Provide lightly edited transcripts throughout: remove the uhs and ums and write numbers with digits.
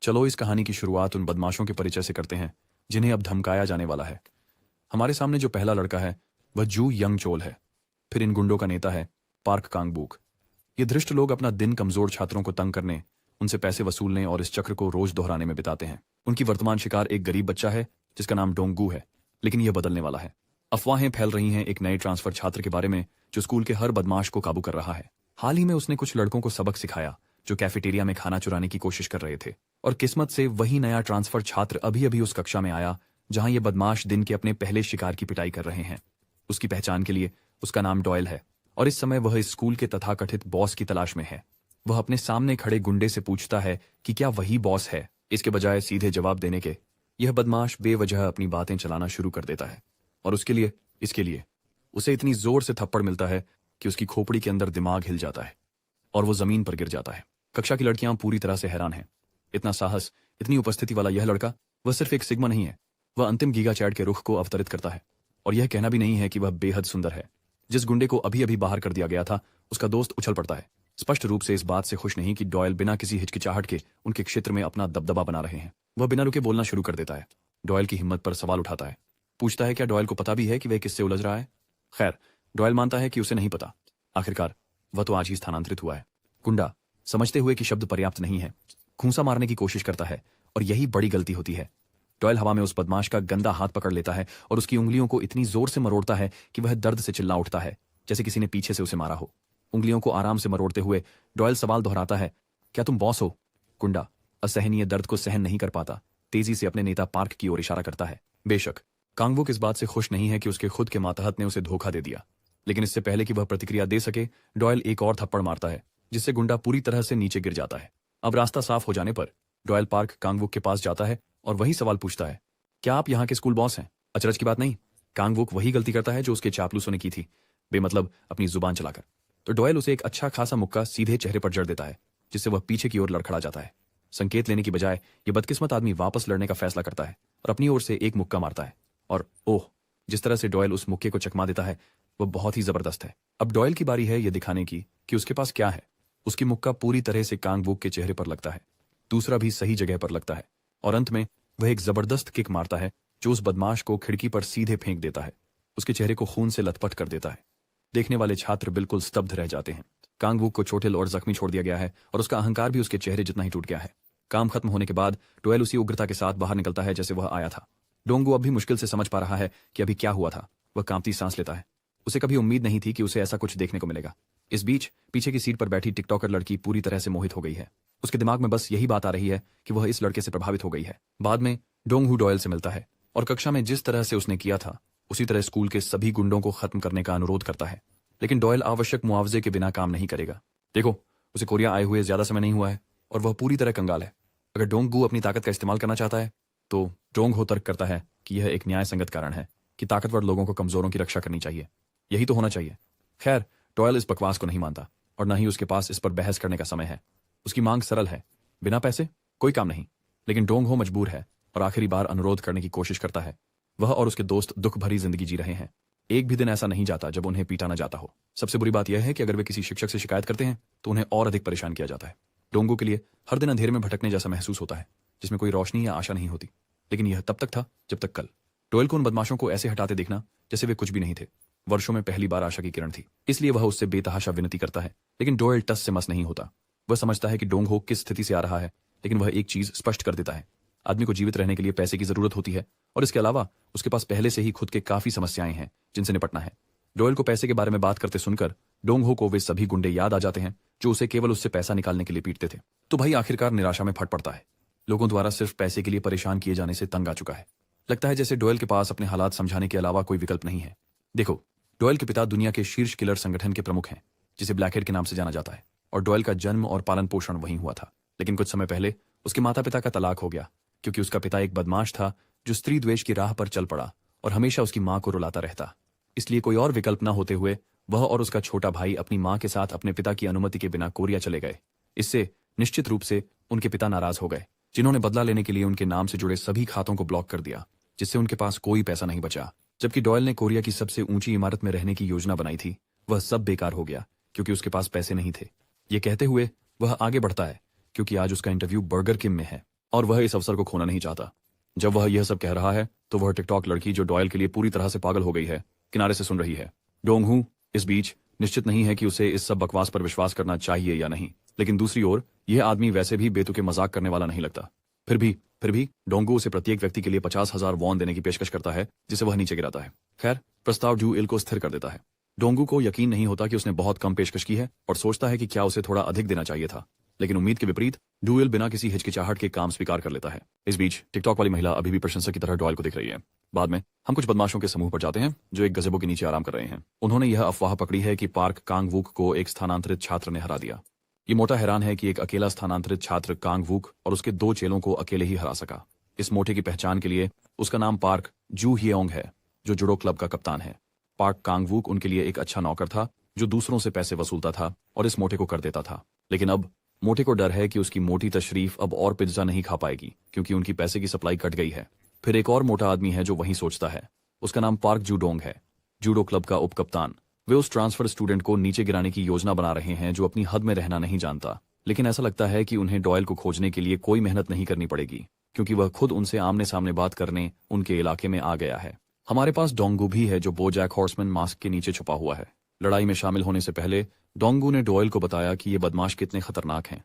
चलो इस कहानी की शुरुआत उन बदमाशों के परिचय से करते हैं जिन्हें अब धमकाया जाने वाला है। हमारे सामने जो पहला लड़का है वह जू यंग चोल है। फिर इन गुंडों का नेता है पार्क कांगबुक। ये धृष्ट लोग अपना दिन कमजोर छात्रों को तंग करने, उनसे पैसे वसूलने और इस चक्र को रोज दोहराने में बिताते हैं। उनकी वर्तमान शिकार एक गरीब बच्चा है जिसका नाम डोंगू है, लेकिन यह बदलने वाला है। अफवाहें फैल रही हैं एक नए ट्रांसफर छात्र के बारे में जो स्कूल के हर बदमाश को काबू कर रहा है। हाल ही में उसने कुछ लड़कों को सबक सिखाया जो कैफेटेरिया में खाना चुराने की कोशिश कर रहे थे, और किस्मत से वही नया ट्रांसफर छात्र अभी अभी उस कक्षा में आया जहां ये बदमाश दिन के अपने पहले शिकार की पिटाई कर रहे हैं। उसकी पहचान के लिए उसका नाम डॉयल है और इस समय वह इस स्कूल के तथाकथित बॉस की तलाश में है। वह अपने सामने खड़े गुंडे से पूछता है कि क्या वही बॉस है। इसके बजाय सीधे जवाब देने के यह बदमाश बेवजह अपनी बातें चलाना शुरू कर देता है, और इसके लिए उसे इतनी जोर से थप्पड़ मिलता है कि उसकी खोपड़ी के अंदर दिमाग हिल जाता है और वो जमीन पर गिर जाता है। कक्षा की लड़कियां पूरी तरह से हैरान हैं। इतना साहस, इतनी उपस्थिति वाला यह लड़का वह सिर्फ एक सिग्मा नहीं है, वह अंतिम गीगा चैट के रुख को अवतरित करता है। और यह कहना भी नहीं है कि वह बेहद सुंदर है। जिस गुंडे को अभी अभी बाहर कर दिया गया था उसका दोस्त उछल पड़ता है, स्पष्ट रूप से इस बात से खुश नहीं कि डॉयल बिना किसी हिचकिचाहट के उनके क्षेत्र में अपना दबदबा बना रहे हैं। वह बिना रुके बोलना शुरू कर देता है। डॉयल की हिम्मत पर सवाल उठाता है, पूछता है क्या डॉयल को पता भी है कि वह किससे उलझ रहा है। खैर, डॉयल मानता है कि उसे नहीं पता। आखिरकार वह तो आज ही स्थानांतरित हुआ है। गुंडा समझते हुए कि शब्द पर्याप्त नहीं है, खूंसा मारने की कोशिश करता है, और यही बड़ी गलती होती है। डॉयल हवा में उस बदमाश का गंदा हाथ पकड़ लेता है और उसकी उंगलियों को इतनी जोर से मरोड़ता है कि वह दर्द से चिल्ला उठता है जैसे किसी ने पीछे से उसे मारा हो। उंगलियों को आराम से मरोड़ते हुए डॉयल सवाल दोहराता है, क्या तुम बॉस हो? गुंडा असहनीय दर्द को सहन नहीं कर पाता तेजी से अपने नेता पार्क की ओर इशारा करता है। बेशक कांगवुक इस बात से खुश नहीं है कि उसके खुद के मातहत ने उसे धोखा दे दिया, लेकिन इससे पहले कि वह प्रतिक्रिया दे सके डॉयल एक और थप्पड़ मारता है जिससे गुंडा पूरी तरह से नीचे गिर जाता है। अब रास्ता साफ हो जाने पर डॉयल पार्क कांगवुक के पास जाता है और वही सवाल पूछता है, क्या आप यहाँ के स्कूल बॉस हैं? अचरज की बात नहीं, कांगवुक वही गलती करता है जो उसके चापलूसों ने की थी, बेमतलब अपनी जुबान चलाकर। तो डॉयल उसे एक अच्छा खासा मुक्का सीधे चेहरे पर जड़ देता है जिससे वह पीछे की ओर लड़खड़ा जाता है। संकेत लेने की बजाय ये बदकिस्मत आदमी वापस लड़ने का फैसला करता है और अपनी ओर से एक मुक्का मारता है, और ओह, जिस तरह से डॉयल उस मुक्के को चकमा देता है वह बहुत ही जबरदस्त है। अब डॉयल की बारी है यह दिखाने की कि उसके पास क्या है। उसकी मुक्का पूरी तरह से कांगवुक के चेहरे पर लगता है, दूसरा भी सही जगह पर लगता है, और अंत में वह एक जबरदस्त किक मारता है जो उस बदमाश को खिड़की पर सीधे फेंक देता है, उसके चेहरे को खून से लथपथ कर देता है। देखने वाले छात्र बिल्कुल स्तब्ध रह जाते हैं। कांगवुक को चोटिल और जख्मी छोड़ दिया गया है और उसका अहंकार भी उसके चेहरे जितना ही टूट गया है। काम खत्म होने के बाद डॉयल उसी उग्रता के साथ बाहर निकलता है जैसे वह आया था। डोंगू अब भी मुश्किल से समझ पा रहा है कि अभी क्या हुआ था। वह कांपती सांस लेता है। उसे कभी उम्मीद नहीं थी कि उसे ऐसा कुछ देखने को मिलेगा। इस बीच पीछे की सीट पर बैठी टिकटॉकर लड़की पूरी तरह से मोहित हो गई है। उसके दिमाग में बस यही बात आ रही है कि वह इस लड़के से प्रभावित हो गई है। बाद में डोंगहू डॉयल से मिलता है और कक्षा में जिस तरह से उसने किया था उसी तरह स्कूल के सभी गुंडों को खत्म करने का अनुरोध करता है, लेकिन डॉयल आवश्यक मुआवजे के बिना काम नहीं करेगा। देखो, उसे कोरिया आए हुए ज्यादा समय नहीं हुआ है और वह पूरी तरह कंगाल है। अगर डोंगगू अपनी ताकत का इस्तेमाल करना चाहता है तो डोंगहो तर्क करता है कि यह एक न्याय संगत कारण है कि ताकतवर लोगों को कमजोरों की रक्षा करनी चाहिए। यही तो होना चाहिए। खैर, डॉयल इस बकवास को नहीं मानता और न ही उसके पास इस पर बहस करने का समय है। उसकी मांग सरल है, बिना पैसे कोई काम नहीं। लेकिन डोंगहो मजबूर है और आखिरी बार अनुरोध करने की कोशिश करता है। वह और उसके दोस्त दुख भरी जिंदगी जी रहे हैं। एक भी दिन ऐसा नहीं जाता जब उन्हें पीटा न जाता हो। सबसे बुरी बात यह है कि अगर वे किसी शिक्षक से शिकायत करते हैं तो उन्हें और अधिक परेशान किया जाता है। डोंगू के लिए हर दिन अंधेरे में भटकने जैसा महसूस होता है जिसमें कोई रोशनी या आशा नहीं होती। लेकिन यह तब तक था जब तक कल डोयल को उन बदमाशों को ऐसे हटाते देखना जैसे वे कुछ भी नहीं थे। वर्षों में पहली बार आशा की किरण थी, इसलिए वह उससे बेतहाशा विनती करता है। लेकिन डोयल टस से मस नहीं होता। वह समझता है कि डोंगहो किस स्थिति से आ रहा है, लेकिन वह एक चीज स्पष्ट कर देता है, आदमी को जीवित रहने के लिए पैसे की जरूरत होती है और इसके अलावा उसके पास पहले से ही खुद के काफी समस्याएं हैं जिनसे निपटना है। डोयल को पैसे के बारे में बात करते सुनकर डोंगहो को वे सभी गुंडे याद आ जाते हैं जो उसे केवल उससे पैसा निकालने के लिए पीटते थे। तो भाई आखिरकार निराशा में फट पड़ता है। लोगों द्वारा सिर्फ पैसे के लिए परेशान किए जाने से तंग आ चुका है। लगता है जैसे डोयल के पास अपने हालात समझाने के अलावा कोई विकल्प नहीं है। देखो, डोयल के पिता दुनिया के शीर्ष किलर संगठन के प्रमुख हैं जिसे ब्लैकहेड के नाम से जाना जाता है, और डोयल का जन्म और पालन पोषण वहीं हुआ था। लेकिन कुछ समय पहले उसके माता पिता का तलाक हो गया क्योंकि उसका पिता एक बदमाश था जो स्त्री द्वेष की राह पर चल पड़ा और हमेशा उसकी मां को रुलाता रहता। इसलिए कोई और विकल्प न होते हुए वह और उसका छोटा भाई अपनी मां के साथ अपने पिता की अनुमति के बिना कोरिया चले गए। इससे निश्चित रूप से उनके पिता नाराज हो गए, जिन्होंने बदला लेने के लिए उनके नाम से जुड़े सभी खातों को ब्लॉक कर दिया, जिससे उनके पास कोई पैसा नहीं बचा। जबकि डॉयल ने कोरिया की सबसे ऊंची इमारत में रहने की योजना बनाई थी, वह सब बेकार हो गया क्योंकि उसके पास पैसे नहीं थे। ये कहते हुए वह आगे बढ़ता है क्योंकि आज उसका इंटरव्यू बर्गर किंग में है। और वह इस अवसर को खोना नहीं चाहता। जब वह यह सब कह रहा है तो वह टिकटॉक लड़की जो डॉयल के लिए पूरी तरह से पागल हो गई है, किनारे से सुन रही है। डोंगहू इस बीच निश्चित नहीं है कि उसे इस सब बकवास पर विश्वास करना चाहिए या नहीं, लेकिन दूसरी ओर यह आदमी वैसे भी बेतुके मजाक करने वाला नहीं लगता। फिर भी डोंगू उसे प्रत्येक व्यक्ति के लिए 50,000 वॉन देने की पेशकश करता है, जिसे वह नीचे गिराता है। खैर, प्रस्ताव जू इल को स्थिर कर देता है। डोंगू को यकीन नहीं होता कि उसने बहुत कम पेशकश की है और सोचता है कि क्या उसे थोड़ा अधिक देना चाहिए था, लेकिन उम्मीद के विपरीत डुएल बिना किसी हिचकिचाहट के काम स्वीकार कर लेता है। इस बीच टिकटॉक वाली महिला अभी भी प्रशंसक की तरह डॉयल को दिख रही है। बाद में हम कुछ बदमाशों के समूह पर जाते हैं जो एक गज़ेबो के नीचे आराम कर रहे हैं। उन्होंने यह अफवाह पकड़ी है कि पार्क कांग-वूक को एक स्थानांतरित छात्र ने हरा दिया। ये मोटा हैरान है कि एक अकेला स्थानांतरित छात्र कांग-वूक और उसके 2 चेलों को अकेले ही हरा सका। इस मोटे की पहचान के लिए उसका नाम पार्क जू हियोंग है, जो जुडो क्लब का कप्तान है। पार्क कांग-वूक उनके लिए एक अच्छा नौकर था जो दूसरों से पैसे वसूलता था और इस मोटे को कर देता था। लेकिन अब मोटे को डर है कि उसकी मोटी तशरीफ अब और पिज्जा नहीं खा पाएगी क्योंकि उनकी पैसे की सप्लाई कट गई है। फिर एक और मोटा आदमी है जो वही सोचता है। उसका नाम पार्क जूडोंग है, जूडो क्लब का उपकप्तान। वे उस ट्रांसफर स्टूडेंट को नीचे गिराने की योजना बना रहे हैं जो अपनी हद में रहना नहीं जानता, लेकिन ऐसा लगता है कि उन्हें डॉयल को खोजने के लिए कोई मेहनत नहीं करनी पड़ेगी क्योंकि वह खुद उनसे आमने सामने बात करने उनके इलाके में आ गया है। हमारे पास डोंगू भी है जो बोजैक हॉर्समैन मास्क के नीचे छुपा हुआ है। लड़ाई में शामिल होने से पहले डोंगू ने डॉयल को बताया कि ये बदमाश कितने खतरनाक हैं।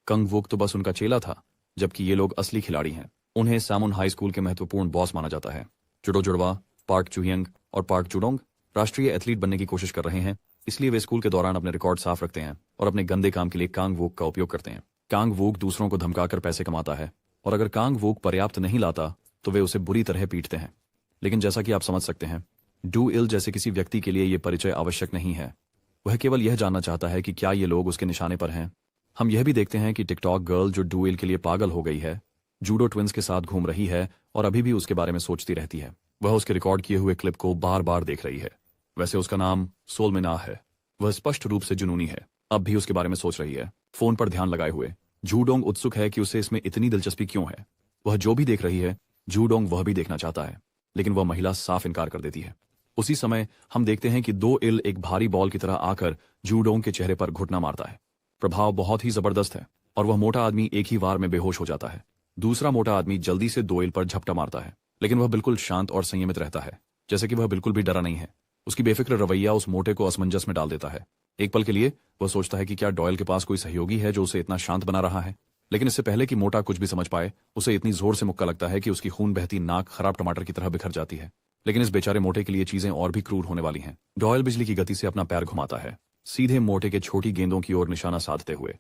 कंग-वूक तो बस उनका चेला था, जबकि ये लोग असली खिलाड़ी हैं। उन्हें सैमुन हाई स्कूल के महत्वपूर्ण बॉस माना जाता है। जुडो जुड़वा पार्क चुहियंग और पार्क जुडोंग राष्ट्रीय एथलीट बनने की कोशिश कर रहे हैं, इसलिए वे स्कूल के दौरान अपने रिकॉर्ड साफ रखते हैं और अपने गंदे काम के लिए कांग-वूक का उपयोग करते हैं। कांग-वूक दूसरों को धमकाकर पैसे कमाता है और अगर कांग-वूक पर्याप्त नहीं लाता तो वे उसे बुरी तरह पीटते हैं। लेकिन जैसा कि आप समझ सकते हैं, डू इल जैसे किसी व्यक्ति के लिए ये परिचय आवश्यक नहीं है। वह केवल यह जानना चाहता है कि क्या ये लोग उसके निशाने पर हैं। हम यह भी देखते हैं कि टिकटॉक गर्ल जो डू इल के लिए पागल हो गई है, जूडो ट्विंस के साथ घूम रही है और अभी भी उसके बारे में सोचती रहती है। वह उसके रिकॉर्ड किए हुए क्लिप को बार बार देख रही है। वैसे उसका नाम सोल मिना है। वह स्पष्ट रूप से जुनूनी है, अब भी उसके बारे में सोच रही है, फोन पर ध्यान लगाए हुए। जूडोंग उत्सुक है कि उसे इसमें इतनी दिलचस्पी क्यों है। वह जो भी देख रही है, जूडोंग वह भी देखना चाहता है, लेकिन वह महिला साफ इनकार कर देती है। उसी समय हम देखते हैं कि दो इल एक भारी बॉल की तरह आकर जूडोंग के चेहरे पर घुटना मारता है। प्रभाव बहुत ही जबरदस्त है और वह मोटा आदमी एक ही वार में बेहोश हो जाता है। दूसरा मोटा आदमी जल्दी से दो इल पर झपटा मारता है, लेकिन वह बिल्कुल शांत और संयमित रहता है, जैसे कि वह बिल्कुल भी डरा नहीं है। उसकी बेफिक्र रवैया उस मोटे को असमंजस में डाल देता है। एक पल के लिए वह सोचता है कि क्या डॉयल के पास कोई सहयोगी है जो उसे इतना शांत बना रहा है, लेकिन इससे पहले कि मोटा कुछ भी समझ पाए, उसे इतनी जोर से मुक्का लगता है कि उसकी खून बहती नाक खराब टमाटर की तरह बिखर जाती है। लेकिन इस बेचारे मोटे के लिए चीजें और भी क्रूर होने वाली हैं। डॉयल बिजली की गति से अपना पैर घुमाता है, सीधे मोटे के छोटी गेंदों की ओर निशाना साधते हुए।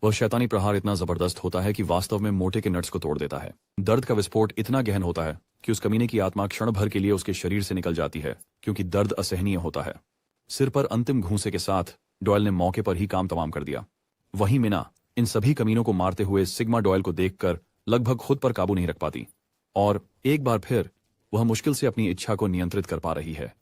वह शैतानी प्रहार इतना जबरदस्त होता है कि वास्तव में मोटे के नट्स को तोड़ देता है। दर्द का विस्फोट इतना गहन होता है कि उस कमीने की आत्मा क्षण भर के लिए उसके शरीर से निकल जाती है, क्योंकि दर्द असहनीय होता है। सिर पर अंतिम घूंसे के साथ डॉयल ने मौके पर ही काम तमाम कर दिया। वहीं मिना इन सभी कमीनों को मारते हुए सिग्मा डॉयल को देखकर लगभग खुद पर काबू नहीं रख पाती और एक बार फिर वह मुश्किल से अपनी इच्छा को नियंत्रित कर पा रही है।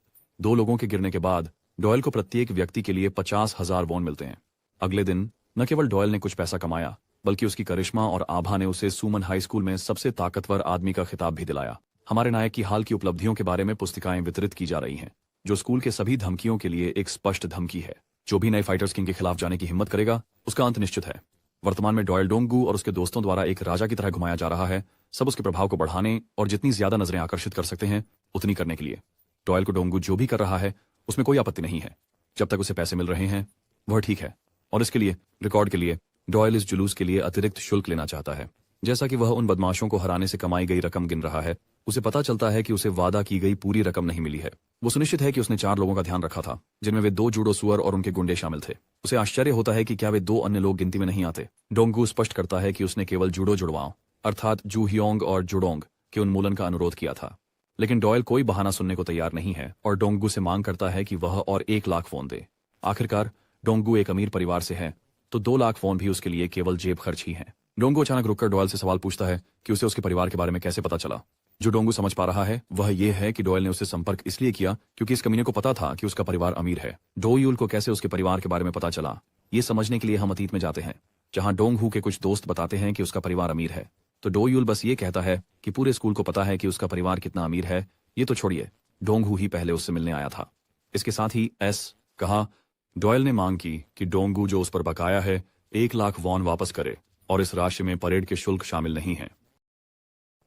2 लोगों के गिरने के बाद डॉयल को प्रत्येक व्यक्ति के लिए 50,000 वॉन मिलते हैं। अगले दिन न केवल डॉयल ने कुछ पैसा कमाया, बल्कि उसकी करिश्मा और आभा ने उसे सुमन हाई स्कूल में सबसे ताकतवर आदमी का खिताब भी दिलाया। हमारे नायक की हाल की उपलब्धियों के बारे में पुस्तिकाएं वितरित की जा रही हैं, जो स्कूल के सभी धमकियों के लिए एक स्पष्ट धमकी है। जो भी नए फाइटर्स किंग के खिलाफ जाने की हिम्मत करेगा, उसका अंत निश्चित है। वर्तमान में डॉयल डोंगू और उसके दोस्तों द्वारा एक राजा की तरह घुमाया जा रहा है, सब उसके प्रभाव को बढ़ाने और जितनी ज्यादा नजरें आकर्षित कर सकते हैं उतनी करने के लिए। डॉयल को डोंगू जो भी कर रहा है उसमें कोई आपत्ति नहीं है, जब तक उसे पैसे मिल रहे हैं वह ठीक है। और इसके लिए, रिकॉर्ड के लिए, डॉयल इस जुलूस के लिए अतिरिक्त शुल्क लेना चाहता है। जैसा कि वह उन बदमाशों को हराने से कमाई गई रकम गिन रहा है, उसे पता चलता है कि उसे वादा की गई पूरी रकम नहीं मिली है। वो सुनिश्चित है कि उसने 4 लोगों का ध्यान रखा था, जिनमें वे 2 जूडो सुअर और उनके गुंडे शामिल थे। उसे आश्चर्य होता है कि क्या वे 2 अन्य लोग गिनती में नहीं आते। डोंगू स्पष्ट करता है कि उसने केवल जूडो जुड़वाओं अर्थात जू हियोंग और जुडोंग के उन्मूलन का अनुरोध किया था। लेकिन डॉयल कोई बहाना सुनने को तैयार नहीं है और डोंगू से मांग करता है कि वह और 1 लाख वॉन दे। आखिरकार डोंगू एक अमीर परिवार से है, तो 2 लाख वॉन भी उसके लिए केवल जेब खर्च ही है। डोंगू अचानक रुककर डॉयल से सवाल पूछता है कि उसे उसके परिवार के बारे में कैसे पता चला। जो डोंगू समझ पा रहा है वह यह है कि डॉयल ने उससे संपर्क इसलिए किया क्योंकि इस कमीने को पता था कि उसका परिवार अमीर है। डोयूल को कैसे उसके परिवार के बारे में पता चला, ये समझने के लिए हम अतीत में जाते हैं, जहां डोंगहू के कुछ दोस्त बताते हैं कि उसका परिवार अमीर है। तो डोयूल बस ये कहता है कि पूरे स्कूल को पता है कि उसका परिवार कितना अमीर है। ये तो छोड़िए, डोंगहू ही पहले उससे मिलने आया था। इसके साथ ही कहा डॉयल ने मांग की कि डोंगू जो उस पर बकाया है 1 लाख वॉन वापस करे और इस राशि में परेड के शुल्क शामिल नहीं है।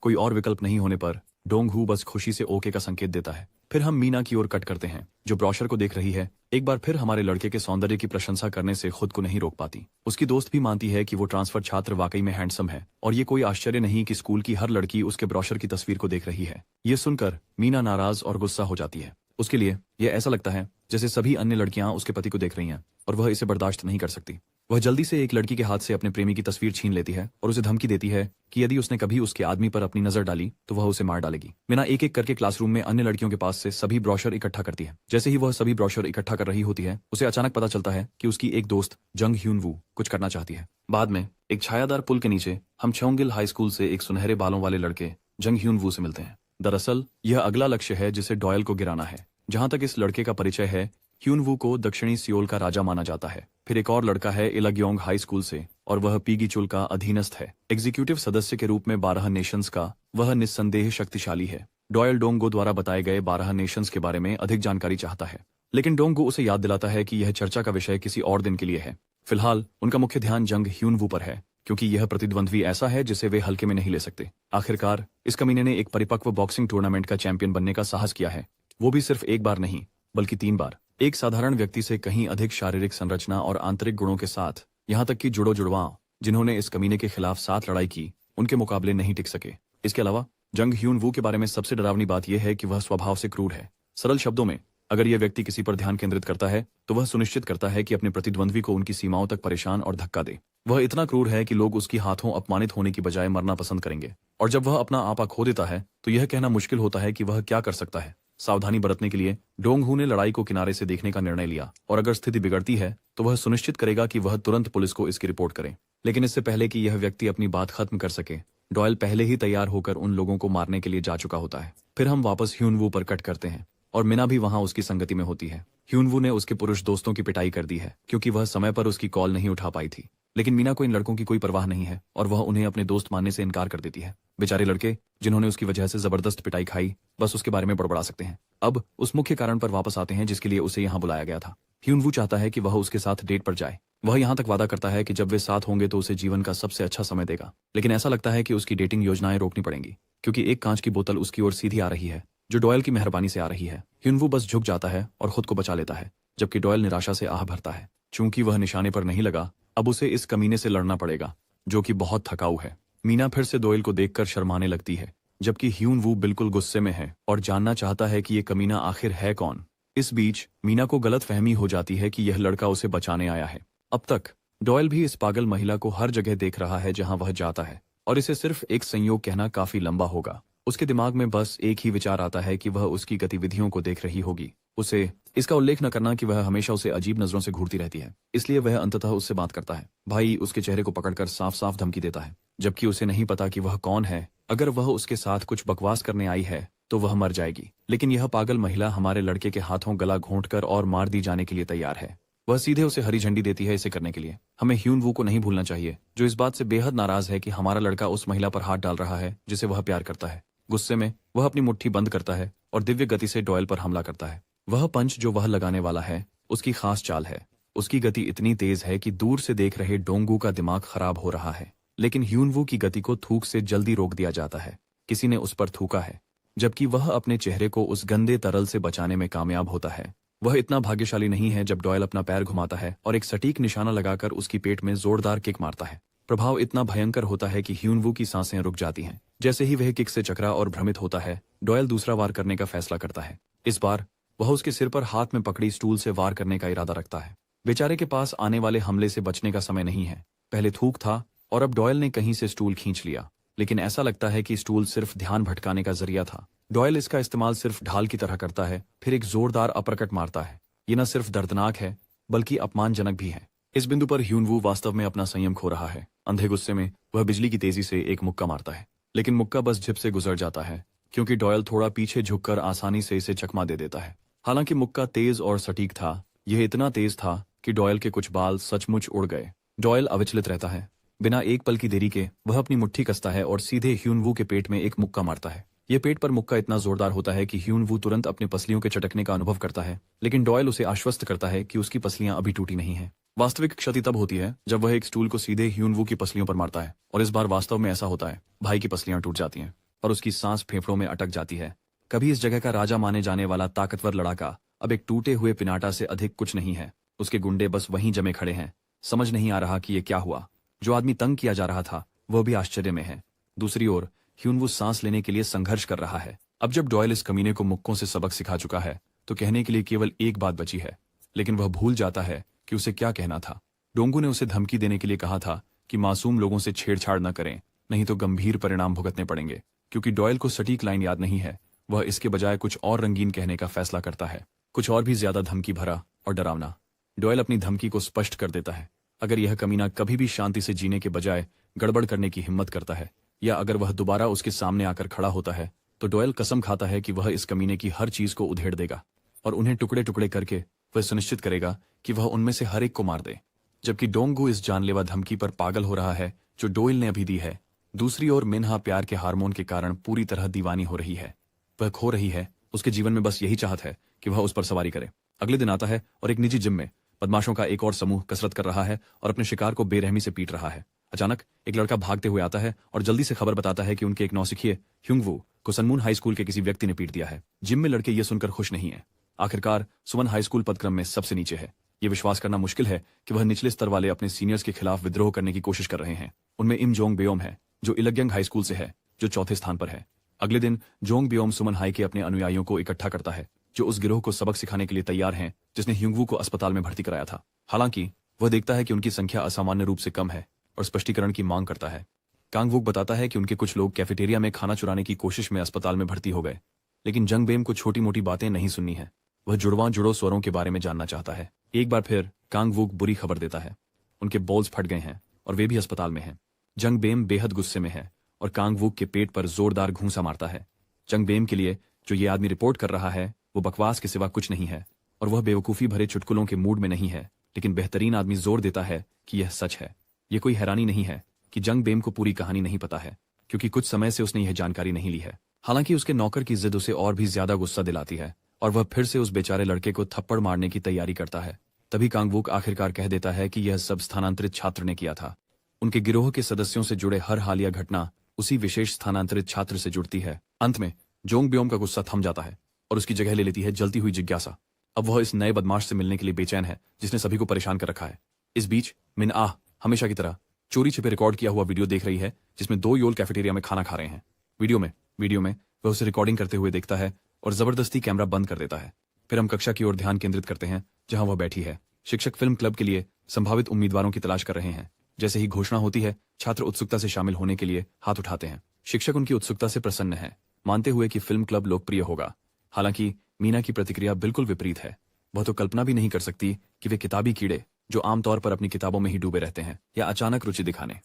कोई और विकल्प नहीं होने पर डोंग हू बस खुशी से ओके का संकेत देता है। फिर हम मीना की ओर कट करते हैं, जो ब्रोशर को देख रही है। एक बार फिर हमारे लड़के के सौंदर्य की प्रशंसा करने से खुद को नहीं रोक पाती। उसकी दोस्त भी मानती है कि वो ट्रांसफर छात्र वाकई में हैंडसम है, और ये कोई आश्चर्य नहीं कि स्कूल की हर लड़की उसके ब्रोशर की तस्वीर को देख रही है। ये सुनकर मीना नाराज और गुस्सा हो जाती है। उसके लिए यह ऐसा लगता है जैसे सभी अन्य लड़कियां उसके पति को देख रही हैं और वह इसे बर्दाश्त नहीं कर सकती। वह जल्दी से एक लड़की के हाथ से अपने प्रेमी की तस्वीर छीन लेती है और उसे धमकी देती है कि यदि उसने कभी उसके आदमी पर अपनी नजर डाली तो वह उसे मार डालेगी। मीना एक एक करके क्लासरूम में अन्य लड़कियों के पास से सभी ब्रोशर इकट्ठा करती है। जैसे ही वह सभी ब्रोशर इकट्ठा कर रही होती है, उसे अचानक पता चलता है कि उसकी एक दोस्त जंग ह्यून वू कुछ करना चाहती है। बाद में एक छायादार पुल के नीचे हम चोंगिल हाई स्कूल से एक सुनहरे बालों वाले लड़के जंग ह्यून वू से मिलते हैं। दरअसल यह अगला लक्ष्य है जिसे डॉयल को गिराना है। जहां तक इस लड़के का परिचय है, ह्यून वू को दक्षिणी सियोल का राजा माना जाता है। फिर एक और लड़का है इलग्योंग हाई स्कूल से, और वह पीगी चुल का अधीनस्थ है। एग्जीक्यूटिव सदस्य के रूप में 12 नेशंस का वह निस्संदेह शक्तिशाली है। डॉयल डोंगो द्वारा बताए गए 12 नेशंस के बारे में अधिक जानकारी चाहता है, लेकिन डोंगो उसे याद दिलाता है कि यह चर्चा का विषय किसी और दिन के लिए है। फिलहाल उनका मुख्य ध्यान जंग ह्यून वू पर है, क्योंकि यह प्रतिद्वंद्वी ऐसा है जिसे वे हल्के में नहीं ले सकते। आखिरकार इस कमीने ने एक परिपक्व बॉक्सिंग टूर्नामेंट का चैंपियन बनने का साहस किया है, वो भी सिर्फ एक बार नहीं बल्कि 3 बार। एक साधारण व्यक्ति से कहीं अधिक शारीरिक संरचना और आंतरिक गुणों के साथ, यहाँ तक कि जुड़वा जिन्होंने इस कमीने के खिलाफ 7 लड़ाई की, उनके मुकाबले नहीं टिक सके। इसके अलावा जंग ह्यून वू के बारे में सबसे डरावनी बात यह है कि वह स्वभाव से क्रूर है। सरल शब्दों में, अगर यह व्यक्ति किसी पर ध्यान केंद्रित करता है तो वह सुनिश्चित करता है कि अपने प्रतिद्वंद्वी को उनकी सीमाओं तक परेशान और धक्का दे। वह इतना क्रूर है कि लोग उसकी हाथों अपमानित होने की बजाय मरना पसंद करेंगे, और जब वह अपना आपा खो देता है तो यह कहना मुश्किल होता है कि वह क्या कर सकता है। सावधानी बरतने के लिए डोंग हू ने लड़ाई को किनारे से देखने का निर्णय लिया, और अगर स्थिति बिगड़ती है तो वह सुनिश्चित करेगा कि वह तुरंत पुलिस को इसकी रिपोर्ट करे। लेकिन इससे पहले कि यह व्यक्ति अपनी बात खत्म कर सके, डॉयल पहले ही तैयार होकर उन लोगों को मारने के लिए जा चुका होता है। फिर हम वापस ह्यून वू पर कट करते हैं, और मीना भी वहां उसकी संगति में होती है। ह्यून वू ने उसके पुरुष दोस्तों की पिटाई कर दी है, क्योंकि वह समय पर उसकी कॉल नहीं उठा पाई थी। लेकिन मीना को इन लड़कों की कोई परवाह नहीं है, और वह उन्हें अपने दोस्त मानने से इनकार कर देती है। बेचारे लड़के जिन्होंने उसकी वजह से जबरदस्त पिटाई खाई, बस उसके बारे में बड़बड़ा सकते हैं। अब उस मुख्य कारण पर वापस आते हैं जिसके लिए उसे यहाँ बुलाया गया था। ह्यून वू चाहता है कि वह उसके साथ डेट पर जाए। वह यहाँ तक वादा करता है कि जब वे साथ होंगे तो उसे जीवन का सबसे अच्छा समय देगा, लेकिन ऐसा लगता है कि उसकी डेटिंग योजनाएं रोकनी पड़ेंगी, क्योंकि एक कांच की बोतल उसकी ओर सीधी आ रही है, जो डॉयल की मेहरबानी से आ रही है। ह्यून वू बस झुक जाता है और खुद को बचा लेता है, जबकि डॉयल निराशा से आह भरता है। चूंकि वह निशाने पर नहीं लगा, अब उसे इस कमीने से लड़ना पड़ेगा, जो कि बहुत थकाऊ है। मीना फिर से डॉयल को देखकर शर्माने लगती है, जबकि ह्यून वू बिल्कुल गुस्से में है और जानना चाहता है कि ये कमीना आखिर है कौन। इस बीच मीना को गलतफहमी हो जाती है कि यह लड़का उसे बचाने आया है। अब तक डॉयल भी इस पागल महिला को हर जगह देख रहा है जहां वह जाता है, और इसे सिर्फ एक संयोग कहना काफी लंबा होगा। उसके दिमाग में बस एक ही विचार आता है कि वह उसकी गतिविधियों को देख रही होगी। उसे इसका उल्लेख न करना कि वह हमेशा उसे अजीब नजरों से घूरती रहती है, इसलिए वह अंततः उससे बात करता है। भाई उसके चेहरे को पकड़कर साफ साफ धमकी देता है, जबकि उसे नहीं पता कि वह कौन है। अगर वह उसके साथ कुछ बकवास करने आई है तो वह मर जाएगी, लेकिन यह पागल महिला हमारे लड़के के हाथों गला घोंटकर और मार दी जाने के लिए तैयार है। वह सीधे उसे हरी झंडी देती है इसे करने के लिए। हमें ह्यून वू को नहीं भूलना चाहिए, जो इस बात से बेहद नाराज है कि हमारा लड़का उस महिला पर हाथ डाल रहा है जिसे वह प्यार करता है। गुस्से में वह अपनी मुट्ठी बंद करता है और दिव्य गति से डॉयल पर हमला करता है। वह पंच जो वह लगाने वाला है उसकी खास चाल है। उसकी गति इतनी तेज है कि दूर से देख रहे डोंगू का दिमाग खराब हो रहा है, लेकिन ह्यून वू की गति को थूक से जल्दी रोक दिया जाता है। किसी ने उस पर थूका है, जबकि वह अपने चेहरे को उस गंदे तरल से बचाने में कामयाब होता है। वह इतना भाग्यशाली नहीं है जब डॉयल अपना पैर घुमाता है और एक सटीक निशाना लगाकर उसकी पेट में जोरदार किक मारता है। प्रभाव इतना भयंकर होता है कि ह्यून वू की सांसें रुक जाती हैं। जैसे ही वह किक से चकरा और भ्रमित होता है, डॉयल दूसरा वार करने का फैसला करता है। इस बार वह उसके सिर पर हाथ में पकड़ी स्टूल से वार करने का इरादा रखता है। बेचारे के पास आने वाले हमले से बचने का समय नहीं है। पहले थूक था और अब डॉयल ने कहीं से स्टूल खींच लिया, लेकिन ऐसा लगता है कि स्टूल सिर्फ ध्यान भटकाने का जरिया था। डॉयल इसका इस्तेमाल सिर्फ ढाल की तरह करता है, फिर एक जोरदार अपरकट मारता है। ये न सिर्फ दर्दनाक है बल्कि अपमानजनक भी है। इस बिंदु पर ह्यून वू वास्तव में अपना संयम खो रहा है। अंधे गुस्से में वह बिजली की तेजी से एक मुक्का मारता है, लेकिन मुक्का बस जिप से गुजर जाता है, क्योंकि डॉयल थोड़ा पीछे झुककर आसानी से इसे चकमा दे देता है। हालांकि मुक्का तेज और सटीक था, यह इतना तेज था कि डॉयल के कुछ बाल सचमुच उड़ गए। डॉयल अविचलित रहता है। बिना एक पल की देरी के वह अपनी मुट्ठी कसता है और सीधे ह्यून वू के पेट में एक मुक्का मारता है। यह पेट पर मुक्का इतना जोरदार होता है कि ह्यून वू तुरंत अपने पसलियों के चटकने का अनुभव करता है, लेकिन डॉयल उसे आश्वस्त करता है कि उसकी पसलियां अभी टूटी नहीं हैं। वास्तविक क्षति तब होती है जब वह एक स्टूल को सीधे ह्यून वू की पसलियों पर मारता है, और इस बार वास्तव में ऐसा होता है। भाई की पसलियां टूट जाती हैं। और उसकी सांस फेफड़ों में अटक जाती है। कभी इस जगह का राजा माने जाने वाला ताकतवर लड़ाका अब एक टूटे हुए पिनाटा से अधिक कुछ नहीं है। उसके गुंडे बस वहीं जमे खड़े हैं। समझ नहीं आ रहा कि ये क्या हुआ। जो आदमी तंग किया जा रहा था वह भी आश्चर्य में है। दूसरी ओर ह्यूनवू सांस लेने के लिए संघर्ष कर रहा है। अब जब डॉयल इस कमीने को मुक्कों से सबक सिखा चुका है तो कहने के लिए केवल एक बात बची है, लेकिन वह भूल जाता है कि उसे क्या कहना था। डोंगू ने उसे धमकी देने के लिए कहा था कि मासूम लोगों से छेड़छाड़ न करें, नहीं तो गंभीर परिणाम भुगतने पड़ेंगे। क्योंकि डॉयल को सटीक लाइन याद नहीं है, वह इसके बजाय कुछ और रंगीन कहने का फैसला करता है, कुछ और भी ज्यादा धमकी भरा और डरावना। डॉयल अपनी धमकी को स्पष्ट कर देता है। अगर यह कमीना कभी भी शांति से जीने के बजाय गड़बड़ करने की हिम्मत करता है, या अगर वह दोबारा उसके सामने आकर खड़ा होता है, तो डॉयल कसम खाता है कि वह इस कमीने की हर चीज को उधेड़ देगा और उन्हें टुकड़े टुकड़े करके वह सुनिश्चित करेगा कि वह उनमें से हर एक को मार दे। जबकि डोंगू इस जानलेवा धमकी पर पागल हो रहा है जो डोयल ने अभी दी है। दूसरी ओर मिन्हा प्यार के हार्मोन के कारण पूरी तरह दीवानी हो रही है। वह खो रही है। उसके जीवन में बस यही चाहत है कि वह उस पर सवारी करे। अगले दिन आता है और एक निजी जिम में बदमाशों का एक और समूह कसरत कर रहा है और अपने शिकार को बेरहमी से पीट रहा है। अचानक एक लड़का भागते हुए आता है और जल्दी से खबर बताता है कि उनके एक नौसिखिए ह्यूंगवू को सनमून हाई स्कूल के किसी व्यक्ति ने पीट दिया है। जिम में लड़के ये सुनकर खुश नहीं है। आखिरकार सुमन हाई स्कूल पदक्रम में सबसे नीचे है। ये विश्वास करना मुश्किल है कि वह निचले स्तर वाले अपने सीनियर्स के खिलाफ विद्रोह करने की कोशिश कर रहे हैं। उनमें इम जोंग बेओम है जो इलग्यंग हाई स्कूल से है, जो चौथे स्थान पर है। अगले दिन जोंग बेओम सुमन हाई के अपने अनुयायियों को इकट्ठा करता है जो उस गिरोह को सबक सिखाने के लिए तैयार हैं जिसने ह्यूंगवू को अस्पताल में भर्ती कराया था। हालांकि वह देखता है कि उनकी संख्या असामान्य रूप से कम है और स्पष्टीकरण की मांग करता है। कांगवुक बताता है कि उनके कुछ लोग कैफेटेरिया में खाना चुराने की कोशिश में अस्पताल में भर्ती हो गए, लेकिन जंग बेम को छोटी मोटी बातें नहीं सुननी है। वह जुड़वां जुड़ो स्वरों के बारे में जानना चाहता है। एक बार फिर कांगवुक बुरी खबर देता है। उनके बॉल्स फट गए हैं और वे भी अस्पताल में हैं। जंग बेम बेहद गुस्से में है और कांगवुक के पेट पर जोरदार घूंसा मारता है। जंग बेम के लिए जो ये आदमी रिपोर्ट कर रहा है वो बकवास के सिवा कुछ नहीं है और वह बेवकूफी भरे चुटकुलों के मूड में नहीं है, लेकिन बेहतरीन आदमी जोर देता है कि यह सच है। ये कोई हैरानी नहीं है कि जंग बेम को पूरी कहानी नहीं पता है, क्योंकि कुछ समय से उसने यह जानकारी नहीं ली है। हालांकि उसके नौकर की जिद उसे और भी ज्यादा गुस्सा दिलाती है और वह फिर से उस बेचारे लड़के को थप्पड़ मारने की तैयारी करता है। तभी कांगवुक आखिरकार कह देता है कि यह सब स्थानांतरित छात्र ने किया था। उनके गिरोह के सदस्यों से जुड़े हर हालिया घटना उसी विशेष स्थानांतरित छात्र से जुड़ती है। अंत में जोंग बेओम का गुस्सा थम जाता है और उसकी जगह ले लेती है जलती हुई जिज्ञासा। अब वह इस नए बदमाश से मिलने के लिए बेचैन है जिसने सभी को परेशान कर रखा है। इस बीच मिन आह हमेशा की तरह चोरी छिपे रिकॉर्ड किया हुआ वीडियो देख रही है जिसमें दो योल कैफेटेरिया में खाना खा रहे हैं। वीडियो में वह उसे रिकॉर्डिंग करते हुए देखता है और जबरदस्ती कैमरा बंद कर देता है। फिर हम कक्षा की ओर ध्यान केंद्रित करते हैं जहां वह बैठी है। शिक्षक फिल्म क्लब के लिए संभावित उम्मीदवारों की तलाश कर रहे हैं। जैसे ही घोषणा होती है छात्र उत्सुकता से शामिल होने के लिए हाथ उठाते हैं। शिक्षक उनकी उत्सुकता से प्रसन्न है, मानते हुए कि फिल्म क्लब लोकप्रिय होगा। हालांकि मीना की प्रतिक्रिया बिल्कुल विपरीत है। वह तो कल्पना भी नहीं कर सकती कि वे किताबी कीड़े जो आमतौर पर अपनी किताबों में ही डूबे रहते हैं या अचानक रुचि दिखाने।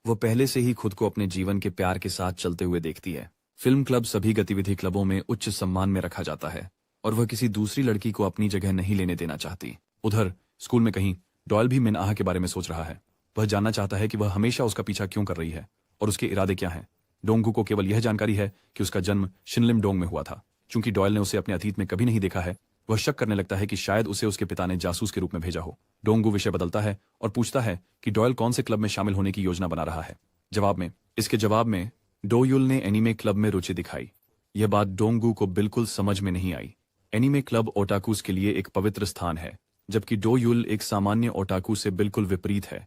वो पहले से ही खुद को अपने जीवन के प्यार के साथ चलते हुए देखती है। फिल्म क्लब सभी गतिविधि क्लबों में उच्च सम्मान में रखा जाता है और वह किसी दूसरी लड़की को अपनी जगह नहीं लेने देना चाहती। उधर स्कूल में कहीं डॉयल भी मिन आह के बारे में सोच रहा है। वह जानना चाहता है कि वह हमेशा उसका पीछा क्यों कर रही है और उसके इरादे क्या हैं। डोंगू को केवल यह जानकारी है कि उसका जन्म शिनलिम डोंग में हुआ था। चूंकि डॉयल ने उसे अपने अतीत में कभी नहीं देखा है, वह शक करने लगता है कि शायद उसे उसके पिता ने जासूस के रूप में भेजा हो। डोंगू विषय बदलता है और पूछता है कि डॉयल कौन से क्लब में शामिल होने की योजना बना रहा है। इसके जवाब में डोयुल ने एनीमे क्लब में रुचि दिखाई। यह बात डोंगू को बिल्कुल समझ में नहीं आई। एनीमे क्लब ओटाकूस के लिए एक पवित्र स्थान है, जबकि डोयुल एक सामान्य ओटाकू से बिल्कुल विपरीत है।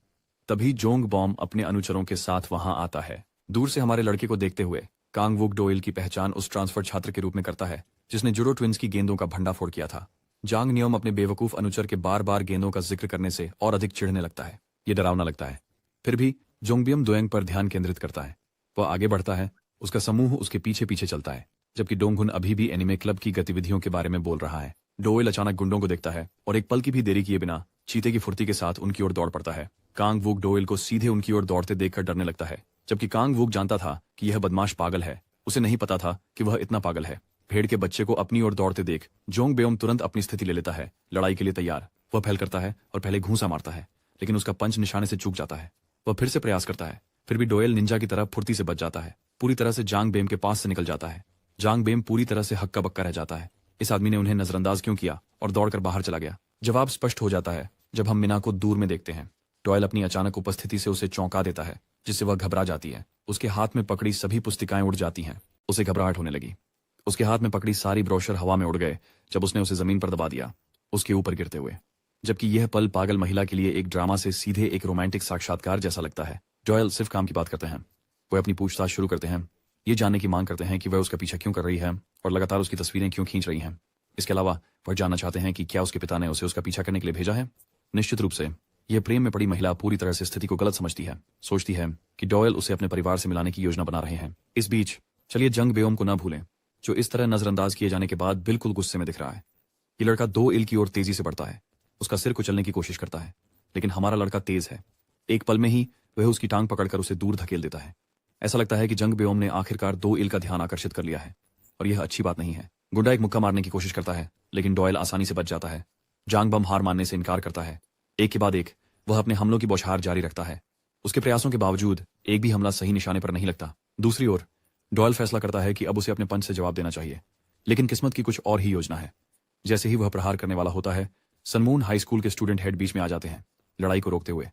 तभी जोंग बॉम अपने अनुचरों के साथ वहां आता है। दूर से हमारे लड़के को देखते हुए कांगवुक डोयल की पहचान उस ट्रांसफर छात्र के रूप में करता है जिसने जुडो ट्विंस की गेंदों का भंडाफोड़ किया था। जांग नियम अपने बेवकूफ अनुचर के बार बार गेंदों का जिक्र करने से और अधिक चिढ़ने लगता है। ये डरावना लगता है। फिर भी जोंगबियम दोयंग पर ध्यान केंद्रित करता है। वह आगे बढ़ता है, उसका समूह उसके पीछे पीछे चलता है, जबकि डोंगहुन अभी भी एनीमे क्लब की गतिविधियों के बारे में बोल रहा है। डोयल अचानक गुंडों को देखता है और एक पल की भी देरी किए बिना चीते की फुर्ती के साथ उनकी ओर दौड़ पड़ता है। कांगवुक डोयल को सीधे उनकी ओर दौड़ते देखकर डरने लगता है, जबकि कांगवुक जानता था कि यह बदमाश पागल है। उसे नहीं पता था कि वह इतना पागल है। भेड़ के बच्चे को अपनी ओर दौड़ते देख जोंग बेओम तुरंत अपनी स्थिति ले लेता है, लड़ाई के लिए तैयार। वह फैल करता है और पहले घूंसा मारता है, लेकिन उसका पंच निशाने से चूक जाता है। वह फिर से प्रयास करता है, फिर भी डोयल निंजा की तरह फुर्ती से बच जाता है, पूरी तरह से जांग बेम के पास से निकल जाता है। जांग बेम पूरी तरह से हक्का बक्का रह जाता है। इस आदमी ने उन्हें नजरअंदाज क्यों किया और दौड़कर बाहर चला गया। जवाब स्पष्ट हो जाता है जब हम मिना को दूर में देखते हैं। डोयल अपनी अचानक उपस्थिति से उसे चौंका देता है, जिससे वह घबरा जाती है। उसके हाथ में पकड़ी सभी पुस्तिकाएं उड़ जाती हैं। उसे घबराहट होने लगी। उसके हाथ में पकड़ी सारी ब्रोशर हवा में उड़ गए जब उसने उसे जमीन पर दबा दिया, उसके ऊपर गिरते हुए। जबकि यह पल पागल महिला के लिए एक ड्रामा से सीधे एक रोमांटिक साक्षात्कार जैसा लगता है। डॉयल सिर्फ काम की बात करते हैं। वह अपनी पूछताछ शुरू करते हैं, ये जानने की मांग करते हैं कि वह उसका पीछा क्यों कर रही है और लगातार उसकी तस्वीरें क्यों खींच रही हैं। इसके अलावा वह जानना चाहते हैं कि क्या उसके पिता ने उसे उसका पीछा करने के लिए भेजा है। निश्चित रूप से यह प्रेम में पड़ी महिला पूरी तरह से स्थिति को गलत समझती है, सोचती है कि डॉयल उसे अपने परिवार से मिलाने की योजना बना रहे हैं। इस बीच चलिए जंग बेओम को न भूलें, जो इस तरह नजरअंदाज किए जाने के बाद बिल्कुल गुस्से में दिख रहा है। ये लड़का 2 इल की ओर तेजी से बढ़ता है, उसका सिर कुचलने की कोशिश करता है, लेकिन हमारा लड़का तेज है। एक पल में ही वह उसकी टांग पकड़कर उसे दूर धकेल देता है। ऐसा लगता है कि जंग बेओम ने आखिरकार 2 इल का ध्यान आकर्षित कर लिया है, और यह अच्छी बात नहीं है। गुंडा एक मुक्का मारने की कोशिश करता है, लेकिन डॉयल आसानी से बच जाता है। जांग बम हार मानने से इनकार करता है। एक के बाद एक वह अपने हमलों की बौछार जारी रखता है। उसके प्रयासों के बावजूद एक भी हमला सही निशाने पर नहीं लगता। दूसरी ओर डॉयल फैसला करता है कि अब उसे अपने पंच से जवाब देना चाहिए, लेकिन किस्मत की कुछ और ही योजना है। जैसे ही वह प्रहार करने वाला होता है, सनमून हाई स्कूल के स्टूडेंट हेड बीच में आ जाते हैं, लड़ाई को रोकते हुए।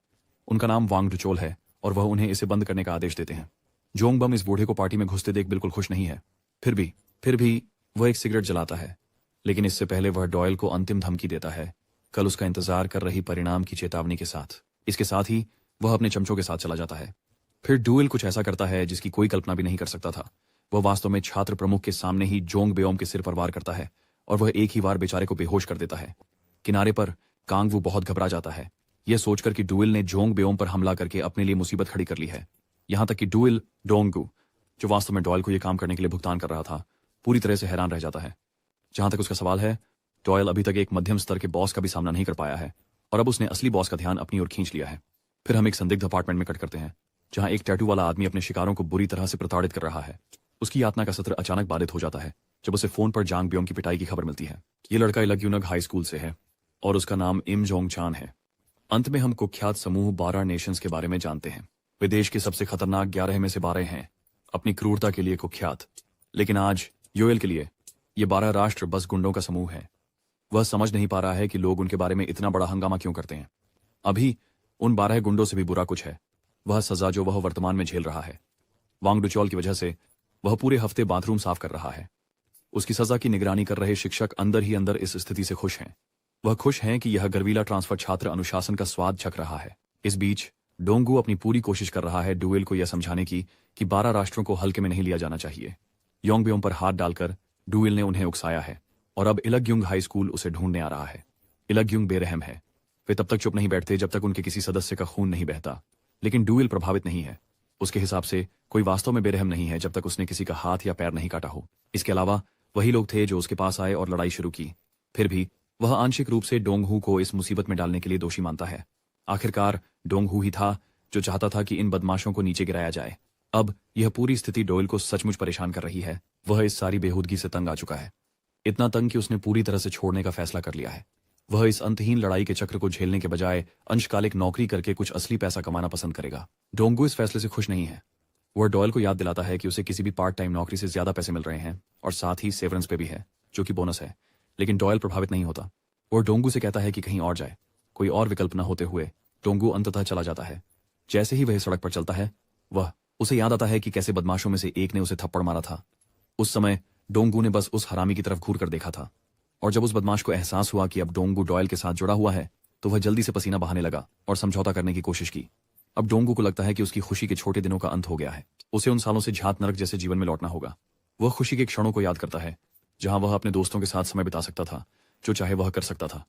उनका नाम वांग डुचोल है और वह उन्हें इसे बंद करने का आदेश देते हैं। जोंग बम इस बूढ़े को पार्टी में घुसते देख बिल्कुल खुश नहीं है। फिर भी वह एक सिगरेट जलाता है, लेकिन इससे पहले वह डॉयल को अंतिम धमकी देता है, कल उसका इंतजार कर रही परिणाम की चेतावनी के साथ। इसके साथ ही वह अपने चमचों के साथ चला जाता है। फिर डुएल कुछ ऐसा करता है जिसकी कोई कल्पना भी नहीं कर सकता था। वह वास्तव में छात्र प्रमुख के सामने ही जोंग बेओम के सिर पर वार करता है और वह एक ही वार बेचारे को बेहोश कर देता है। किनारे पर कांगवू बहुत घबरा जाता है, यह सोचकर कि डुएल ने जोंग बेओम पर हमला करके अपने लिए मुसीबत खड़ी कर ली है। यहां तक कि डुएल डोंगू, जो वास्तव में डॉयल को यह काम करने के लिए भुगतान कर रहा था, पूरी तरह से हैरान रह जाता है। जहां तक उसका सवाल है, डॉयल अभी तक एक मध्यम स्तर के बॉस का भी सामना नहीं कर पाया है, और अब उसने असली बॉस का ध्यान अपनी ओर खींच लिया है। फिर हम एक संदिग्ध अपार्टमेंट में कट करते हैं, जहां एक टैटू वाला आदमी अपने शिकारों को बुरी तरह से प्रताड़ित कर रहा है। उसकी यातना का सत्र अचानक बाधित हो जाता है जब उसे फोन पर जांग बेओम की पिटाई की खबर मिलती है। ये लड़का इलग्यूनग हाई स्कूल से है और उसका नाम इम जोंग चान है। अंत में हम कुख्यात समूह 12 नेशंस के बारे में जानते हैं। वे देश के सबसे खतरनाक 11 में से 12 हैं, अपनी क्रूरता के लिए कुख्यात। लेकिन आज योएल के लिए ये 12 राष्ट्र बस गुंडों का समूह है। वह समझ नहीं पा रहा है कि लोग उनके बारे में इतना बड़ा हंगामा क्यों करते हैं। अभी उन 12 गुंडों से भी बुरा कुछ है, वह सजा जो वह वर्तमान में झेल रहा है। वांग डुचोल की वजह से वह पूरे हफ्ते बाथरूम साफ कर रहा है। उसकी सजा की निगरानी कर रहे शिक्षक अंदर ही अंदर इस स्थिति से खुश हैं। वह खुश हैं कि यह गर्वीला ट्रांसफर छात्र अनुशासन का स्वाद चख रहा है। इस बीच डोंगू अपनी पूरी कोशिश कर रहा है डुएल को यह समझाने की कि 12 राष्ट्रों को हल्के में नहीं लिया जाना चाहिए। योंगबेओम पर हाथ डालकर डुएल ने उन्हें उकसाया है और अब इलग्यूंग हाई स्कूल उसे ढूंढने आ रहा है। इलग्यूंग बेरहम है। वे तब तक चुप नहीं बैठते जब तक उनके किसी सदस्य का खून नहीं बहता, लेकिन डुएल प्रभावित नहीं है। उसके हिसाब से कोई वास्तव में बेरहम नहीं है जब तक उसने किसी का हाथ या पैर नहीं काटा हो। इसके अलावा वही लोग थे जो उसके पास आए और लड़ाई शुरू की। फिर भी वह आंशिक रूप से डोंगहू को इस मुसीबत में डालने के लिए दोषी मानता है। आखिरकार डोंगहू ही था जो चाहता था कि इन बदमाशों को नीचे गिराया जाए। अब यह पूरी स्थिति डोयल को सचमुच परेशान कर रही है। वह इस सारी बेहूदगी से तंग आ चुका है, इतना तंग कि उसने पूरी तरह से छोड़ने का फैसला कर लिया है। वह इस अंतहीन लड़ाई के चक्र को झेलने के बजाय अंशकालिक नौकरी करके कुछ असली पैसा कमाना पसंद करेगा। डोंगू इस फैसले से खुश नहीं है। वह डॉयल को याद दिलाता है कि उसे किसी भी पार्ट टाइम नौकरी से ज्यादा पैसे मिल रहे हैं और साथ ही सेवरेंस पे भी है, जो कि बोनस है। लेकिन डॉयल प्रभावित नहीं होता। वह डोंगू से कहता है कि कहीं और जाए। कोई और विकल्प न होते हुए डोंगू अंततः चला जाता है। जैसे ही वह सड़क पर चलता है, उसे याद आता है कि कैसे बदमाशों में से एक ने उसे थप्पड़ मारा था। उस समय डोंगू ने बस उस हरामी की तरफ घूर कर देखा था, और जब उस बदमाश को एहसास हुआ कि अब डोंगू डॉयल के साथ जुड़ा हुआ है, तो वह जल्दी से पसीना बहाने लगा और समझौता करने की कोशिश की। अब डोंगू को लगता है कि उसकी खुशी के छोटे दिनों का अंत हो गया है। उसे उन सालों से झात नरक जैसे जीवन में लौटना होगा। वह खुशी के क्षणों को याद करता है, जहां वह अपने दोस्तों के साथ समय बिता सकता था, जो चाहे वह कर सकता था।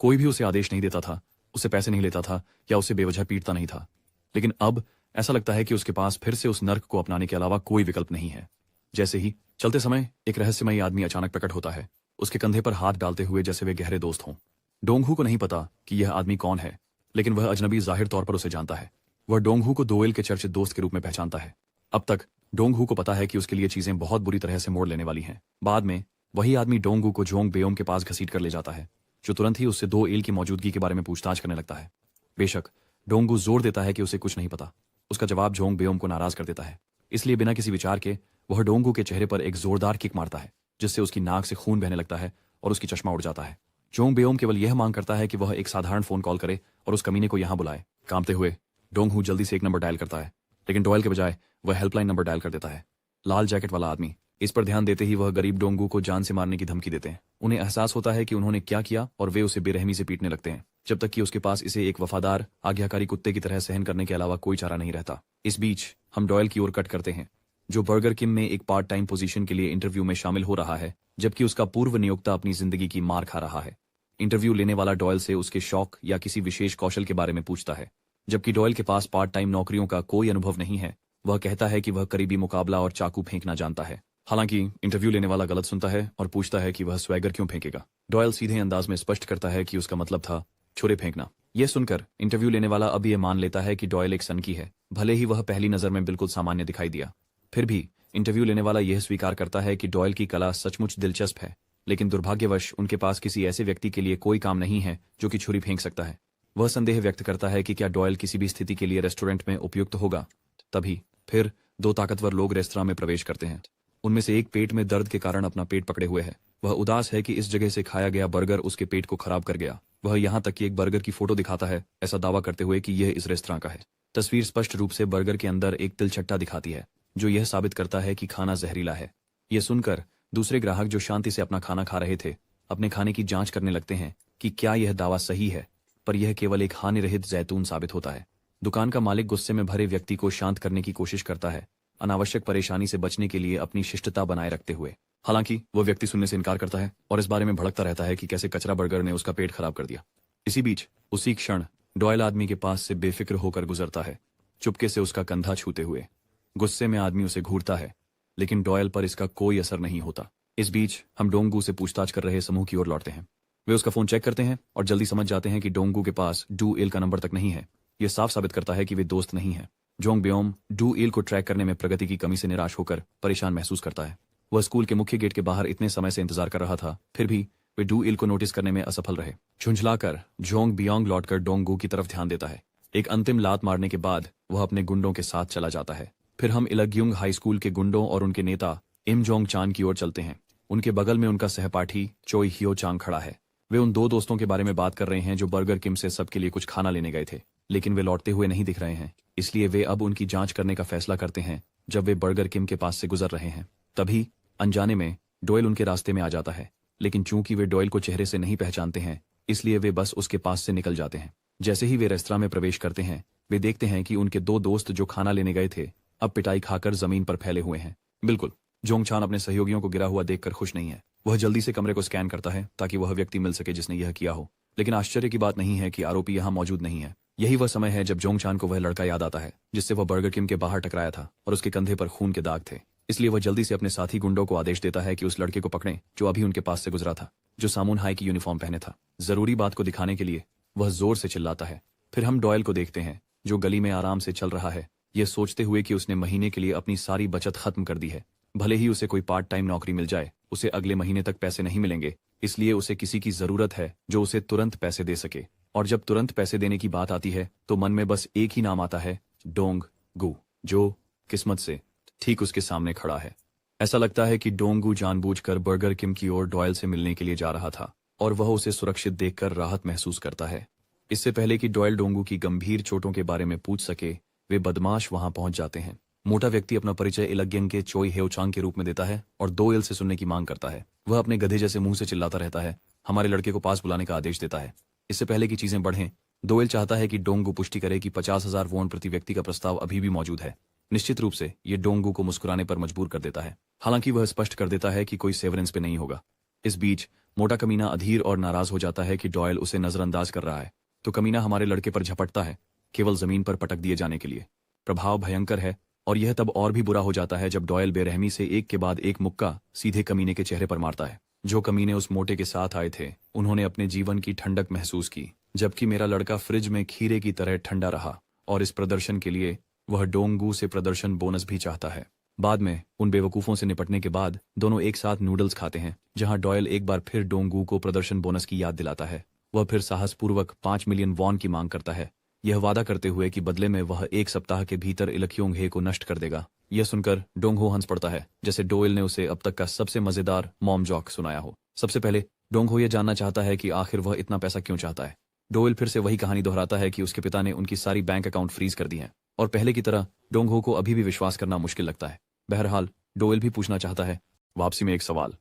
कोई भी उसे आदेश नहीं देता था, उसे पैसे नहीं लेता था या उसे बेवजह पीटता नहीं था। लेकिन अब ऐसा लगता है कि उसके पास फिर से उस नर्क को अपनाने के अलावा कोई विकल्प नहीं है। जैसे ही चलते समय एक रहस्यमयी आदमी अचानक प्रकट होता है, उसके कंधे पर हाथ डालते हुए जैसे वे गहरे दोस्त हों। डोंगहू को नहीं पता कि यह आदमी कौन है, लेकिन वह अजनबी जाहिर तौर पर उसे जानता है। वह डोंगहू को दोएल के चर्चित दोस्त के रूप में पहचानता है। अब तक डोंगहू को पता है कि उसके लिए चीजें बहुत बुरी तरह से मोड़ लेने वाली हैं। बाद में वही आदमी डोंगहू को जोंग बेओम के पास घसीट कर ले जाता है, जो तुरंत ही उससे 2 एल की मौजूदगी के बारे में पूछताछ करने लगता है। बेशक डोंगहू जोर देता है कि उसे कुछ नहीं पता। उसका जवाब जोंग बेओम को नाराज कर देता है, इसलिए बिना किसी विचार के वह डोंगहू के चेहरे पर एक जोरदार किक मारता है, जिससे उसकी नाक से खून बहने लगता है और उसकी चश्मा उड़ जाता है। जोंग बेओम केवल यह मांग करता है कि वह एक साधारण फोन कॉल करे और उस कमीने को यहां बुलाए। कांपते हुए डोंगहू जल्दी से एक नंबर डायल करता है, लेकिन डॉयल के बजाय वह हेल्पलाइन नंबर डायल कर देता है। लाल जैकेट वाला आदमी इस पर ध्यान देते ही वह गरीब डोंगू को जान से मारने की धमकी देते हैं। उन्हें एहसास होता है कि उन्होंने क्या किया और वे उसे बेरहमी से पीटने लगते हैं, जब तक कि उसके पास इसे एक वफादार आज्ञाकारी कुत्ते की तरह सहन करने के अलावा कोई चारा नहीं रहता। इस बीच हम डॉयल की ओर कट करते हैं, जो बर्गर किंग में एक पार्ट टाइम पोजीशन के लिए इंटरव्यू में शामिल हो रहा है, जबकि उसका पूर्व नियोक्ता अपनी जिंदगी की मार खा रहा है। इंटरव्यू लेने वाला डॉयल से उसके शौक या किसी विशेष कौशल के बारे में पूछता है, जबकि डॉयल के पास पार्ट टाइम नौकरियों का कोई अनुभव नहीं है। वह कहता है कि वह करीबी मुकाबला और चाकू फेंकना जानता है। हालांकि इंटरव्यू लेने वाला गलत सुनता है और पूछता है कि वह स्वैगर क्यों फेंकेगा। डॉयल सीधे अंदाज में स्पष्ट करता है कि उसका मतलब था छुरे फेंकना। यह सुनकर इंटरव्यू लेने वाला अब यह मान लेता है कि डॉयल एक सनकी है, भले ही वह पहली नजर में बिल्कुल सामान्य दिखाई दिया। फिर भी इंटरव्यू लेने वाला यह स्वीकार करता है कि डॉयल की कला सचमुच दिलचस्प है, लेकिन दुर्भाग्यवश उनके पास किसी ऐसे व्यक्ति के लिए कोई काम नहीं है जो कि छुरी फेंक सकता है। वह संदेह व्यक्त करता है कि क्या डॉयल किसी भी स्थिति के लिए रेस्टोरेंट में उपयुक्त होगा। तभी फिर दो ताकतवर लोग रेस्तरां में प्रवेश करते हैं। उनमें से एक पेट में दर्द के कारण अपना पेट पकड़े हुए है। वह उदास है कि इस जगह से खाया गया बर्गर उसके पेट को खराब कर गया। वह यहाँ तक कि एक बर्गर की फोटो दिखाता है, ऐसा दावा करते हुए कि यह इस रेस्तरां का है। तस्वीर स्पष्ट रूप से बर्गर के अंदर एक तिलछट्टा दिखाती है, जो यह साबित करता है कि खाना जहरीला है। यह सुनकर दूसरे ग्राहक जो शांति से अपना खाना खा रहे थे, अपने खाने की जांच करने लगते हैं कि क्या यह दावा सही है, पर यह केवल एक हानिरहित जैतून साबित होता है। दुकान का मालिक गुस्से में भरे व्यक्ति को शांत करने की कोशिश करता है, अनावश्यक परेशानी से बचने के लिए अपनी शिष्टता बनाए रखते हुए। हालांकि वह व्यक्ति सुनने से इनकार करता है और इस बारे में भड़कता रहता है कि कैसे कचरा बर्गर ने उसका पेट खराब कर दिया। इसी बीच उसी क्षण डॉयल आदमी के पास से बेफिक्र होकर गुजरता है, चुपके से उसका कंधा छूते हुए। गुस्से में आदमी उसे घूरता है, लेकिन डॉयल पर इसका कोई असर नहीं होता। इस बीच हम डोंगू से पूछताछ कर रहे समूह की ओर लौटते हैं। वे उसका फोन चेक करते हैं और जल्दी समझ जाते हैं कि डोंगू के पास डू एल का नंबर तक नहीं है। यह साफ साबित करता है कि वे दोस्त नहीं हैं। जोंग ब्योम डू एल को ट्रैक करने में प्रगति की कमी से निराश होकर परेशान महसूस करता है। वह स्कूल के मुख्य गेट के बाहर इतने समय से इंतजार कर रहा था, फिर भी वे डू एल को नोटिस करने में असफल रहे। झुंझलाकर जोंग बियोंग लौटकर डोंगू की तरफ ध्यान देता है। एक अंतिम लात मारने के बाद वह अपने गुंडों के साथ चला जाता है। फिर हम इलग्युंग हाई स्कूल के गुंडों और उनके नेता इम जोंग चान की ओर चलते हैं। उनके बगल में उनका सहपाठी चोई हियो चांग खड़ा है। वे उन दो दोस्तों के बारे में बात कर रहे हैं जो बर्गर किंग से सबके लिए कुछ खाना लेने गए थे, लेकिन वे लौटते हुए नहीं दिख रहे हैं। इसलिए वे अब उनकी जांच करने का फैसला करते हैं। जब वे बर्गर किंग के पास से गुजर रहे हैं, तभी अनजाने में डोयल उनके रास्ते में आ जाता है, लेकिन चूंकि वे डोयल को चेहरे से नहीं पहचानते हैं, इसलिए वे बस उसके पास से निकल जाते हैं। जैसे ही वे रेस्तरां में प्रवेश करते हैं, वे देखते हैं कि उनके दो दोस्त जो खाना लेने गए थे, अब पिटाई खाकर जमीन पर फैले हुए हैं। बिल्कुल, जोंग चान अपने सहयोगियों को गिरा हुआ देखकर खुश नहीं है। वह जल्दी से कमरे को स्कैन करता है ताकि वह व्यक्ति मिल सके जिसने यह किया हो, लेकिन आश्चर्य की बात नहीं है कि आरोपी यहाँ मौजूद नहीं है। यही वह समय है जब जोंग चान को वह लड़का याद आता है जिससे वह बर्गर किंग के बाहर टकराया था और उसके कंधे पर खून के दाग थे। इसलिए वह जल्दी से अपने साथी गुंडों को आदेश देता है कि उस लड़के को पकड़ें जो अभी उनके पास से गुजरा था, जो सामून हाई की यूनिफॉर्म पहने था। जरूरी बात को दिखाने के लिए वह जोर से चिल्लाता है। फिर हम डॉयल को देखते हैं जो गली में आराम से चल रहा है, यह सोचते हुए कि उसने महीने के लिए अपनी सारी बचत खत्म कर दी है। भले ही उसे कोई पार्ट टाइम नौकरी मिल जाए, उसे अगले महीने तक पैसे नहीं मिलेंगे, इसलिए उसे किसी की जरूरत है जो उसे तुरंत पैसे दे सके। और जब तुरंत पैसे देने की बात आती है तो मन में बस एक ही नाम आता है, डोंग गू, जो किस्मत से ठीक उसके सामने खड़ा है। ऐसा लगता है कि डोंगू जानबूझकर बर्गर किंग की ओर डॉयल से मिलने के लिए जा रहा था और वह उसे सुरक्षित देखकर राहत महसूस करता है। इससे पहले कि डॉयल डोंगू की गंभीर चोटों के बारे में पूछ सके, वे बदमाश वहां पहुंच जाते हैं। मोटा व्यक्ति अपना परिचय इलग्यंग के चोई हेओचांग के रूप में देता है और 2 एल से सुनने की मांग करता है। वह अपने गधे जैसे मुंह से चिल्लाता रहता है, हमारे लड़के को पास बुलाने का आदेश देता है। इससे पहले कि चीजें बढ़ें, 2 एल चाहता है कि डोंगू पुष्टि करे कि 50,000 वोन प्रति व्यक्ति का प्रस्ताव अभी भी मौजूद है। निश्चित रूप से ये डोंगू को मुस्कुराने पर मजबूर कर देता है, हालांकि वह स्पष्ट कर देता है कि कोई सेवरेंस पे नहीं होगा। इस बीच मोटा कमीना अधीर और नाराज हो जाता है कि डॉयल उसे नजरअंदाज कर रहा है, तो कमीना हमारे लड़के पर झपटता है, केवल जमीन पर पटक दिए जाने के लिए। प्रभाव भयंकर है और यह तब और भी बुरा हो जाता है जब डॉयल बेरहमी से एक के बाद एक मुक्का सीधे कमीने के चेहरे पर मारता है। जो कमीने उस मोटे के साथ आए थे, उन्होंने अपने जीवन की ठंडक महसूस की, जबकि मेरा लड़का फ्रिज में खीरे की तरह ठंडा रहा। और इस प्रदर्शन के लिए वह डोंगू से प्रदर्शन बोनस भी चाहता है। बाद में उन बेवकूफों से निपटने के बाद दोनों एक साथ नूडल्स खाते हैं, जहां डॉयल एक बार फिर डोंगू को प्रदर्शन बोनस की याद दिलाता है। वह फिर साहसपूर्वक 5 मिलियन वॉन की मांग करता है, यह वादा करते हुए कि बदले में वह 1 सप्ताह के भीतर इलक्योंग हे को नष्ट कर देगा। यह सुनकर डोंगहो हंस पड़ता है, जैसे डोयल ने उसे अब तक का सबसे मजेदार मॉम जॉक सुनाया हो। सबसे पहले डोंगहो यह जानना चाहता है कि आखिर वह इतना पैसा क्यों चाहता है। डोयल फिर से वही कहानी दोहराता है कि उसके पिता ने उनकी सारी बैंक अकाउंट फ्रीज कर दी हैं, और पहले की तरह डोंगहो को अभी भी विश्वास करना मुश्किल लगता है। बहरहाल डोयल भी पूछना चाहता है वापसी में एक सवाल।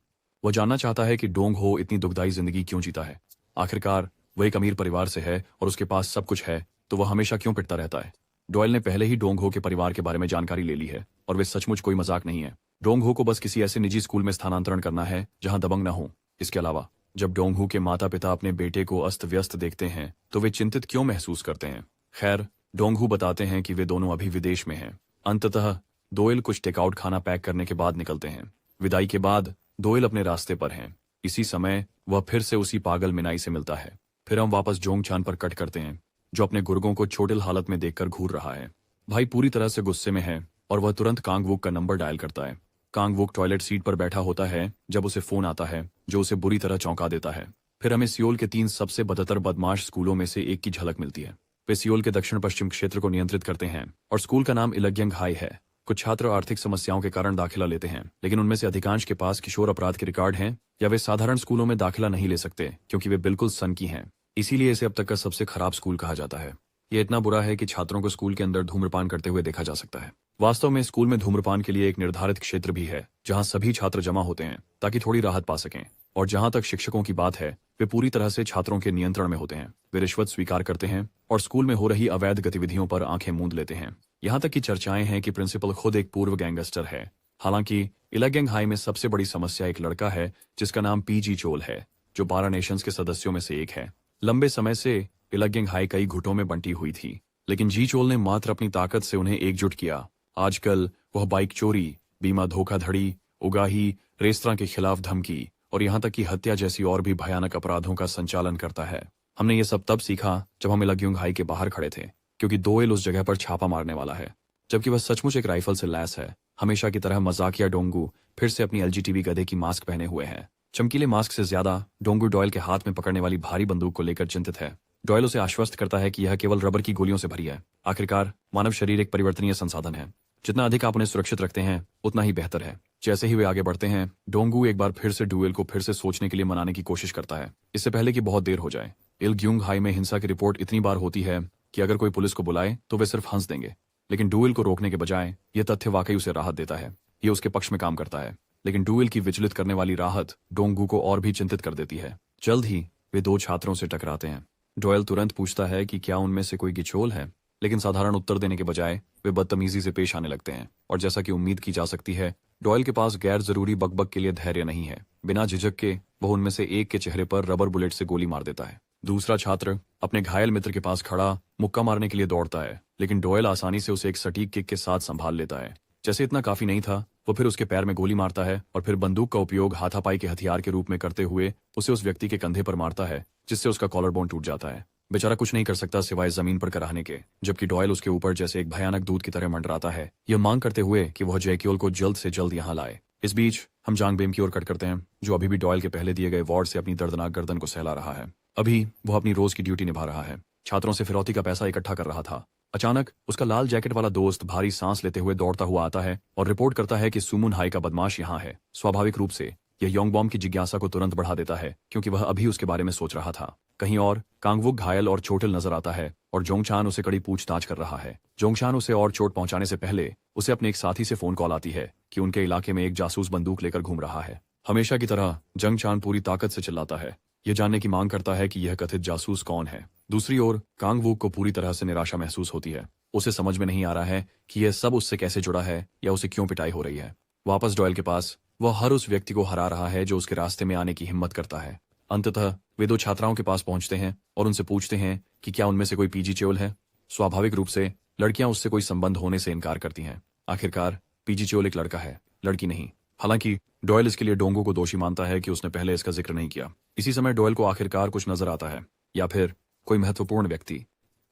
वह जानना चाहता है कि डोंग हो इतनी दुखदाई जिंदगी क्यों जीता है। आखिरकार वह एक अमीर परिवार से है और उसके पास सब कुछ है, तो वह हमेशा क्यों पिटता रहता है। डॉयल ने पहले ही डोंग हो के परिवार के बारे में जानकारी ले ली है और वे सचमुच कोई मजाक नहीं है। डोंग हो को बस किसी ऐसे निजी स्कूल में स्थानांतरण करना है जहां दबंग न हो। इसके अलावा जब डोंग हो के माता पिता अपने बेटे को अस्त व्यस्त देखते हैं तो वे चिंतित क्यों महसूस करते हैं। खैर, डोंग हो बताते हैं कि वे दोनों अभी विदेश में हैं। अंततः दोयल कुछ टेकआउट खाना पैक करने के बाद निकलते हैं। विदाई के बाद दोयल अपने रास्ते पर हैं। इसी समय वह फिर से उसी पागल मिनाई से मिलता है। फिर हम वापस जोंगचान पर कट करते हैं, जो अपने गुर्गों को चोटिल हालत में देखकर घूर रहा है। भाई पूरी तरह से गुस्से में है और वह तुरंत कांगवुक का नंबर डायल करता है। कांगवुक टॉयलेट सीट पर बैठा होता है जब उसे फोन आता है, जो उसे बुरी तरह चौंका देता है। फिर हमें सियोल के 3 सबसे बदतर बदमाश स्कूलों में से एक की झलक मिलती है। वे सियोल के दक्षिण पश्चिम क्षेत्र को नियंत्रित करते हैं और स्कूल का नाम इलग्यंग हाई है। कुछ छात्र आर्थिक समस्याओं के कारण दाखिला लेते हैं, लेकिन उनमें से अधिकांश के पास किशोर अपराध के रिकॉर्ड हैं या वे साधारण स्कूलों में दाखिला नहीं ले सकते क्योंकि वे बिल्कुल सनकी हैं। इसीलिए इसे अब तक का सबसे खराब स्कूल कहा जाता है। ये इतना बुरा है कि छात्रों को स्कूल के अंदर धूम्रपान करते हुए देखा जा सकता है। वास्तव में स्कूल में धूम्रपान के लिए एक निर्धारित क्षेत्र भी है जहां सभी छात्र जमा होते हैं ताकि थोड़ी राहत पा सकें। और जहां तक शिक्षकों की बात है, वे पूरी तरह से छात्रों के नियंत्रण में होते हैं। वे रिश्वत स्वीकार करते हैं और स्कूल में हो रही अवैध गतिविधियों पर आंखें मूंद लेते हैं। यहाँ तक की चर्चाएं हैं कि प्रिंसिपल खुद एक पूर्व गैंगस्टर है। हालांकि इलग्यंग हाई में सबसे बड़ी समस्या एक लड़का है जिसका नाम पीजी चोल है, जो 12 नेशंस के सदस्यों में से एक है। लंबे समय से इलग्यंग हाई कई गुटों में बंटी हुई थी, लेकिन जी चोल ने मात्र अपनी ताकत से उन्हें एकजुट किया। आजकल वह बाइक चोरी, बीमा धोखाधड़ी, उगाही, रेस्तरां के खिलाफ धमकी और यहाँ तक कि हत्या जैसी और भी भयानक अपराधों का संचालन करता है। हमने ये सब तब सीखा जब हम इलग्यंग हाई के बाहर खड़े थे, क्योंकि दोयल उस जगह पर छापा मारने वाला है, जबकि वह सचमुच एक राइफल से लैस है। हमेशा की तरह मजाकिया डोंगू फिर से अपनी एलजीटीबी गधे की मास्क पहने हुए है। चमकीले मास्क से ज्यादा डोंगू डॉयल के हाथ में पकड़ने वाली भारी बंदूक को लेकर चिंतित है। डॉयल उसे आश्वस्त करता है कि यह केवल रबर की गोलियों से भरी है। आखिरकार मानव शरीर एक परिवर्तनीय संसाधन है। जितना अधिक आप उन्हें सुरक्षित रखते हैं उतना ही बेहतर है। जैसे ही वे आगे बढ़ते हैं, डोंगू एक बार फिर से डुएल को फिर से सोचने के लिए मनाने की कोशिश करता है, इससे पहले कि बहुत देर हो जाए। इलग्यंग हाई में हिंसा की रिपोर्ट इतनी बार होती है कि अगर कोई पुलिस को बुलाए तो वे सिर्फ हंस देंगे, लेकिन डुएल को रोकने के बजाय यह तथ्य वाकई उसे राहत देता है। ये उसके पक्ष में काम करता है, लेकिन डुएल की विचलित करने वाली राहत डोंगू को और भी चिंतित कर देती है। जल्द ही वे 2 छात्रों से टकराते हैं। डॉयल तुरंत पूछता है कि क्या उनमें से कोई गिचोल है, लेकिन साधारण उत्तर देने के बजाय वे बदतमीजी से पेश आने लगते हैं। और जैसा कि उम्मीद की जा सकती है, डॉयल के पास गैर जरूरी बकबक के लिए धैर्य नहीं है। बिना झिझक के वह उनमें से एक के चेहरे पर रबर बुलेट से गोली मार देता है। दूसरा छात्र अपने घायल मित्र के पास खड़ा मुक्का मारने के लिए दौड़ता है, लेकिन डॉयल आसानी से उसे एक सटीक किक के साथ संभाल लेता है। जैसे इतना काफी नहीं था, वो फिर उसके पैर में गोली मारता है और फिर बंदूक का उपयोग हाथापाई के हथियार के रूप में करते हुए उसे उस व्यक्ति के कंधे पर मारता है, जिससे उसका कॉलर बोन टूट जाता है। बेचारा कुछ नहीं कर सकता सिवाय जमीन पर कराहने के, जबकि डॉयल उसके ऊपर जैसे एक भयानक दूत की तरह मंडराता है, यह मांग करते हुए कि वह जैक्योल को जल्द से जल्द यहाँ लाए। इस बीच हम जांग बेम की ओर कट करते हैं, जो अभी भी डॉयल के पहले दिए गए वार्ड से अपनी दर्दनाक गर्दन को सहला रहा है। अभी वह अपनी रोज की ड्यूटी निभा रहा है, छात्रों से फिरौती का पैसा इकट्ठा कर रहा था। अचानक उसका लाल जैकेट वाला दोस्त भारी सांस लेते हुए दौड़ता हुआ आता है और रिपोर्ट करता है कि सुमुन हाई का बदमाश यहाँ है। स्वाभाविक रूप से यह योंगबॉम की जिज्ञासा को तुरंत बढ़ा देता है, क्योंकि वह अभी उसके बारे में सोच रहा था। कहीं और कांगवुक घायल और चोटिल नजर आता है और जोंगचान उसे कड़ी पूछताछ कर रहा है। जोंगचान उसे और चोट पहुंचाने से पहले उसे अपने एक साथी से फोन कॉल आती है कि उनके इलाके में एक जासूस बंदूक लेकर घूम रहा है। हमेशा की तरह जंगचान पूरी ताकत से चिल्लाता है, यह जानने की मांग करता है कि यह कथित जासूस कौन है। दूसरी ओर कांगवुक को पूरी तरह से निराशा महसूस होती है। उसे समझ में नहीं आ रहा है कि यह सब उससे कैसे जुड़ा है या उसे क्यों पिटाई हो रही है। वापस डॉयल के पास वह हर उस व्यक्ति को हरा रहा है जो उसके रास्ते में आने की हिम्मत करता है। अंततः वे 2 छात्राओं के पास पहुंचते हैं और उनसे पूछते हैं कि क्या उनमें से कोई पीजी चोल है। स्वाभाविक रूप से लड़कियां उससे कोई संबंध होने से इनकार करती हैं। आखिरकार पीजी चोल एक लड़का है, लड़की नहीं। हालांकि डॉयल इसके लिए डोंगो को दोषी मानता है कि उसने पहले इसका जिक्र नहीं किया। इसी समय डॉयल को आखिरकार कुछ नजर आता है, या फिर कोई महत्वपूर्ण व्यक्ति।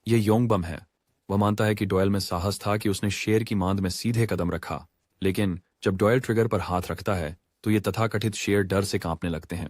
ये योंगबम है। वह मानता है कि डॉयल में साहस था कि उसने शेर की मांद में सीधे कदम रखा, लेकिन जब डॉयल ट्रिगर पर हाथ रखता है तो ये तथाकथित शेर डर से कांपने लगते हैं।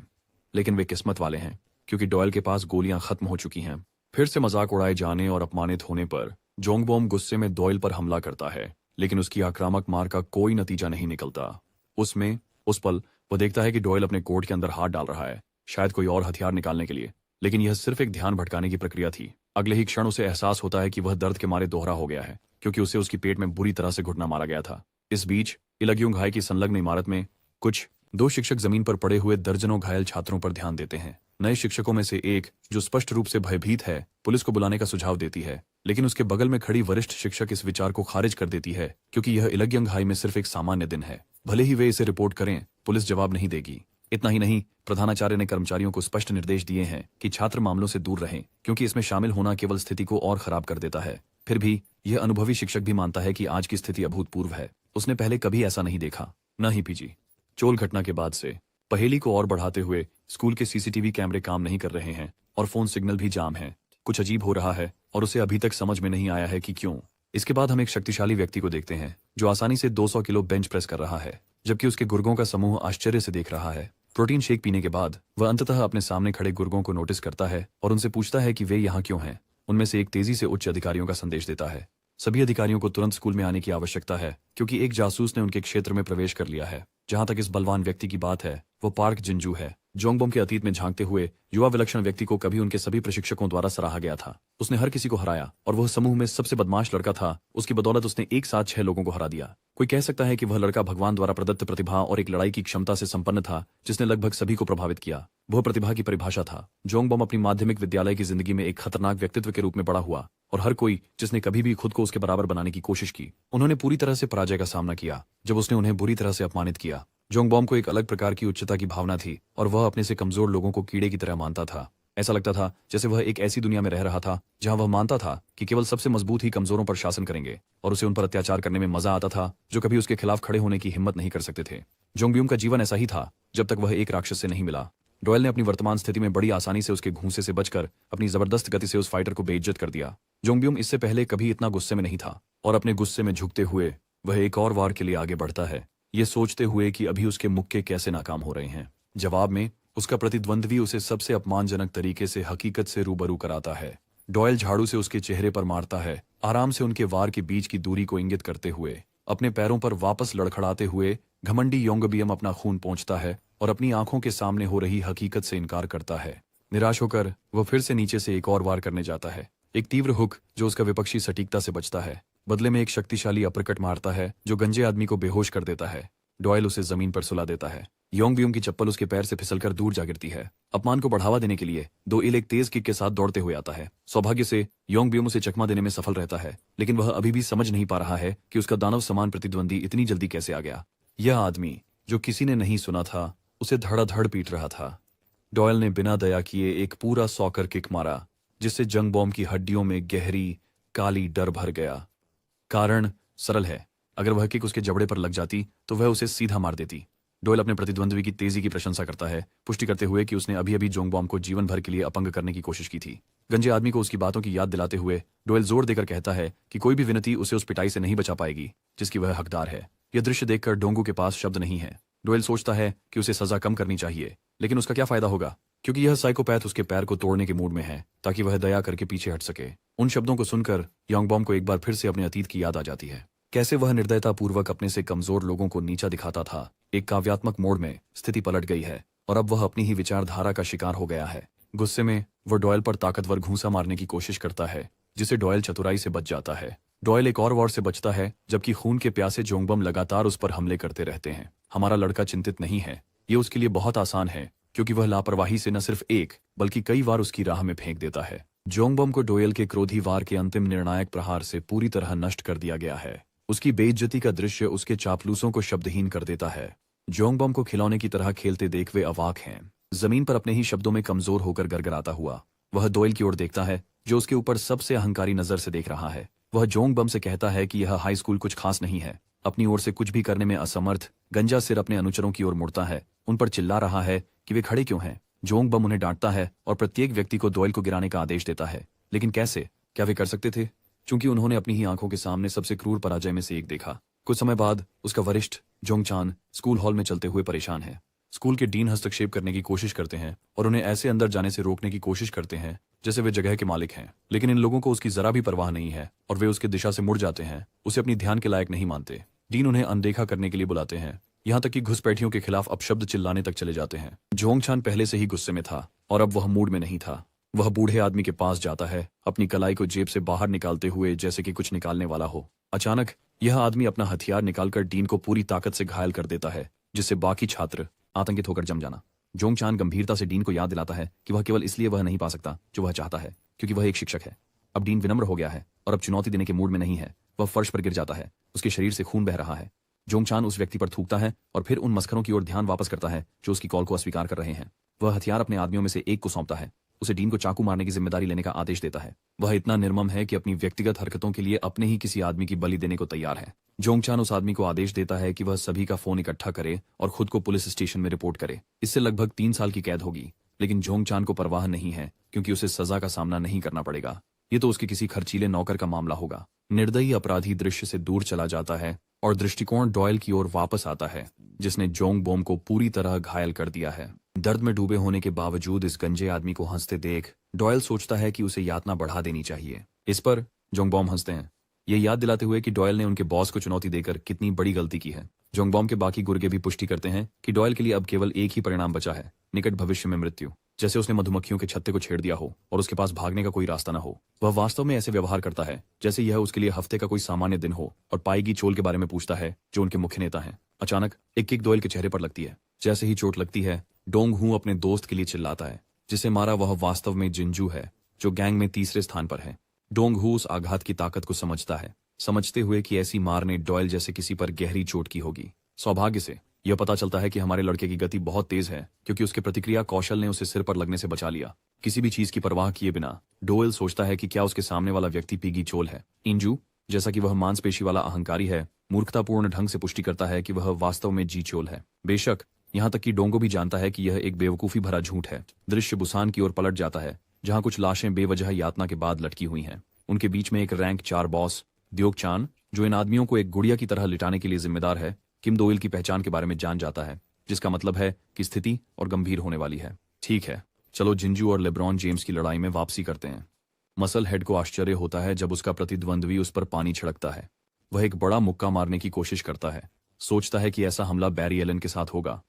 लेकिन वे किस्मत वाले हैं, क्योंकि डॉयल के पास गोलियां खत्म हो चुकी हैं। फिर से मजाक उड़ाए जाने और अपमानित होने पर जोंगबोम गुस्से में डॉयल पर हमला करता है, लेकिन उसकी आक्रामक मार का कोई नतीजा नहीं निकलता। उस पल वो देखता है कि डॉयल अपने कोट के अंदर हाथ डाल रहा है, शायद कोई और हथियार निकालने के लिए, लेकिन यह सिर्फ एक ध्यान भटकाने की प्रक्रिया थी। अगले ही क्षण उसे एहसास होता है कि वह दर्द के मारे दोहरा हो गया है, क्योंकि उसे उसकी पेट में बुरी तरह से घुटना मारा गया था। इस बीच इलग्युंग हाई की संलग्न इमारत में कुछ दो शिक्षक जमीन पर पड़े हुए दर्जनों घायल छात्रों पर ध्यान देते हैं। नए शिक्षकों में से एक, जो स्पष्ट रूप से भयभीत है, पुलिस को बुलाने का सुझाव देती है, लेकिन उसके बगल में खड़ी वरिष्ठ शिक्षक इस विचार को खारिज कर देती है, क्योंकि यह इलग्यंग हाई में सिर्फ एक सामान्य दिन है। भले ही वे इसे रिपोर्ट करें, पुलिस जवाब नहीं देगी। इतना ही नहीं, प्रधानाचार्य ने कर्मचारियों को स्पष्ट निर्देश दिए हैं कि छात्र मामलों से दूर रहें, क्योंकि इसमें शामिल होना केवल स्थिति को और खराब कर देता है। फिर भी यह अनुभवी शिक्षक भी मानता है कि आज की स्थिति अभूतपूर्व है। उसने पहले कभी ऐसा नहीं देखा, न ही पीजी चोल घटना के बाद से। पहेली को और बढ़ाते हुए स्कूल के सीसीटीवी कैमरे काम नहीं कर रहे हैं और फोन सिग्नल भी जाम है। कुछ अजीब हो रहा है और उसे अभी तक समझ में नहीं आया है कि क्यों। इसके बाद हम एक शक्तिशाली व्यक्ति को देखते हैं जो आसानी से 200 किलो बेंच प्रेस कर रहा है, जबकि उसके गुर्गों का समूह आश्चर्य से देख रहा है। प्रोटीन शेक पीने के बाद वह अंततः अपने सामने खड़े गुर्गों को नोटिस करता है और उनसे पूछता है कि वे यहाँ क्यों हैं। उनमें से एक तेजी से उच्च अधिकारियों का संदेश देता है। सभी अधिकारियों को तुरंत स्कूल में आने की आवश्यकता है, क्योंकि एक जासूस ने उनके क्षेत्र में प्रवेश कर लिया है। जहां तक इस बलवान व्यक्ति की बात है, वो पार्क जिंजू है। जोंगबोम के अतीत में झांकते हुए युवा विलक्षण व्यक्ति को कभी उनके सभी प्रशिक्षकों द्वारा सराहा गया था। उसने हर किसी को हराया और वह समूह में सबसे बदमाश लड़का था। उसकी बदौलत उसने एक साथ 6 लोगों को हरा दिया। कोई कह सकता है कि वह लड़का भगवान द्वारा प्रदत्त प्रतिभा और एक लड़ाई की क्षमता से संपन्न था, जिसने लगभग सभी को प्रभावित किया। वह प्रतिभा की परिभाषा था। जोंगबोम अपनी माध्यमिक विद्यालय की जिंदगी में एक खतरनाक व्यक्तित्व के रूप में बड़ा हुआ, और हर कोई जिसने कभी भी खुद को उसके बराबर बनाने की कोशिश की, उन्होंने पूरी तरह से पराजय का सामना किया जब उसने उन्हें बुरी तरह से अपमानित किया। जोंगबोम को एक अलग प्रकार की उच्चता की भावना थी और वह अपने से कमजोर लोगों को कीड़े की तरह मानता था। ऐसा लगता था जैसे वह एक ऐसी दुनिया में रह रहा था जहां वह मानता था कि केवल सबसे मजबूत ही कमजोरों पर शासन करेंगे, और उसे उन पर अत्याचार करने में मजा आता था जो कभी उसके खिलाफ खड़े होने की हिम्मत नहीं कर सकते थे। जोंगब्यूम का जीवन ऐसा ही था जब तक वह एक राक्षस से नहीं मिला। डॉयल ने अपनी वर्तमान स्थिति में बड़ी आसानी से उसके घूंसे से बचकर अपनी जबरदस्त गति से उस फाइटर को बेइज्जत कर दिया। जोंगब्यूम इससे पहले कभी इतना गुस्से में नहीं था, और अपने गुस्से में झुकते हुए वह एक और वार के लिए आगे बढ़ता है, ये सोचते हुए कि अभी उसके मुक्के कैसे नाकाम हो रहे हैं। जवाब में उसका प्रतिद्वंद्वी उसे सबसे अपमानजनक तरीके से हकीकत से रूबरू कराता है। डॉयल झाड़ू से उसके चेहरे पर मारता है, आराम से उनके वार के बीच की दूरी को इंगित करते हुए। अपने पैरों पर वापस लड़खड़ाते हुए घमंडी योंगबियम अपना खून पोंछता है और अपनी आंखों के सामने हो रही हकीकत से इनकार करता है। निराश होकर वह फिर से नीचे से एक और वार करने जाता है, एक तीव्र हुक जो उसका विपक्षी सटीकता से बचता है। बदले में एक शक्तिशाली अपरकट मारता है जो गंजे आदमी को बेहोश कर देता है। डॉयल उसे जमीन पर सुला देता है। योंगबियम की चप्पल उसके पैर से फिसलकर दूर जा गिरती है। अपमान को बढ़ावा देने के लिए दो इल एक तेज किक के साथ दौड़ते हुए आता है। सौभाग्य से योंगबियम उसे चकमा देने में सफल रहता है, लेकिन वह अभी भी समझ नहीं पा रहा है कि उसका दानव समान प्रतिद्वंदी इतनी जल्दी कैसे आ गया। यह आदमी जो किसी ने नहीं सुना था, उसे धड़ाधड़ पीट रहा था। डॉयल ने बिना दया किए एक पूरा सॉकर किक मारा, जिससे जंग बॉम्ब की हड्डियों में गहरी काली डर भर गया। कारण सरल है, अगर वह किक उसके जबड़े पर लग जाती तो वह उसे सीधा मार देती। डॉयल अपने प्रतिद्वंद्वी की तेजी की प्रशंसा करता है, पुष्टि करते हुए कि उसने अभी अभी जोंग बॉम्ब को जीवन भर के लिए अपंग करने की कोशिश की थी। गंजे आदमी को उसकी बातों की याद दिलाते हुए डॉयल जोर देकर कहता है कि कोई भी विनती उसे उस पिटाई से नहीं बचा पाएगी जिसकी वह हकदार है। यह दृश्य देखकर डोंगू के पास शब्द नहीं है। डॉयल सोचता है कि उसे सजा कम करनी चाहिए, लेकिन उसका क्या फायदा होगा, क्योंकि यह साइकोपैथ उसके पैर को तोड़ने के मूड में है ताकि वह दया करके पीछे हट सके। उन शब्दों को सुनकर योंगबॉम्ब को एक बार फिर से अपने अतीत की याद आ जाती है, कैसे वह निर्दयतापूर्वक अपने से कमजोर लोगों को नीचा दिखाता था। एक काव्यात्मक मोड़ में स्थिति पलट गई है और अब वह अपनी ही विचारधारा का शिकार हो गया है। गुस्से में वह डॉयल पर ताकतवर घूंसा मारने की कोशिश करता है, जिसे डॉयल चतुराई से बच जाता है। डॉयल एक और वार से बचता है, जबकि खून के प्यासे जोंगबम लगातार उस पर हमले करते रहते हैं। हमारा लड़का चिंतित नहीं है। ये उसके लिए बहुत आसान है, क्योंकि वह लापरवाही से न सिर्फ एक बल्कि कई बार उसकी राह में फेंक देता है। जोंगबम को डॉयल के क्रोधी वार के अंतिम निर्णायक प्रहार से पूरी तरह नष्ट कर दिया गया है। उसकी बेइज्जती का दृश्य उसके चापलूसों को शब्दहीन कर देता है। जोंगबम को खिलौने की तरह खेलते देख वे अवाक हैं। जमीन पर अपने ही शब्दों में कमजोर होकर गड़गड़ाता हुआ वह डॉयल की ओर देखता है, जो उसके ऊपर सबसे अहंकारी नजर से देख रहा है। वह जोंगबम से कहता है कि यह हाई स्कूल कुछ खास नहीं है। अपनी ओर से कुछ भी करने में असमर्थ गंजा सिर अपने अनुचरों की ओर मुड़ता है, उन पर चिल्ला रहा है कि वे खड़े क्यों हैं। जोंगबम उन्हें डांटता है और प्रत्येक व्यक्ति को डॉयल को गिराने का आदेश देता है, लेकिन कैसे? क्या वे कर सकते थे? क्योंकि उन्होंने अपनी ही आंखों के सामने सबसे क्रूर पराजय में से एक देखा। कुछ समय बाद उसका वरिष्ठ जोंगचान स्कूल हॉल में चलते हुए परेशान है। स्कूल के डीन हस्तक्षेप करने की कोशिश करते हैं और उन्हें ऐसे अंदर जाने से रोकने की कोशिश करते हैं जैसे वे जगह के मालिक हैं, लेकिन इन लोगों को उसकी जरा भी परवाह नहीं है और वे उसके दिशा से मुड़ जाते हैं, उसे अपनी ध्यान के लायक नहीं मानते। डीन उन्हें अनदेखा करने के लिए बुलाते हैं, यहाँ तक कि घुसपैठियों के खिलाफ अपशब्द चिल्लाने तक चले जाते हैं। जोंगचान पहले से ही गुस्से में था और अब वह मूड में नहीं था। वह बूढ़े आदमी के पास जाता है, अपनी कलाई को जेब से बाहर निकालते हुए जैसे कि कुछ निकालने वाला हो। अचानक यह आदमी अपना हथियार निकालकर डीन को पूरी ताकत से घायल कर देता है, जिससे बाकी छात्र आतंकित होकर जम जाना। जोंग चान गंभीरता से डीन को याद दिलाता है कि वह केवल इसलिए वह नहीं पा सकता जो वह चाहता है, क्योंकि वह एक शिक्षक है। अब डीन विनम्र हो गया है और अब चुनौती देने के मूड में नहीं है। वह फर्श पर गिर जाता है, उसके शरीर से खून बह रहा है। जोंग चान उस व्यक्ति पर थूकता है और फिर उन मस्खरों की ओर ध्यान वापस करता है जो उसकी कॉल को अस्वीकार कर रहे हैं। वह हथियार अपने आदमियों में से एक को सौंपता है, उसे डीन को चाकू मारने की जिम्मेदारी लेने का आदेश देता है। वह इतना निर्मम है कि अपनी व्यक्तिगत हरकतों के लिए अपने ही किसी आदमी की बलि देने को तैयार है। जोंग चान उस आदमी को आदेश देता है कि वह सभी का फोन इकट्ठा करे और खुद को पुलिस स्टेशन में रिपोर्ट करे। इससे लगभग 3 साल की कैद होगी, लेकिन जोंग चान को परवाह नहीं है क्योंकि उसे सजा का सामना नहीं करना पड़ेगा। ये तो उसके किसी खर्चीले नौकर का मामला होगा। निर्दयी अपराधी दृश्य से दूर चला जाता है और दृष्टिकोण डॉयल की ओर वापस आता है, जिसने जोंग बोम को पूरी तरह घायल कर दिया है। दर्द में डूबे होने के बावजूद इस गंजे आदमी को हंसते देख डॉयल सोचता है कि उसे यातना बढ़ा देनी चाहिए। इस पर जोंग बॉम हंसते हैं, ये याद दिलाते हुए कि डॉयल ने उनके बॉस को चुनौती देकर कितनी बड़ी गलती की है। जोंग बॉम के बाकी गुर्गे भी पुष्टि करते हैं कि डॉयल के लिए अब केवल एक ही परिणाम बचा है, निकट भविष्य में मृत्यु। जैसे उसने मधुमक्खियों के छत्ते को छेड़ दिया हो और उसके पास भागने का कोई रास्ता न हो। वह वास्तव में ऐसे व्यवहार करता है जैसे यह उसके लिए हफ्ते का कोई सामान्य दिन हो और पाईगी चोल के बारे में पूछता है जो उनके मुख्य नेता हैं। अचानक एक किक डॉयल के चेहरे पर लगती है। जैसे ही चोट लगती है, डोंग हू अपने दोस्त के लिए चिल्लाता है। जिसे मारा वह वास्तव में जिंजू है, जो गैंग में तीसरे स्थान पर है। डोंग हू उस आघात की ताकत को समझता है, समझते हुए कि ऐसी मार ने डॉयल जैसे किसी पर गहरी चोट की होगी। सौभाग्य से यह पता चलता है कि हमारे लड़के की गति बहुत तेज है, क्योंकि उसके प्रतिक्रिया कौशल ने उसे सिर पर लगने से बचा लिया। किसी भी चीज की परवाह किए बिना डोयल सोचता है कि क्या उसके सामने वाला व्यक्ति पीगी चोल है। इंजू, जैसा कि वह मांसपेशी वाला अहंकारी है, मूर्खतापूर्ण ढंग से पुष्टि करता है कि वह वास्तव में जी चोल है। बेशक यहाँ तक कि डोंगो भी जानता है कि यह एक बेवकूफी भरा झूठ है। दृश्य बुसान की ओर पलट जाता है, जहां कुछ लाशें बेवजह यातना के बाद लटकी हुई हैं। उनके बीच में एक रैंक 4 बॉस द्योग चान, जो इन आदमियों को एक गुड़िया की तरह लिटाने के लिए जिम्मेदार है, किम दोइल की पहचान के बारे में जान जाता है, जिसका मतलब है कि स्थिति और गंभीर होने वाली है। ठीक है, चलो जिंजू और लेब्रॉन जेम्स की लड़ाई में वापसी करते हैं। मसल हेड को आश्चर्य होता है जब उसका प्रतिद्वंद्वी उस पर पानी छिड़कता है। वह एक बड़ा मुक्का मारने की कोशिश करता है, सोचता है कि ऐसा हमला बैरी एलन के साथ होगा।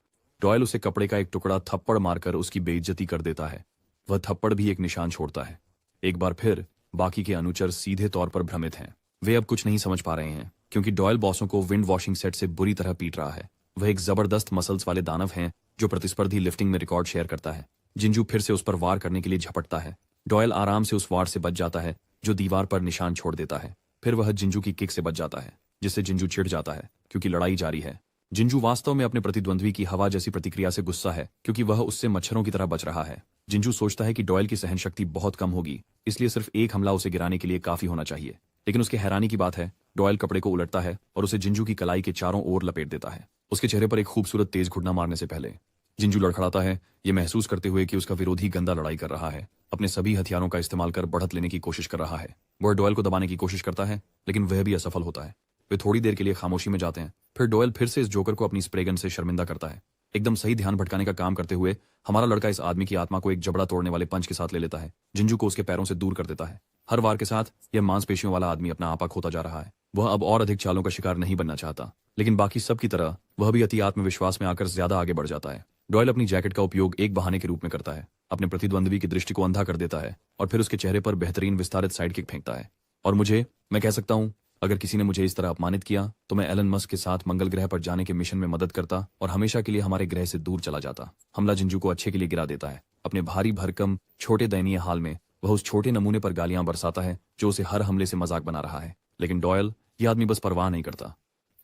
डॉयल उसे कपड़े का एक टुकड़ा थप्पड़ मारकर उसकी बेइज्जती कर देता है। वह थप्पड़ भी एक निशान छोड़ता है। एक बार फिर बाकी के अनुचर सीधे तौर पर भ्रमित हैं। वे अब कुछ नहीं समझ पा रहे हैं, क्योंकि डॉयल बॉसों को विंड वॉशिंग सेट से बुरी तरह पीट रहा है। वह एक जबरदस्त मसल्स वाले दानव हैं जो प्रतिस्पर्धी लिफ्टिंग में रिकॉर्ड शेयर करता है। जिंजू फिर से उस पर वार करने के लिए झपटता है। डॉयल आराम से उस वार से बच जाता है जो दीवार पर निशान छोड़ देता है। फिर वह जिंजू की किक से बच जाता है, जिससे जिंजू चिढ़ जाता है क्योंकि लड़ाई जारी है। जिंजू वास्तव में अपने प्रतिद्वंद्वी की हवा जैसी प्रतिक्रिया से गुस्सा है, क्योंकि वह उससे मच्छरों की तरह बच रहा है। जिंजू सोचता है कि डॉयल की सहनशक्ति बहुत कम होगी, इसलिए सिर्फ एक हमला उसे गिराने के लिए काफी होना चाहिए। लेकिन उसके हैरानी की बात है, डॉयल कपड़े को उलटता है और उसे जिंजू की कलाई के चारों ओर लपेट देता है। उसके चेहरे पर एक खूबसूरत तेज घुटना मारने से पहले जिंजू लड़खड़ाता है, ये महसूस करते हुए कि उसका विरोधी गंदा लड़ाई कर रहा है, अपने सभी हथियारों का इस्तेमाल कर बढ़त लेने की कोशिश कर रहा है। वह डॉयल को दबाने की कोशिश करता है, लेकिन वह भी असफल होता है। वे थोड़ी देर के लिए खामोशी में जाते हैं। फिर डॉयल फिर से इस जोकर को अपनी स्प्रे गन से शर्मिंदा करता है। एकदम सही ध्यान भटकाने का काम करते हुए हमारा लड़का इस आदमी की आत्मा को एक जबड़ा तोड़ने वाले पंच के साथ ले लेता है। जिंजू को उसके पैरों से दूर कर देता है। हर वार के साथ यह मांसपेशियों वाला आदमी अपना आपा खोता जा रहा है। वह अब और अधिक चालों का शिकार नहीं बनना चाहता, लेकिन बाकी सब की तरह वह भी अति आत्मविश्वास में आकर ज्यादा आगे बढ़ जाता है। डॉयल अपनी जैकेट का उपयोग एक बहाने के रूप में करता है, अपने प्रतिद्वंद्वी की दृष्टि को अंधा कर देता है और फिर उसके चेहरे पर बेहतरीन विस्तारित साइड किक फेंकता है। और मैं कह सकता हूँ, अगर किसी ने मुझे इस तरह अपमानित किया तो मैं एलन मस्क के साथ मंगल ग्रह पर जाने के मिशन में मदद करता और हमेशा के लिए हमारे ग्रह से दूर चला जाता। हमला जिंजू को अच्छे के लिए गिरा देता है। अपने भारी भरकम छोटे दयनीय हाल में वह उस छोटे नमूने पर गालियां बरसाता है जो उसे हर हमले से मजाक बना रहा है। लेकिन डॉयल, यह आदमी बस परवाह नहीं करता।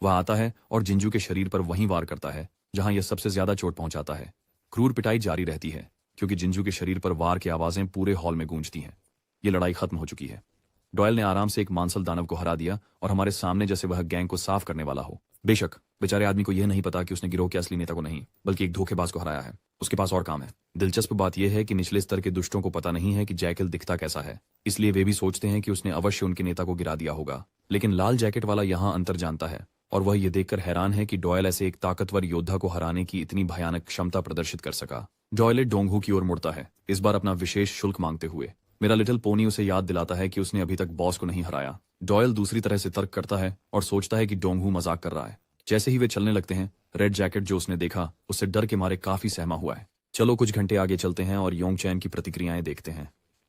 वह आता है और जिंजू के शरीर पर वहीं वार करता है जहां यह सबसे ज्यादा चोट पहुंचाता है। क्रूर पिटाई जारी रहती है, क्योंकि जिंजू के शरीर पर वार की आवाजें पूरे हॉल में गूंजती हैं। ये लड़ाई खत्म हो चुकी है। डॉयल ने आराम से एक मांसल दानव को हरा दिया और हमारे सामने जैसे वह गैंग को साफ करने वाला हो। बेशक बेचारे आदमी को यह नहीं पता कि उसने गिरोह के असली नेता को नहीं, बल्कि एक धोखेबाज को हराया है। उसके पास और काम है। दिलचस्प बात यह है कि निचले स्तर के दुष्टों को पता नहीं है कि जैकल दिखता कैसा है, इसलिए वे भी सोचते हैं कि उसने अवश्य उनके नेता को गिरा दिया होगा। लेकिन लाल जैकेट वाला यहाँ अंतर जानता है और वह ये देखकर हैरान है कि डॉयल ऐसे एक ताकतवर योद्धा को हराने की इतनी भयानक क्षमता प्रदर्शित कर सका। डॉयल डोंगहू की ओर मुड़ता है, इस बार अपना विशेष शुल्क मांगते हुए। मेरा लिटिल पोनी उसे याद दिलाता है कि उसने अभी तक बॉस को नहीं हराया। डॉयल दूसरी तरह से तर्क करता है और सोचता है कि डोंगहू मजाक कर रहा है। जैसे ही वे चलने लगते हैं, रेड जैकेट जो उसने देखा उससे डर के मारे काफी सहमा हुआ है। चलो कुछ घंटे आगे चलते हैं और योंग चैन की प्रतिक्रियाएं देखते हैं।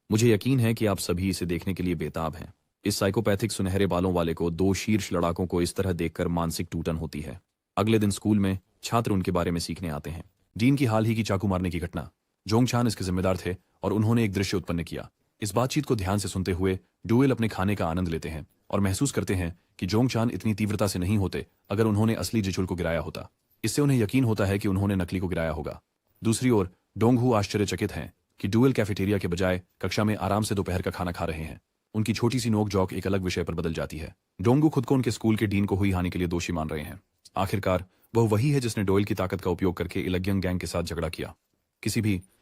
मुझे यकीन है कि आप सभी इसे देखने के लिए बेताब हैं। इस साइकोपैथिक सुनहरे बालों वाले को 2 शीर्ष लड़ाकों को इस तरह देखकर मानसिक टूटन होती है। अगले दिन स्कूल में छात्र उनके बारे में सीखने आते हैं। डीन की हाल ही की चाकू मारने की घटना। जोंग चान इसके जिम्मेदार थे और उन्होंने एक दृश्य उत्पन्न किया। इस बातचीत को ध्यान से सुनते हुए डुएल अपने खाने का आनंद लेते हैं और महसूस करते हैं कि जोंग चान इतनी तीव्रता से नहीं होते अगर उन्होंने असली जिचुल को गिराया होता। इससे उन्हें यकीन होता है कि उन्होंने नकली को गिराया होगा। दूसरी ओर डोंगहू आश्चर्यचकित हैं कि डुएल कैफेटेरिया के बजाय कक्षा में आराम से दोपहर का खाना खा रहे हैं। उनकी छोटी सी नोक झोंक एक अलग विषय पर बदल जाती है। डोंगू खुद को उनके स्कूल के डीन को हुई हानि के लिए दोषी मान रहे हैं। आखिरकार वह वही है जिसने डोयल की ताकत का उपयोग करके इलग्यंग गैंग के साथ झगड़ा किया।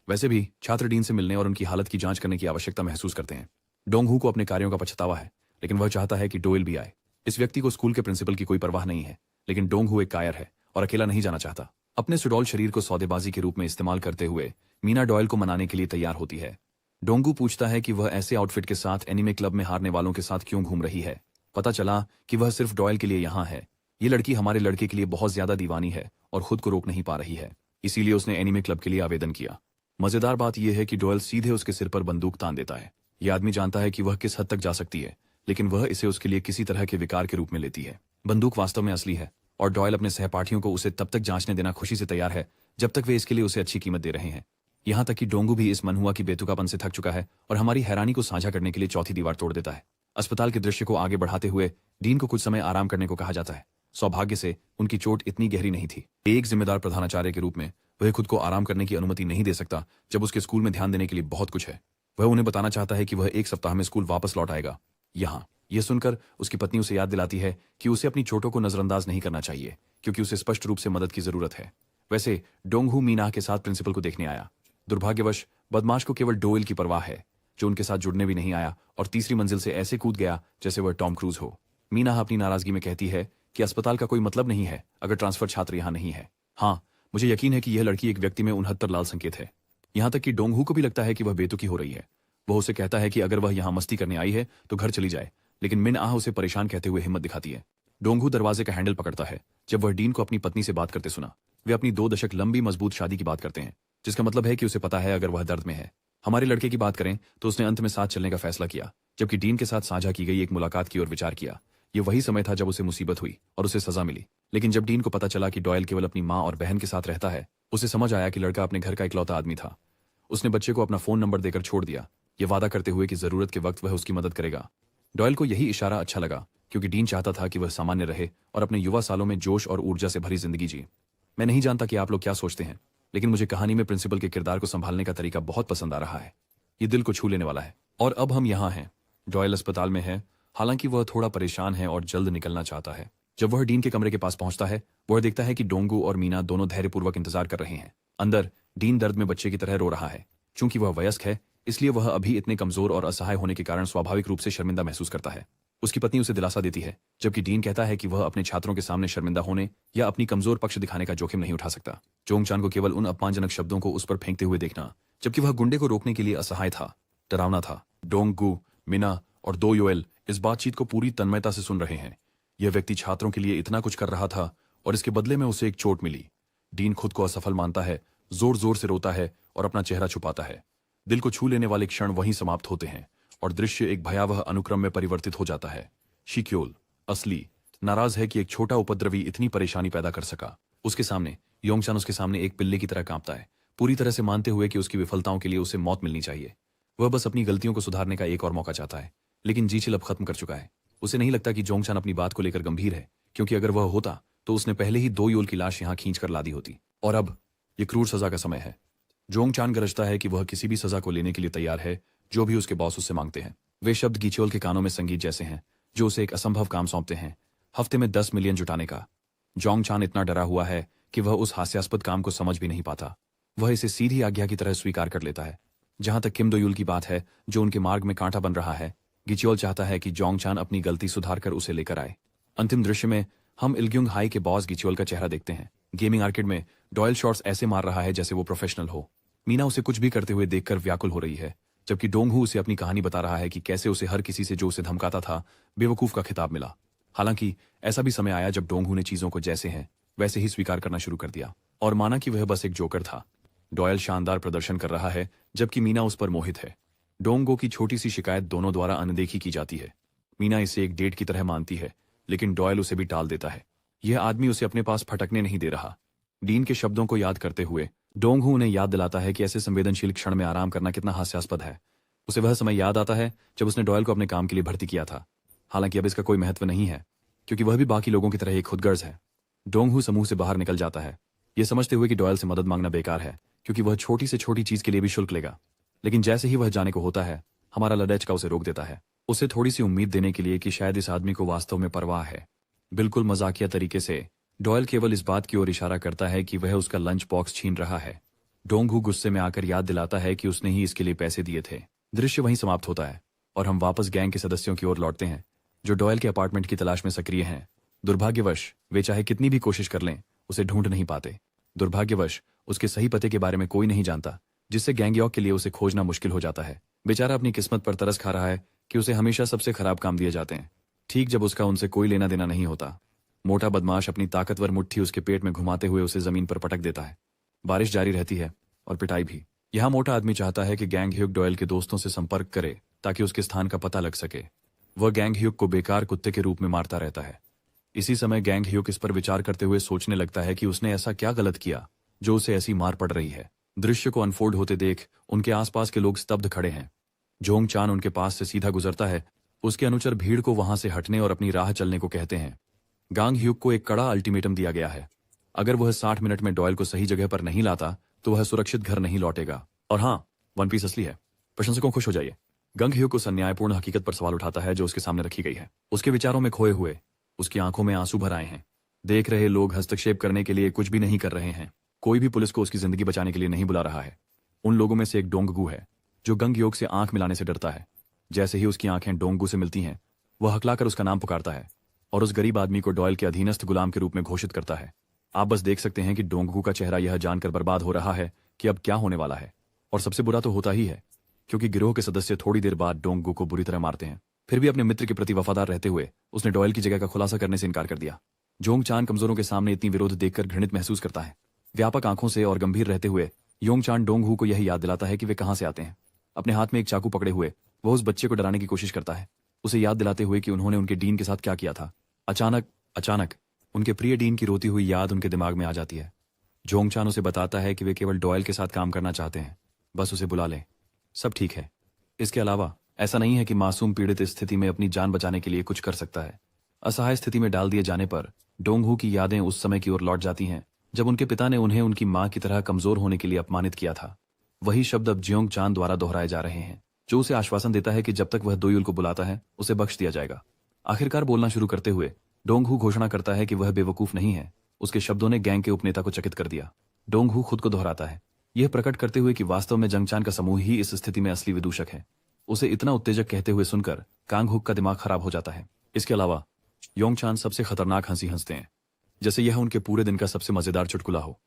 वैसे भी छात्र डीन से मिलने और उनकी हालत की जांच करने की आवश्यकता महसूस करते हैं। डोंगहू को अपने कार्यों का पछतावा है, लेकिन वह चाहता है कि डोयल भी आए। इस व्यक्ति को स्कूल के प्रिंसिपल की कोई परवाह नहीं है, लेकिन डोंगहू एक कायर है और अकेला नहीं जाना चाहता। अपने सुडौल शरीर को सौदेबाजी के रूप में इस्तेमाल करते हुए मीना डोयल को मनाने के लिए तैयार होती है। डोंगू पूछता है कि वह ऐसे आउटफिट के साथ एनीमे क्लब में हारने वालों के साथ क्यों घूम रही है। पता चला कि वह सिर्फ डोयल के लिए यहाँ है। ये लड़की हमारे लड़के के लिए बहुत ज्यादा दीवानी है और खुद को रोक नहीं पा रही है, इसीलिए उसने एनीमे क्लब के लिए आवेदन किया। मजेदार बात यह है कि डोयल सीधे उसके सिर पर बंदूक तान देता है। यह आदमी जानता है कि वह किस हद तक जा सकती है, लेकिन वह इसे उसके लिए किसी तरह के विकार के रूप में लेती है। बंदूक वास्तव में असली है और डोयल अपने सहपाठियों को उसे तब तक जांचने देना खुशी से तैयार है जब तक वे इसके लिए उसे अच्छी कीमत दे रहे हैं। यहाँ तक कि डोंगू भी इस मनहुआ की बेतुकापन से थक चुका है और हमारी हैरानी को साझा करने के लिए चौथी दीवार तोड़ देता है। अस्पताल के दृश्य को आगे बढ़ाते हुए डीन को कुछ समय आराम करने को कहा जाता है। सौभाग्य से उनकी चोट इतनी गहरी नहीं थी। एक जिम्मेदार प्रधानाचार्य के रूप में वह खुद को आराम करने की अनुमति नहीं दे सकता जब उसके स्कूल में ध्यान देने के लिए बहुत कुछ है। वह उन्हें बताना चाहता है कि वह एक सप्ताह में स्कूल वापस लौट आएगा। यहाँ यह सुनकर उसकी पत्नी उसे याद दिलाती है कि उसे अपनी चोटों को नजरअंदाज नहीं करना चाहिए, क्योंकि उसे स्पष्ट रूप से मदद की जरूरत है। वैसे डोंगहू मीना के साथ प्रिंसिपल को देखने आया। दुर्भाग्यवश बदमाश को केवल डोयल की परवाह है, जो उनके साथ जुड़ने भी नहीं आया और तीसरी मंजिल से ऐसे कूद गया जैसे वह टॉम क्रूज हो। मीना अपनी नाराजगी में कहती है कि अस्पताल का कोई मतलब नहीं है अगर ट्रांसफर छात्र यहाँ नहीं है। हाँ, मुझे यकीन है कि यह लड़की एक व्यक्ति में 69 लाल संकेत है। यहाँ तक कि डोंगहू को भी लगता है कि वह बेतुकी हो रही है। वह उसे कहता है कि अगर वह यहाँ मस्ती करने आई है तो घर चली जाए, लेकिन मिन आह उसे परेशान कहते हुए हिम्मत दिखाती है। डोंगहू दरवाजे का हैंडल पकड़ता है जब वह डीन को अपनी पत्नी से बात करते सुना। वे अपनी 2 दशक लंबी मजबूत शादी की बात करते हैं, जिसका मतलब है कि उसे पता है अगर वह दर्द में है। हमारे लड़के की बात करें तो उसने अंत में साथ चलने का फैसला किया, जबकि डीन के साथ साझा की गई एक मुलाकात की ओर विचार किया। ये वही समय था जब उसे मुसीबत हुई और उसे सजा मिली। लेकिन जब डीन को पता चला कि डॉयल केवल अपनी माँ और बहन के साथ रहता है, उसे समझ आया कि लड़का अपने घर का इकलौता आदमी था। उसने बच्चे को अपना फोन नंबर देकर छोड़ दिया, ये वादा करते हुए कि जरूरत के वक्त वह उसकी मदद करेगा। डॉयल को यही इशारा अच्छा लगा, क्योंकि डीन चाहता था कि वह सामान्य रहे और अपने युवा सालों में जोश और ऊर्जा से भरी जिंदगी जिए। मैं नहीं जानता कि आप लोग क्या सोचते हैं, लेकिन मुझे कहानी में प्रिंसिपल के किरदार को संभालने का तरीका बहुत पसंद आ रहा है। ये दिल को छू लेने वाला है। और अब हम यहाँ हैं। डॉयल अस्पताल में है, हालांकि वह थोड़ा परेशान है और जल्द निकलना चाहता है। जब वह डीन के कमरे के पास पहुंचता है, वह देखता है कि डोंगू और मीना दोनों धैर्यपूर्वक इंतजार कर रहे हैं। अंदर डीन दर्द में बच्चे की तरह रो रहा है। चूंकि वह वयस्क है, इसलिए वह अभी इतने कमजोर और असहाय होने के कारण स्वाभाविक रूप से शर्मिंदा महसूस करता है। उसकी पत्नी उसे दिलासा देती है, जबकि डीन कहता है कि वह अपने छात्रों के सामने शर्मिंदा होने या अपनी कमजोर पक्ष दिखाने का जोखिम नहीं उठा सकता। जोंग चान को केवल उन अपमानजनक शब्दों को उस पर फेंकते हुए देखना, जबकि वह गुंडे को रोकने के लिए असहाय था, डरावना था। डोंगू, मीना और दो योएल इस बातचीत को पूरी तन्मयता से सुन रहे हैं। यह व्यक्ति छात्रों के लिए इतना कुछ कर रहा था और इसके बदले में उसे एक चोट मिली। डीन खुद को असफल मानता है, जोर जोर से रोता है और अपना चेहरा छुपाता है। दिल को छू लेने वाले क्षण वहीं समाप्त होते हैं और दृश्य एक भयावह अनुक्रम में परिवर्तित हो जाता है। शिक्योल असली नाराज है कि एक छोटा उपद्रवी इतनी परेशानी पैदा कर सका। उसके सामने योंगचान उसके सामने एक पिल्ले की तरह कांपता है, पूरी तरह से मानते हुए कि उसकी विफलताओं के लिए उसे मौत मिलनी चाहिए। वह बस अपनी गलतियों को सुधारने का एक और मौका चाहता है, लेकिन जीचिल अब खत्म कर चुका है। उसे नहीं लगता कि जोंगचान अपनी बात को लेकर गंभीर है, क्योंकि अगर वह होता तो उसने पहले ही 2 योल की लाश यहाँ खींच कर ला दी होती। और अब ये क्रूर सजा का समय है। जोंगचान गरजता है कि वह किसी भी सजा को लेने के लिए तैयार है, जो भी उसके बॉस उससे मांगते हैं। वे शब्द गिचोल के कानों में संगीत जैसे हैं, जो उसे एक असंभव काम सौंपते हैं, हफ्ते में 10 मिलियन जुटाने का। जोंगचान इतना डरा हुआ है कि वह उस हास्यास्पद काम को समझ भी नहीं पाता। वह इसे सीधी आज्ञा की तरह स्वीकार कर लेता है। जहां तक किम दोयुल की बात है, जो उनके मार्ग में कांटा बन रहा है, गिचियोल चाहता है कि जोंगचान अपनी गलती सुधार कर उसे लेकर आए। अंतिम दृश्य में हम इल्ग्युंग हाई के बॉस गिचियोल का चेहरा देखते हैं। गेमिंग आर्केड में डॉयल शॉट्स ऐसे मार रहा है जैसे वो प्रोफेशनल हो। मीना उसे कुछ भी करते हुए देखकर व्याकुल हो रही है, जबकि डोंगहू उसे अपनी कहानी बता रहा है कि कैसे उसे हर किसी से जो उसे धमकाता था बेवकूफ का खिताब मिला। हालांकि ऐसा भी समय आया जब डोंगहू ने चीजों को जैसे हैं वैसे ही स्वीकार करना शुरू कर दिया और माना कि वह बस एक जोकर था। डॉयल शानदार प्रदर्शन कर रहा है, जबकि मीना उस पर मोहित है। डोंगो की छोटी सी शिकायत दोनों द्वारा अनदेखी की जाती है। मीना इसे एक डेट की तरह मानती है, लेकिन डॉयल उसे भी टाल देता है। यह आदमी उसे अपने पास फटकने नहीं दे रहा। डीन के शब्दों को याद करते हुए डोंगहू उन्हें याद दिलाता है कि ऐसे संवेदनशील क्षण में आराम करना कितना हास्यास्पद है। उसे वह समय याद आता है जब उसने डॉयल को अपने काम के लिए भर्ती किया था। हालांकि अब इसका कोई महत्व नहीं है, क्योंकि वह भी बाकी लोगों की तरह एक खुदगर्ज है। डोंगहू समूह से बाहर निकल जाता है, ये समझते हुए कि डॉयल से मदद मांगना बेकार है, क्योंकि वह छोटी से छोटी चीज के लिए भी शुल्क लेगा। लेकिन जैसे ही वह जाने को होता है, हमारा लड़ेचका उसे रोक देता है, उसे थोड़ी सी उम्मीद देने के लिए कि शायद इस आदमी को वास्तव में परवाह है। बिल्कुल मजाकिया तरीके से डॉयल केवल इस बात की ओर इशारा करता है कि वह उसका लंच बॉक्स छीन रहा है। डोंगहू गुस्से में आकर याद दिलाता है कि उसने ही इसके लिए पैसे दिए थे। दृश्य वहीं समाप्त होता है और हम वापस गैंग के सदस्यों की ओर लौटते हैं, जो डॉयल के अपार्टमेंट की तलाश में सक्रिय हैं। दुर्भाग्यवश वे चाहे कितनी भी कोशिश कर लें, उसे ढूंढ नहीं पाते। दुर्भाग्यवश उसके सही पते के बारे में कोई नहीं जानता, जिससे गैंगयॉक के लिए उसे खोजना मुश्किल हो जाता है। बेचारा अपनी किस्मत पर तरस खा रहा है कि उसे हमेशा सबसे खराब काम दिए जाते हैं, ठीक जब उसका उनसे कोई लेना देना नहीं होता। मोटा बदमाश अपनी ताकतवर मुट्ठी उसके पेट में घुमाते हुए उसे जमीन पर पटक देता है। बारिश जारी रहती है और पिटाई भी। यह मोटा आदमी चाहता है कि गैंग ह्यूक डॉयल के दोस्तों से संपर्क करे ताकि उसके स्थान का पता लग सके। वह गैंग ह्यूक को बेकार कुत्ते के रूप में मारता रहता है। इसी समय गैंग ह्यूक इस पर विचार करते हुए सोचने लगता है कि उसने ऐसा क्या गलत किया जो उसे ऐसी मार पड़ रही है। दृश्य को अनफोल्ड होते देख उनके आसपास के लोग स्तब्ध खड़े हैं। जोंग चान उनके पास से सीधा गुजरता है। उसके अनुचर भीड़ को वहां से हटने और अपनी राह चलने को कहते हैं। गांग ह्यूक को एक कड़ा अल्टीमेटम दिया गया है। अगर वह 60 मिनट में डॉयल को सही जगह पर नहीं लाता तो वह सुरक्षित घर नहीं लौटेगा। और हाँ, वन पीस असली है। प्रशंसकों खुश हो जाइए। गंग ह्यूक उस अन्यायपूर्ण हकीकत पर सवाल उठाता है जो उसके सामने रखी गई है। उसके विचारों में खोए हुए, उसकी आंखों में आंसू भर आए हैं। देख रहे लोग हस्तक्षेप करने के लिए कुछ भी नहीं कर रहे हैं। कोई भी पुलिस को उसकी जिंदगी बचाने के लिए नहीं बुला रहा है। उन लोगों में से एक डोंगगू है जो गंग ह्यूक से आंख मिलाने से डरता है। जैसे ही उसकी आंखें डोंगगू से मिलती हैं, वह हकलाकर उसका नाम पुकारता है और उस गरीब आदमी को डॉयल के अधीनस्थ गुलाम के रूप में घोषित करता है। आप बस देख सकते हैं कि डोंगगू का चेहरा यह जानकर बर्बाद हो रहा है कि अब क्या होने वाला है। और सबसे बुरा तो होता ही है, क्योंकि गिरोह के सदस्य थोड़ी देर बाद डोंगगू को बुरी तरह मारते हैं। फिर भी अपने मित्र के प्रति वफादार रहते हुए उसने डॉयल की जगह का खुलासा करने से इनकार कर दिया। जोंग चान कमजोरों के सामने इतनी विरोध देखकर घृणित महसूस करता है। व्यापक आंखों से और गंभीर रहते हुए योंग चान डोंगहू को यह याद दिलाता है कि वे कहां से आते हैं। अपने हाथ में एक चाकू पकड़े हुए वह उस बच्चे को डराने की कोशिश करता है, उसे याद दिलाते हुए कि उन्होंने उनके डीन के साथ क्या किया था। अचानक उनके प्रिय डीन की रोती हुई याद उनके दिमाग में आ जाती है। जोंग चान उसे बताता है कि वे केवल डॉयल के साथ काम करना चाहते हैं, बस उसे बुला लें, सब ठीक है। इसके अलावा ऐसा नहीं है कि मासूम पीड़ित इस स्थिति में अपनी जान बचाने के लिए कुछ कर सकता है। असहाय स्थिति में डाल दिए जाने पर डोंगहू की यादें उस समय की ओर लौट जाती हैं जब उनके पिता ने उन्हें उनकी मां की तरह कमजोर होने के लिए अपमानित किया था। वही शब्द अब जियोंग चान द्वारा दोहराए जा रहे हैं, जो उसे आश्वासन देता है कि जब तक वह दोयुल को बुलाता है उसे बख्श दिया जाएगा। आखिरकार बोलना शुरू करते हुए डोंगहू घोषणा करता है कि वह बेवकूफ नहीं है। उसके शब्दों ने गैंग के उपनेता को चकित कर दिया। डोंगहू खुद को दोहराता है, यह प्रकट करते हुए कि वास्तव में जंगचान का समूह ही इस स्थिति में असली विदूषक है। उसे इतना उत्तेजक कहते हुए सुनकर कांगहुक का दिमाग खराब हो जाता है। इसके अलावा योंगचान सबसे खतरनाक हंसी हंसते हैं, जैसे यह उनके पूरे दिन का सबसे मजेदार चुटकुला हो।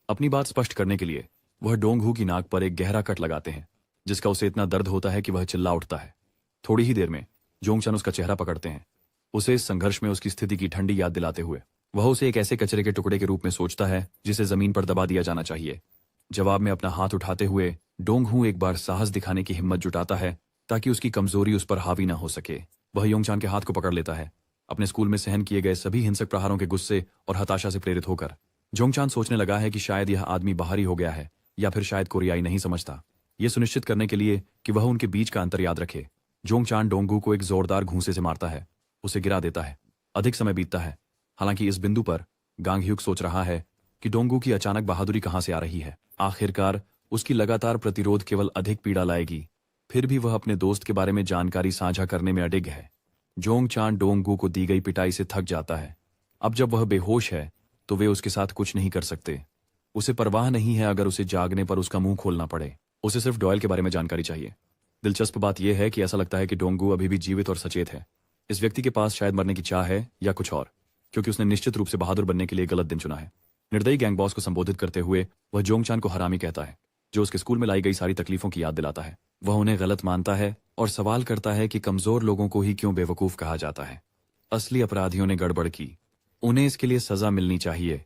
अपनी बात स्पष्ट करने के लिए वह डोंगहू की नाक पर एक गहरा कट लगाते हैं, जिसका उसे इतना दर्द होता है कि वह चिल्ला उठता है। थोड़ी ही देर में जोंगचान उसका चेहरा पकड़ते हैं, उसे इस संघर्ष में उसकी स्थिति की ठंडी याद दिलाते हुए। वह उसे एक ऐसे कचरे के टुकड़े के रूप में सोचता है जिसे जमीन पर दबा दिया जाना चाहिए। जवाब में अपना हाथ उठाते हुए डोंगहू एक बार साहस दिखाने की हिम्मत जुटाता है ताकि उसकी कमजोरी उस पर हावी न हो सके। वह योंगचान के हाथ को पकड़ लेता है, अपने स्कूल में सहन किए गए सभी हिंसक प्रहारों के गुस्से और हताशा से प्रेरित होकर। जोंगचान सोचने लगा है कि शायद यह आदमी बाहरी हो गया है या फिर शायद कोरियाई नहीं समझता। यह सुनिश्चित करने के लिए कि वह उनके बीच का अंतर याद रखे, जोंगचान डोंगहू को एक जोरदार घूंसे से मारता है, उसे गिरा देता है। अधिक समय बीतता है। हालांकि इस बिंदु पर गांगह्यूक सोच रहा है कि डोंगहू की अचानक बहादुरी कहां से आ रही है। आखिरकार उसकी लगातार प्रतिरोध केवल अधिक पीड़ा लाएगी। फिर भी वह अपने दोस्त के बारे में जानकारी साझा करने में अडिग है। जोंगचान डोंगहू को दी गई पिटाई से थक जाता है। अब जब वह बेहोश है तो वे उसके साथ कुछ नहीं कर सकते। उसे परवाह नहीं है अगर उसे जागने पर उसका मुंह खोलना पड़े। उसे सिर्फ डॉयल के बारे में जानकारी चाहिए। दिलचस्प बात यह है कि ऐसा लगता है कि डोंगहू अभी भी जीवित और सचेत है। इस व्यक्ति के पास शायद मरने की चाह है या कुछ और, क्योंकि उसने निश्चित रूप से बहादुर बनने के लिए गलत दिन चुना है। निर्दयी गैंग बॉस को संबोधित करते हुए वह जोंगचान को हरामी कहता है, जो उसके स्कूल में लाई गई सारी तकलीफों की याद दिलाता है। वह उन्हें गलत मानता है और सवाल करता है कि कमजोर लोगों को ही क्यों बेवकूफ कहा जाता है। असली अपराधियों ने गड़बड़ की, उन्हें इसके लिए सजा मिलनी चाहिए,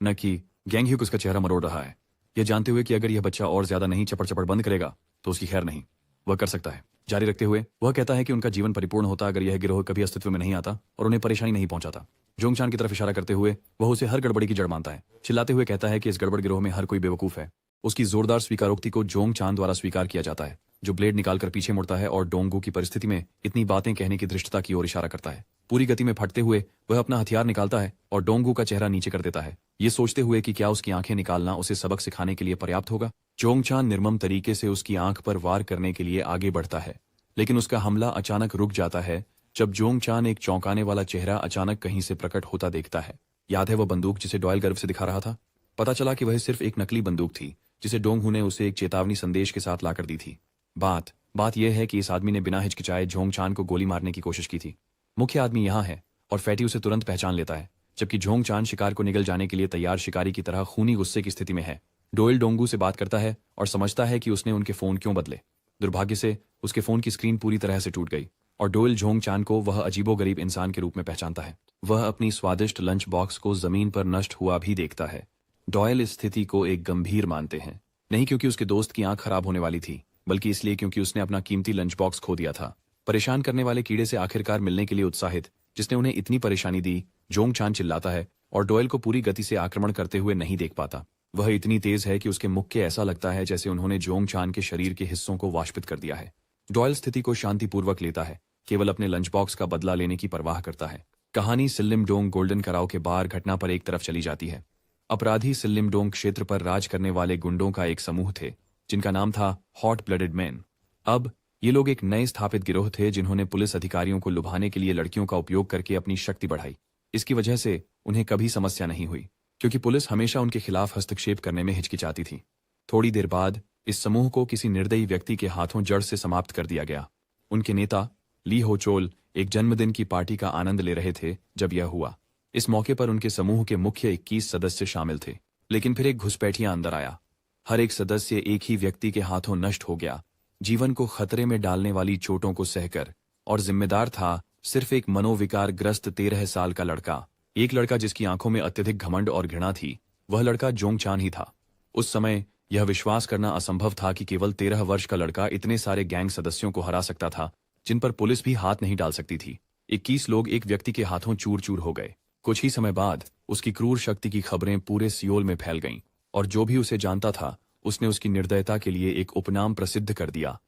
न कि। गैंगह्यूक उसका चेहरा मरोड़ रहा है, यह जानते हुए कि अगर यह बच्चा और ज्यादा नहीं चपड़ चपड़ बंद करेगा तो उसकी खैर नहीं। वह कर सकता है, जारी रखते हुए वह कहता है कि उनका जीवन परिपूर्ण होता अगर यह गिरोह कभी अस्तित्व में नहीं आता और उन्हें परेशानी नहीं पहुंचाता। जोंगचान की तरफ इशारा करते हुए वह उसे हर गड़बड़ी की जड़ मानता है, चिल्लाते हुए कहता है कि इस गड़बड़ गिरोह में हर कोई बेवकूफ है। उसकी जोरदार स्वीकारोक्ति को जोंगचान द्वारा स्वीकार किया जाता है, जो ब्लेड निकालकर पीछे मुड़ता है और डोंगू की परिस्थिति में इतनी बातें कहने की धृष्टता की ओर इशारा करता है। पूरी गति में फटते हुए वह अपना हथियार निकालता है और डोंगू का चेहरा नीचे कर देता है, ये सोचते हुए कि क्या उसकी आंखें निकालना उसे सबक सिखाने के लिए पर्याप्त होगा। जोंगचान निर्मम तरीके से उसकी आंख पर वार करने के लिए आगे बढ़ता है, लेकिन उसका हमला अचानक रुक जाता है जब जोंगचान एक चौंकाने वाला चेहरा अचानक कहीं से प्रकट होता देखता है। याद है वह बंदूक जिसे डॉयल गर्व से दिखा रहा था? पता चला कि वह सिर्फ एक नकली बंदूक थी जिसे डोंगहू ने उसे एक चेतावनी संदेश के साथ लाकर दी थी। बात यह है कि इस आदमी ने बिना हिचकिचाए जोंगचान को गोली मारने की कोशिश की थी। मुख्य आदमी यहाँ है और फैटी उसे तुरंत पहचान लेता है, जबकि जोंगचान शिकार को निगल जाने के लिए तैयार शिकारी की तरह खूनी गुस्से की स्थिति में है। डोयल डोंगू से बात करता है और समझता है कि उसने उनके फोन क्यों बदले। दुर्भाग्य से उसके फोन की स्क्रीन पूरी तरह से टूट गई और डोयल जोंगचान को वह अजीबोगरीब इंसान के रूप में पहचानता है। वह अपनी स्वादिष्ट लंच बॉक्स को जमीन पर नष्ट हुआ भी देखता है। डॉयल इस स्थिति को एक गंभीर मानते हैं, नहीं क्योंकि उसके दोस्त की आंख खराब होने वाली थी, बल्कि इसलिए क्योंकि उसने अपना कीमती लंच बॉक्स खो दिया था। परेशान करने वाले कीड़े से आखिरकार मिलने के लिए उत्साहित, जिसने उन्हें इतनी परेशानी दी, जोंगचान चिल्लाता है और डॉयल को पूरी गति से आक्रमण करते हुए नहीं देख पाता। वह इतनी तेज है कि उसके मुख के ऐसा लगता है जैसे उन्होंने जोंगचान के शरीर के हिस्सों को वाष्पित कर दिया है। डॉयल स्थिति को शांतिपूर्वक लेता है, केवल अपने लंच बॉक्स का बदला लेने की परवाह करता है। कहानी सिल्लिमडोंग गोल्डन कराओ के बार घटना पर एक तरफ चली जाती है। अपराधी सिल्लिमडोंग क्षेत्र पर राज करने वाले गुंडों का एक समूह थे, जिनका नाम था हॉट ब्लडेड मैन। अब ये लोग एक नए स्थापित गिरोह थे जिन्होंने पुलिस अधिकारियों को लुभाने के लिए लड़कियों का उपयोग करके अपनी शक्ति बढ़ाई। इसकी वजह से उन्हें कभी समस्या नहीं हुई, क्योंकि पुलिस हमेशा उनके खिलाफ हस्तक्षेप करने में हिचकिचाती थी। थोड़ी देर बाद इस समूह को किसी निर्दयी व्यक्ति के हाथों जड़ से समाप्त कर दिया गया। उनके नेता ली हो चोल एक जन्मदिन की पार्टी का आनंद ले रहे थे जब यह हुआ। इस मौके पर उनके समूह के मुख्य 21 सदस्य शामिल थे, लेकिन फिर एक घुसपैठिया अंदर आया। हर एक सदस्य एक ही व्यक्ति के हाथों नष्ट हो गया, जीवन को खतरे में डालने वाली चोटों को सहकर, और जिम्मेदार था सिर्फ एक मनोविकार ग्रस्त 13 साल का लड़का। एक लड़का जिसकी आंखों में अत्यधिक घमंड और घृणा थी। वह लड़का जोंगचान ही था। उस समय यह विश्वास करना असंभव था कि केवल 13 वर्ष का लड़का इतने सारे गैंग सदस्यों को हरा सकता था, जिन पर पुलिस भी हाथ नहीं डाल सकती थी। 21 लोग एक व्यक्ति के हाथों चूर चूर हो गए। कुछ ही समय बाद उसकी क्रूर शक्ति की खबरें पूरे सियोल में फैल गईं, और जो भी उसे जानता था उसने उसकी निर्दयता के लिए एक उपनाम प्रसिद्ध कर दिया,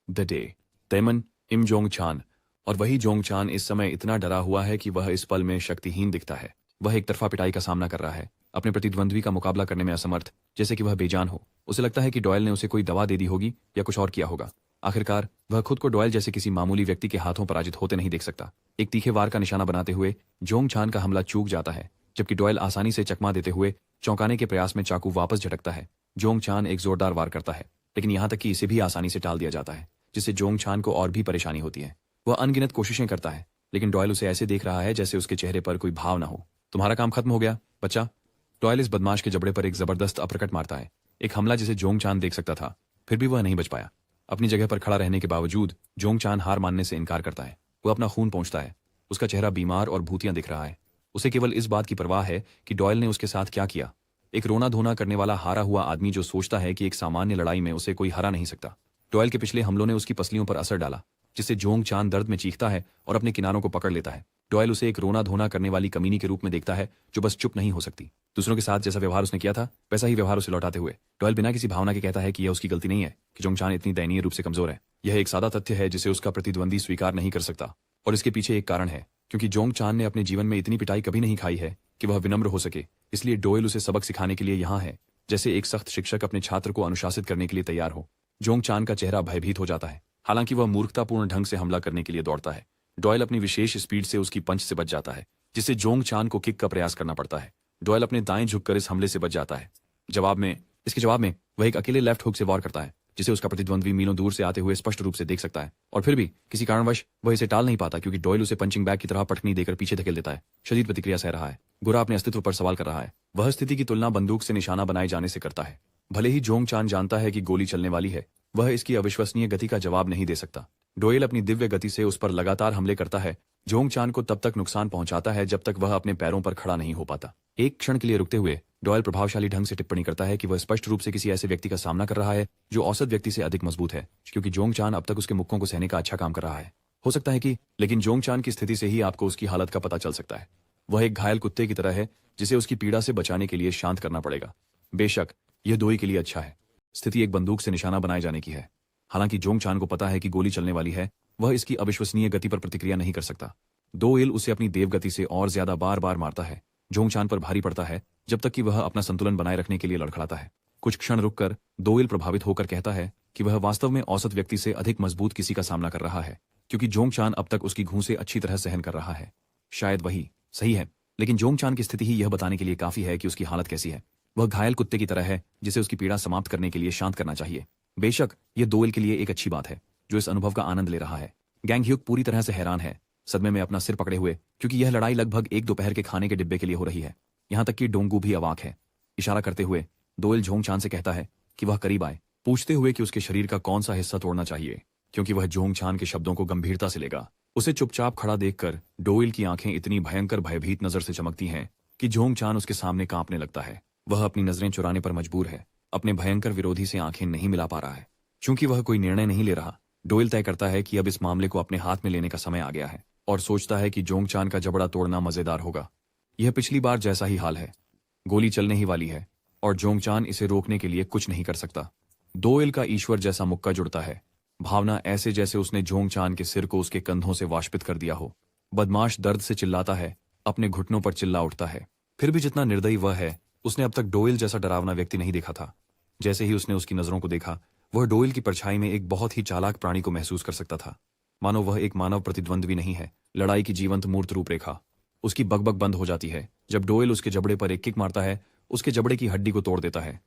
द डे तेमन इम जोंगचान। और वही जोंगचान इस समय इतना डरा हुआ है कि वह इस पल में शक्तिहीन दिखता है। वह एक तरफा पिटाई का सामना कर रहा है, अपने प्रतिद्वंद्वी का मुकाबला करने में असमर्थ, जैसे कि वह बेजान हो। उसे लगता है कि डॉयल ने उसे कोई दवा दे दी होगी या कुछ और किया होगा। आखिरकार वह खुद को डॉयल जैसे किसी मामूली व्यक्ति के हाथों पराजित होते नहीं देख सकता। एक तीखे वार का निशाना बनाते हुए जोंगचान का हमला चूक जाता है, जबकि डॉयल आसानी से चकमा देते हुए चौंकाने के प्रयास में चाकू वापस झटकता है। जोंगचान एक जोरदार वार करता है, लेकिन यहाँ तक कि इसे भी आसानी से टाल दिया जाता है, जिससे जोंगचान को और भी परेशानी होती है। वह अनगिनत कोशिशें करता है, लेकिन डॉयल उसे ऐसे देख रहा है जैसे उसके चेहरे पर कोई भाव न हो। तुम्हारा काम खत्म हो गया बच्चा। डॉयल इस बदमाश के जबड़े पर एक जबरदस्त अपरकट मारता है, एक हमला जिसे जोंगचान देख सकता था, फिर भी वह नहीं बच पाया। अपनी जगह पर खड़ा रहने के बावजूद जोंगचान हार मानने से इनकार करता है। वह अपना खून पोंछता है। उसका चेहरा बीमार और भूतियां दिख रहा है। उसे केवल इस बात की परवाह है कि डॉयल ने उसके साथ क्या किया। एक रोना धोना करने वाला हारा हुआ आदमी जो सोचता है कि एक सामान्य लड़ाई में उसे कोई हरा नहीं सकता। डॉयल के पिछले हमलों ने उसकी पसलियों पर असर डाला, जिससे जोंगचान दर्द में चीखता है और अपने किनारों को पकड़ लेता है। डॉयल उसे एक रोना धोना करने वाली कमीनी के रूप में देखता है जो बस चुप नहीं हो सकती। दूसरों के साथ जैसा व्यवहार उसने किया था वैसा ही व्यवहार उसे लौटाते हुए डॉयल बिना किसी भावना के कहता है कि यह उसकी गलती नहीं है कि जोंगचान इतनी दयनीय रूप से कमजोर है। यह एक सादा तथ्य है जिसे उसका प्रतिद्वंदी स्वीकार नहीं कर सकता, और इसके पीछे एक कारण है, क्योंकि जोंगचान ने अपने जीवन में इतनी पिटाई कभी नहीं खाई है कि वह विनम्र हो सके। इसलिए डॉयल उसे सबक सिखाने के लिए यहाँ है, जैसे एक सख्त शिक्षक अपने छात्र को अनुशासित करने के लिए तैयार हो। जोंगचान का चेहरा भयभीत हो जाता है, हालांकि वह मूर्खतापूर्ण ढंग से हमला करने के लिए दौड़ता है। डॉयल अपनी विशेष स्पीड से उसकी पंच से बच जाता है, जिससे जोंगचान को किक का प्रयास करना पड़ता है। डॉयल अपने दाएं झुककर इस हमले से बच जाता है। इसके जवाब में वह एक अकेले लेफ्ट हुक से वार करता है, जिसे उसका प्रतिद्वंद्वी मीलों दूर से आते हुए स्पष्ट रूप से देख सकता है। और फिर भी किसी कारणवश वह इसे टाल नहीं पाता, क्योंकि डॉयल उसे पंचिंग बैग की तरह पटकनी देकर पीछे धकेल देता है। शदीद प्रतिक्रिया सह रहा है, गुरा अपने अस्तित्व पर सवाल कर रहा है। वह स्थिति की तुलना बंदूक से निशाना बनाए जाने से करता है। भले ही जोंगचान जानता है कि गोली चलने वाली है, वह इसकी अविश्वसनीय गति का जवाब नहीं दे सकता। डॉयल अपनी दिव्य गति से उस पर लगातार हमले करता है। जोंगचान को तब तक नुकसान पहुंचाता है जब तक वह अपने पैरों पर खड़ा नहीं हो पाता। एक क्षण के लिए रुकते हुए डॉयल प्रभावशाली ढंग से टिप्पणी करता है कि वह स्पष्ट रूप से किसी ऐसे व्यक्ति का सामना कर रहा है जो औसत व्यक्ति से अधिक मजबूत है, क्योंकि जोंग चान अब तक उसके मुक्कों को सहने का अच्छा काम कर रहा है। हो सकता है कि, लेकिन जोंग चान की स्थिति से ही आपको उसकी हालत का पता चल सकता है। वह एक घायल कुत्ते की तरह है जिसे उसकी पीड़ा से बचाने के लिए शांत करना पड़ेगा। बेशक यह दोई के लिए अच्छा है। स्थिति एक बंदूक से निशाना बनाए जाने की है। हालांकि जोंग चान को पता है कि गोली चलने वाली है, वह इसकी अविश्वसनीय गति पर प्रतिक्रिया नहीं कर सकता। दोइल उसे अपनी देवगति से और ज्यादा बार बार मारता है। जोंग चान पर भारी पड़ता है जब तक कि वह अपना संतुलन बनाए रखने के लिए लड़खड़ाता है। कुछ क्षण रुककर दोइल प्रभावित होकर कहता है कि वह वास्तव में औसत व्यक्ति से अधिक मजबूत किसी का सामना कर रहा है, क्योंकि जोंग चान अब तक उसकी घूंसे अच्छी तरह सहन कर रहा है। शायद वही सही है, लेकिन जोंग चान की स्थिति ही यह बताने के लिए काफी है कि उसकी हालत कैसी है। वह घायल कुत्ते की तरह है जिसे उसकी पीड़ा समाप्त करने के लिए शांत करना चाहिए। बेशक यह दोइल के लिए एक अच्छी बात है जो इस अनुभव का आनंद ले रहा है। गैंग ह्यूक पूरी तरह से हैरान है, सदमे में अपना सिर पकड़े हुए, क्योंकि यह लड़ाई लगभग एक दोपहर के खाने के डिब्बे के लिए हो रही है। यहां तक कि डोंगू भी अवाक है। इशारा करते हुए दोइल जोंग चान से कहता है कि वह करीब आए, पूछते हुए कि उसके शरीर का कौन सा हिस्सा तोड़ना चाहिए, क्योंकि वह जोंग चान के शब्दों को गंभीरता से लेगा। उसे चुपचाप खड़ा देखकर डोइल की आंखें इतनी भयंकर भयभीत नजर से चमकती हैं कि जोंग चान उसके सामने कांपने लगता है। वह अपनी नजरें चुराने पर मजबूर है। अपने भयंकर विरोधी से आंखें नहीं मिला पा रहा है। चूंकि वह कोई निर्णय नहीं ले रहा, डोइल तय करता है कि अब इस मामले को अपने हाथ में लेने का समय आ गया है और सोचता है कि जोंग चान का जबड़ा तोड़ना मजेदार होगा। यह पिछली बार जैसा ही हाल है। गोली चलने ही वाली है और जोंग चान इसे रोकने के लिए कुछ नहीं कर सकता। दोइल का ईश्वर जैसा मुक्का जुड़ता है। भावना ऐसे जैसे उसने जोंग चान के सिर को उसके कंधों से वाष्पित कर दिया हो। बदमाश दर्द से चिल्लाता है, अपने घुटनों पर चिल्ला उठता है। फिर भी जितना निर्दयी वह है, उसने अब तक डोइल जैसा डरावना व्यक्ति नहीं देखा था। जैसे ही उसने उसकी नजरों को देखा, वह डोइल की परछाई में एक बहुत ही चालाक प्राणी को महसूस कर सकता था। मानो वह एक मानव प्रतिद्वंद्वी नहीं है, लड़ाई की जीवंत मूर्त रूपरेखा। उसकी बकबक बंद हो जाती है जब डोइल उसके जबड़े पर एक किक मारता है, उसके जबड़े की हड्डी को तोड़ देता है।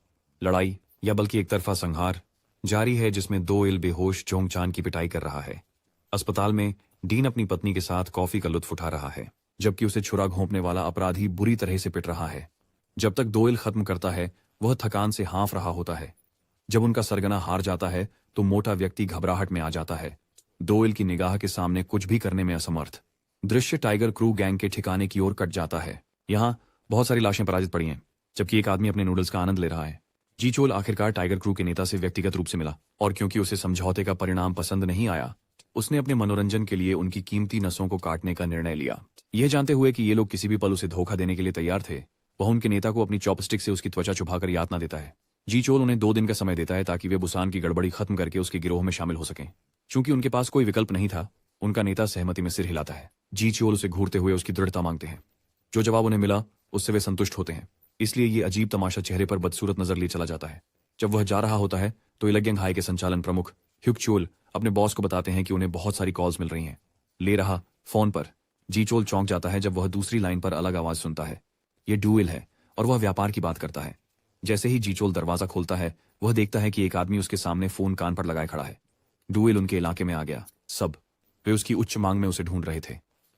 लड़ाई, या बल्कि एक तरफा संहार जारी है, जिसमें दोइल बेहोश जोंग चान की पिटाई कर रहा है। अस्पताल में डीन अपनी पत्नी के साथ कॉफी का लुत्फ उठा रहा है, जबकि उसे छुरा घोंपने वाला अपराधी बुरी तरह से पिट रहा है। जब तक दोइल खत्म करता है, वह थकान से हाँफ रहा होता है। जब उनका सरगना हार जाता है तो मोटा व्यक्ति घबराहट में आ जाता है, दोइल की निगाह के सामने कुछ भी करने में असमर्थ। दृश्य टाइगर क्रू गैंग के ठिकाने की ओर कट जाता है। यहाँ बहुत सारी लाशें पराजित पड़ी हैं, जबकि एक आदमी अपने नूडल्स का आनंद ले रहा है। जी चोल आखिरकार टाइगर क्रू के नेता से व्यक्तिगत रूप से मिला, और क्योंकि उसे समझौते का परिणाम पसंद नहीं आया, उसने अपने मनोरंजन के लिए उनकी कीमती नसों को काटने का निर्णय लिया। यह जानते हुए कि ये लोग किसी भी पल उसे धोखा देने के लिए तैयार थे, वह उनके नेता को अपनी चॉपस्टिक से उसकी त्वचा चुभाकर यातना देता है। जी चोल उन्हें 2 दिन का समय देता है ताकि वे बुसान की गड़बड़ी खत्म करके उसके गिरोह में शामिल हो सकें। चूंकि उनके पास कोई विकल्प नहीं था, उनका नेता सहमति में सिर हिलाता है। जी चोल उसे घूरते हुए उसकी दृढ़ता मांगते हैं। जो जवाब उन्हें मिला उससे वे संतुष्ट होते हैं, इसलिए ये अजीब तमाशा चेहरे पर बदसूरत नजर लिए चला जाता है। जब वह जा रहा होता है तो इलग्यंग हाई के संचालन प्रमुख ह्यूक चोल अपने बॉस को बताते हैं कि उन्हें बहुत सारी कॉल्स मिल रही हैं। ले रहा फोन पर जी चोल चौंक जाता है जब वह दूसरी लाइन पर अलग आवाज सुनता है। ये डुएल है और वह व्यापार की बात करता है। जैसे ही जी चोल दरवाजा खोलता है, वह देखता है कि एक आदमी उसके सामने फोन कान पर लगाए खड़ा है। डुएल उनके इलाके में आ गया। सब वे उसकी उच्च मांग में उसे ढूंढ रहे थे।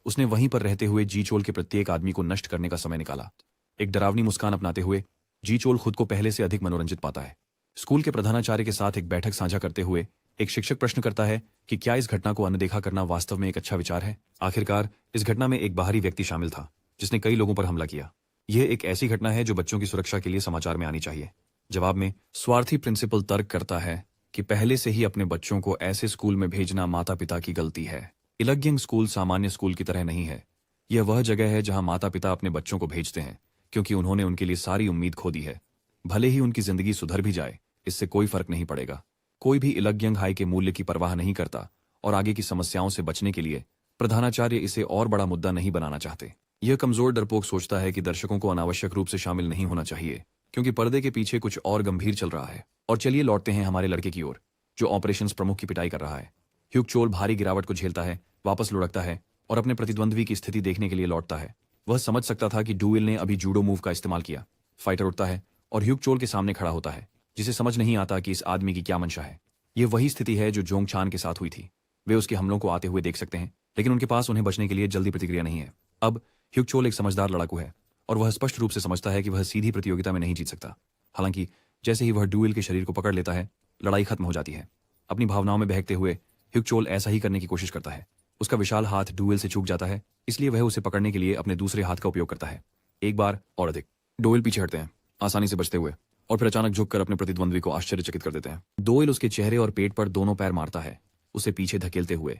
उसने वहीं पर रहते हुए जी चोल के प्रत्येक आदमी को नष्ट करने का समय निकाला। एक डरावनी मुस्कान अपनाते हुए जी चोल खुद को पहले से अधिक मनोरंजित पाता है। स्कूल के प्रधानाचार्य के साथ एक बैठक साझा करते हुए एक शिक्षक प्रश्न करता है कि क्या इस घटना को अनदेखा करना वास्तव में एक अच्छा विचार है। आखिरकार इस घटना में एक बाहरी व्यक्ति शामिल था जिसने कई लोगों पर हमला किया। यह एक ऐसी घटना है जो बच्चों की सुरक्षा के लिए समाचार में आनी चाहिए। जवाब में स्वार्थी प्रिंसिपल तर्क करता है कि पहले से ही अपने बच्चों को ऐसे स्कूल में भेजना माता पिता की गलती है। इलग्यंग स्कूल सामान्य स्कूल की तरह नहीं है। यह वह जगह है जहां माता पिता अपने बच्चों को भेजते हैं क्योंकि उन्होंने उनके लिए सारी उम्मीद खो दी है। भले ही उनकी जिंदगी सुधर भी जाए, इससे कोई फर्क नहीं पड़ेगा। कोई भी इलग्यंग हाई के मूल्य की परवाह नहीं करता और आगे की समस्याओं से बचने के लिए प्रधानाचार्य इसे और बड़ा मुद्दा नहीं बनाना चाहते। यह कमजोर डरपोक सोचता है कि दर्शकों को अनावश्यक रूप से शामिल नहीं होना चाहिए क्योंकि पर्दे के पीछे कुछ और गंभीर चल रहा है। और चलिए लौटते हैं हमारे लड़के की ओर जो ऑपरेशंस प्रमुख की पिटाई कर रहा है। ह्यूक चोल भारी गिरावट को झेलता है, वापस लुढ़कता है और अपने प्रतिद्वंद्वी की स्थिति देखने के लिए लौटता है। वह समझ सकता था कि डुएल ने अभी जूडो मूव का इस्तेमाल किया। फाइटर उठता है और ह्यूक चोल के सामने खड़ा होता है, जिसे समझ नहीं आता कि इस आदमी की क्या मंशा है। यह वही स्थिति है जो जोंग चान के साथ हुई थी। वे उसके हमलों को आते हुए देख सकते हैं, लेकिन उनके पास उन्हें बचने के लिए जल्दी प्रतिक्रिया नहीं है। अब ह्यूक चोल एक समझदार लड़ाकू है और वह स्पष्ट रूप से समझता है कि वह सीधी प्रतियोगिता में नहीं जीत सकता। हालांकि जैसे ही वह डुएल के शरीर को पकड़ लेता है, लड़ाई खत्म हो जाती है। अपनी भावनाओं में बहकते हुए ह्यूक चोल ऐसा ही करने की कोशिश करता है। उसका विशाल हाथ डुएल से चूक जाता है, इसलिए वह उसे पकड़ने के लिए अपने दूसरे हाथ का उपयोग करता है। एक बार और अधिक। डुएल पीछे हटते हैं आसानी से बचते हुए, और फिर अचानक झुककर अपने प्रतिद्वंद्वी को आश्चर्यचकित कर देते हैं। डोयल उसके चेहरे और पेट पर दोनों पैर मारता है, उसे पीछे धकेलते हुए।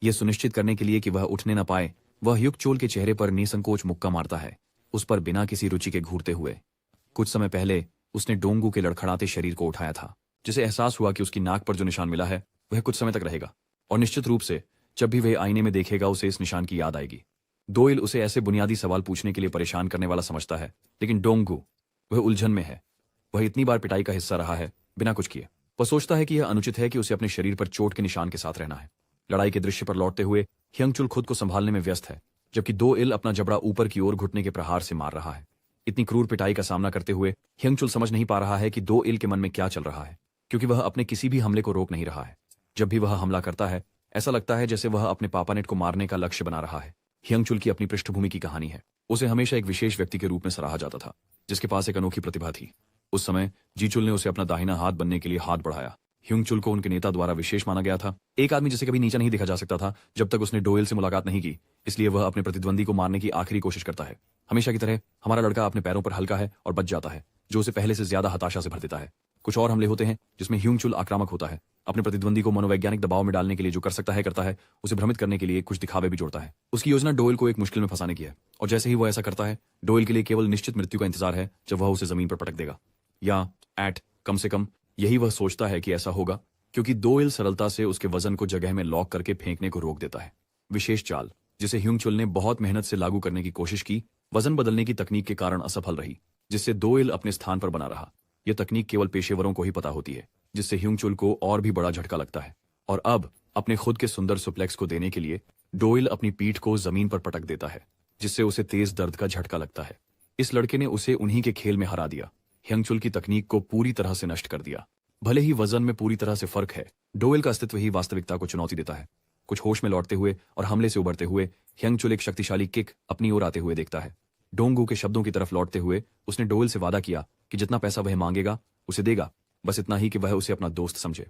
यह सुनिश्चित करने के लिए कि वह उठने न पाए, वह युगचोल के चेहरे पर निसंकोच मुक्का मारता है, उस पर बिना किसी रुचि के घूरते हुए। कुछ समय पहले उसने डोंगू के लड़खड़ाते शरीर को उठाया था, जिसे एहसास हुआ कि उसकी नाक पर जो निशान मिला है वह कुछ समय तक रहेगा, और निश्चित रूप से जब भी वह आईने में देखेगा उसे इस निशान की याद आएगी। डोयल उसे ऐसे बुनियादी सवाल पूछने के लिए परेशान करने वाला समझता है, लेकिन डोंगू वह उलझन में है। वह इतनी बार पिटाई का हिस्सा रहा है बिना कुछ किए। वह सोचता है कि यह अनुचित है कि उसे अपने शरीर पर चोट के निशान के साथ रहना है। लड़ाई के दृश्य पर लौटते हुए ह्यंगचुल खुद को संभालने में व्यस्त है, जबकि डोइल अपना जबड़ा ऊपर की ओर घुटने के प्रहार से मार रहा है। इतनी क्रूर पिटाई का सामना करते हुए ह्यंगचुल समझ नहीं पा रहा है कि डोइल के मन में क्या चल रहा है, क्योंकि वह अपने किसी भी हमले को रोक नहीं रहा है। जब भी वह हमला करता है, ऐसा लगता है जैसे वह अपने पापानेट को मारने का लक्ष्य बना रहा है। ह्यंगचुल की अपनी पृष्ठभूमि की कहानी है। उसे हमेशा एक विशेष व्यक्ति के रूप में सराहा जाता था, जिसके पास एक अनोखी प्रतिभा थी। उस समय जीचुल ने उसे अपना दाहिना हाथ बनने के लिए हाथ बढ़ाया। ह्यंगचुल को उनके नेता द्वारा विशेष माना गया था, एक आदमी जिसे कभी नीचा नहीं देखा जा सकता था जब तक उसने डोइल से मुलाकात नहीं की। इसलिए वह अपने प्रतिद्वंदी को मारने की आखिरी कोशिश करता है। हमेशा की तरह हमारा लड़का अपने पैरों पर हल्का है और बच जाता है, जो उसे पहले से ज्यादा हताशा से भर देता है। कुछ और हमले होते हैं जिसमें ह्यंगचुल आक्रामक होता है, अपने प्रतिद्वंदी को मनोवैज्ञानिक दबाव में डालने के लिए जो कर सकता है करता है, उसे भ्रमित करने के लिए कुछ दिखावे भी जोड़ता है। उसकी योजना डोइल को एक मुश्किल में फंसाने की है, और जैसे ही वो ऐसा करता है, डोइल के लिए केवल निश्चित मृत्यु का इंतजार है जब वह उसे जमीन पर पटक देगा, या कम से कम यही वह सोचता है कि ऐसा होगा, क्योंकि डोइल सरलता से उसके वजन को जगह में लॉक करके फेंकने को रोक देता है। विशेष चाल जिसे ह्यंगचुल ने बहुत मेहनत से लागू करने की कोशिश की, वजन बदलने की तकनीक के कारण असफल रही, जिससे डोइल अपने स्थान पर बना रहा। यह तकनीक केवल पेशेवरों को ही पता होती है, जिससे ह्यंगचुल को और भी बड़ा झटका लगता है, और अब अपने खुद के सुंदर सुप्लेक्स को देने के लिए डोइल अपनी पीठ को जमीन पर पटक देता है, जिससे उसे तेज दर्द का झटका लगता है। इस लड़के ने उसे उन्हीं के खेल में हरा दिया, ह्यंगचुल की तकनीक को पूरी तरह से नष्ट कर दिया। भले ही वजन में पूरी तरह से फर्क है, डोइल का अस्तित्व ही वास्तविकता को चुनौती देता है। कुछ होश में लौटते हुए और हमले से उबरते हुए ह्यंगचुल एक शक्तिशाली किक अपनी ओर आते हुए देखता है। डोंगू के शब्दों की तरफ लौटते हुए उसने डोइल से वादा किया कि जितना पैसा वह मांगेगा उसे देगा, बस इतना ही कि वह उसे अपना दोस्त समझे।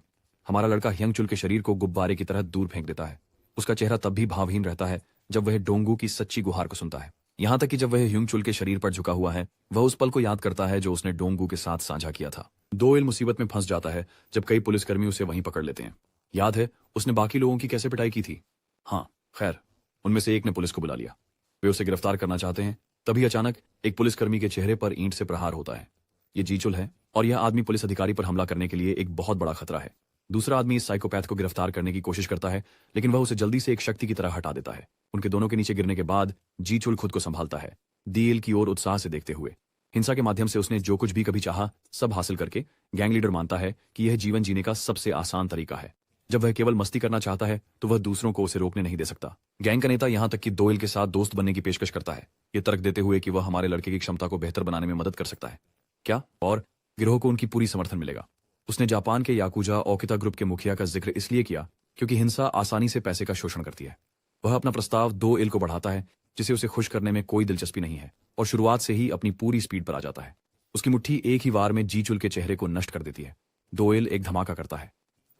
हमारा लड़का ह्यंगचुल के शरीर को गुब्बारे की तरह दूर फेंक देता है। उसका चेहरा तब भी भावहीन रहता है जब वह डोंगू की सच्ची गुहार को सुनता है। यहां तक कि जब वह ह्यंगचुल के शरीर पर झुका हुआ है, वह उस पल को याद करता है जो उसने डोंगू के साथ साझा किया था। डोइल मुसीबत में फंस जाता है जब कई पुलिसकर्मी उसे वहीं पकड़ लेते हैं। याद है उसने बाकी लोगों की कैसे पिटाई की थी? हाँ, खैर, उनमें से एक ने पुलिस को बुला लिया। वे उसे गिरफ्तार करना चाहते हैं, तभी अचानक एक पुलिसकर्मी के चेहरे पर ईंट से प्रहार होता है। ये जीचुल है, और यह आदमी पुलिस अधिकारी पर हमला करने के लिए एक बहुत बड़ा खतरा है। दूसरा आदमी इस साइकोपैथ को गिरफ्तार करने की कोशिश करता है, लेकिन वह उसे जल्दी से एक शक्ति की तरह हटा देता है। उनके दोनों के नीचे गिरने के बाद जीचुल खुद को संभालता है, डीएल की ओर उत्साह से देखते हुए। हिंसा के माध्यम से उसने जो कुछ भी कभी चाहा सब हासिल करके गैंग लीडर मानता है कि यह जीवन जीने का सबसे आसान तरीका है। जब वह केवल मस्ती करना चाहता है तो वह दूसरों को उसे रोकने नहीं दे सकता। गैंग का नेता यहां तक कि डोइल के साथ दोस्त बनने की पेशकश करता है, ये तर्क देते हुए कि वह हमारे लड़के की क्षमता को बेहतर बनाने में मदद कर सकता है। क्या? और गिरोह को उनकी पूरी समर्थन मिलेगा। उसने जापान के याकुजा ओकिता ग्रुप के मुखिया का जिक्र इसलिए किया क्योंकि हिंसा आसानी से पैसे का शोषण करती है। वह अपना प्रस्ताव डोइल को बढ़ाता है, जिसे उसे खुश करने में कोई दिलचस्पी नहीं है, और शुरुआत से ही अपनी पूरी स्पीड पर आ जाता है। उसकी मुट्ठी एक ही वार में जीचुल के चेहरे को नष्ट कर देती है। डोइल एक धमाका करता है।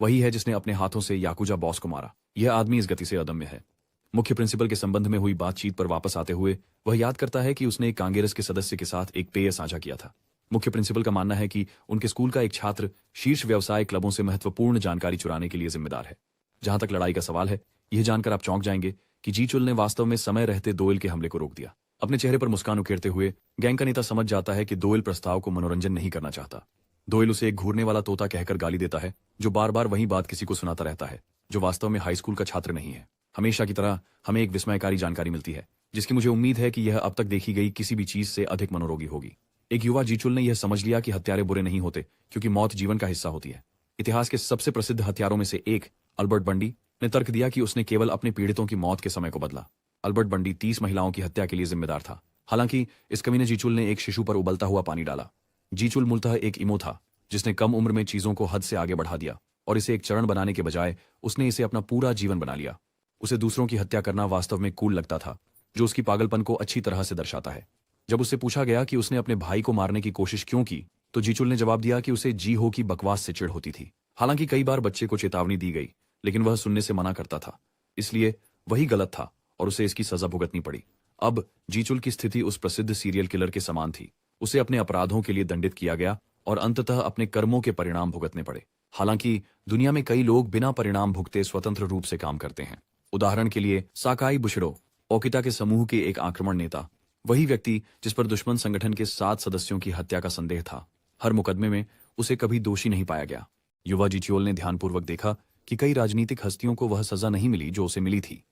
वही है जिसने अपने हाथों से याकुजा बॉस को मारा। यह आदमी इस गति से अदम्य है। मुख्य प्रिंसिपल के संबंध में हुई बातचीत पर वापस आते हुए वह याद करता है कि उसने एक कांग्रेस के सदस्य के साथ एक पेय साझा किया था। मुख्य प्रिंसिपल का मानना है कि उनके स्कूल का एक छात्र शीर्ष व्यवसाय क्लबों से महत्वपूर्ण जानकारी चुराने के लिए जिम्मेदार है। जहां तक लड़ाई का सवाल है, यह जानकर आप चौंक जाएंगे कि जीचुल ने वास्तव में समय रहते डोइल के हमले को रोक दिया। अपने चेहरे पर मुस्कान उकेरते हुए गैंग का नेता समझ जाता है कि डोइल प्रस्ताव को मनोरंजन नहीं करना चाहता। डोइल उसे एक घूरने वाला तोता कहकर गाली देता है, जो बार बार वही बात किसी को सुनाता रहता है, जो वास्तव में हाई स्कूल का छात्र नहीं है। हमेशा की तरह हमें एक विस्मयकारी जानकारी मिलती है, जिसकी मुझे उम्मीद है कि यह अब तक देखी गई किसी भी चीज से अधिक मनोरोगी होगी। एक युवा जीचुल ने यह समझ लिया कि हत्यारे बुरे नहीं होते, क्योंकि मौत जीवन का हिस्सा होती है। इतिहास के सबसे प्रसिद्ध हत्यारों में से एक अल्बर्ट बंडी ने तर्क दिया कि उसने केवल अपने पीड़ितों की मौत के समय को बदला। अल्बर्ट बंडी 30 महिलाओं की हत्या के लिए जिम्मेदार था। हालांकि इस कमीने जीचुल ने एक शिशु पर उबलता हुआ पानी डाला। जीचुल मूलतः एक इमो था, जिसने कम उम्र में चीजों को हद से आगे बढ़ा दिया, और इसे एक चरण बनाने के बजाय उसने इसे अपना पूरा जीवन बना लिया। उसे दूसरों की हत्या करना वास्तव में कूल लगता था, जो उसकी पागलपन को अच्छी तरह से दर्शाता है। जब उससे पूछा गया कि उसने अपने भाई को मारने की कोशिश क्यों की, तो जीचुल ने जवाब दिया कि उसे जी हो की बकवास से चिढ़ होती थी। हालांकि कई बार बच्चे को चेतावनी दी गई, लेकिन वह सुनने से मना करता था, इसलिए वही गलत था और उसे इसकी सजा भुगतनी पड़ी। अब जीचुल की स्थिति उस प्रसिद्ध सीरियल किलर के समान थी, उसे अपने अपराधों के लिए दंडित किया गया और अंततः अपने कर्मों के परिणाम भुगतने पड़े। हालांकि दुनिया में कई लोग बिना परिणाम भुगते स्वतंत्र रूप से काम करते हैं। उदाहरण के लिए साकाई बुशिरो, ओकिता के समूह के एक आक्रमण नेता, वही व्यक्ति जिस पर दुश्मन संगठन के 7 सदस्यों की हत्या का संदेह था। हर मुकदमे में उसे कभी दोषी नहीं पाया गया। युवा जीचोल ने ध्यानपूर्वक देखा कि कई राजनीतिक हस्तियों को वह सजा नहीं मिली जो उसे मिली थी।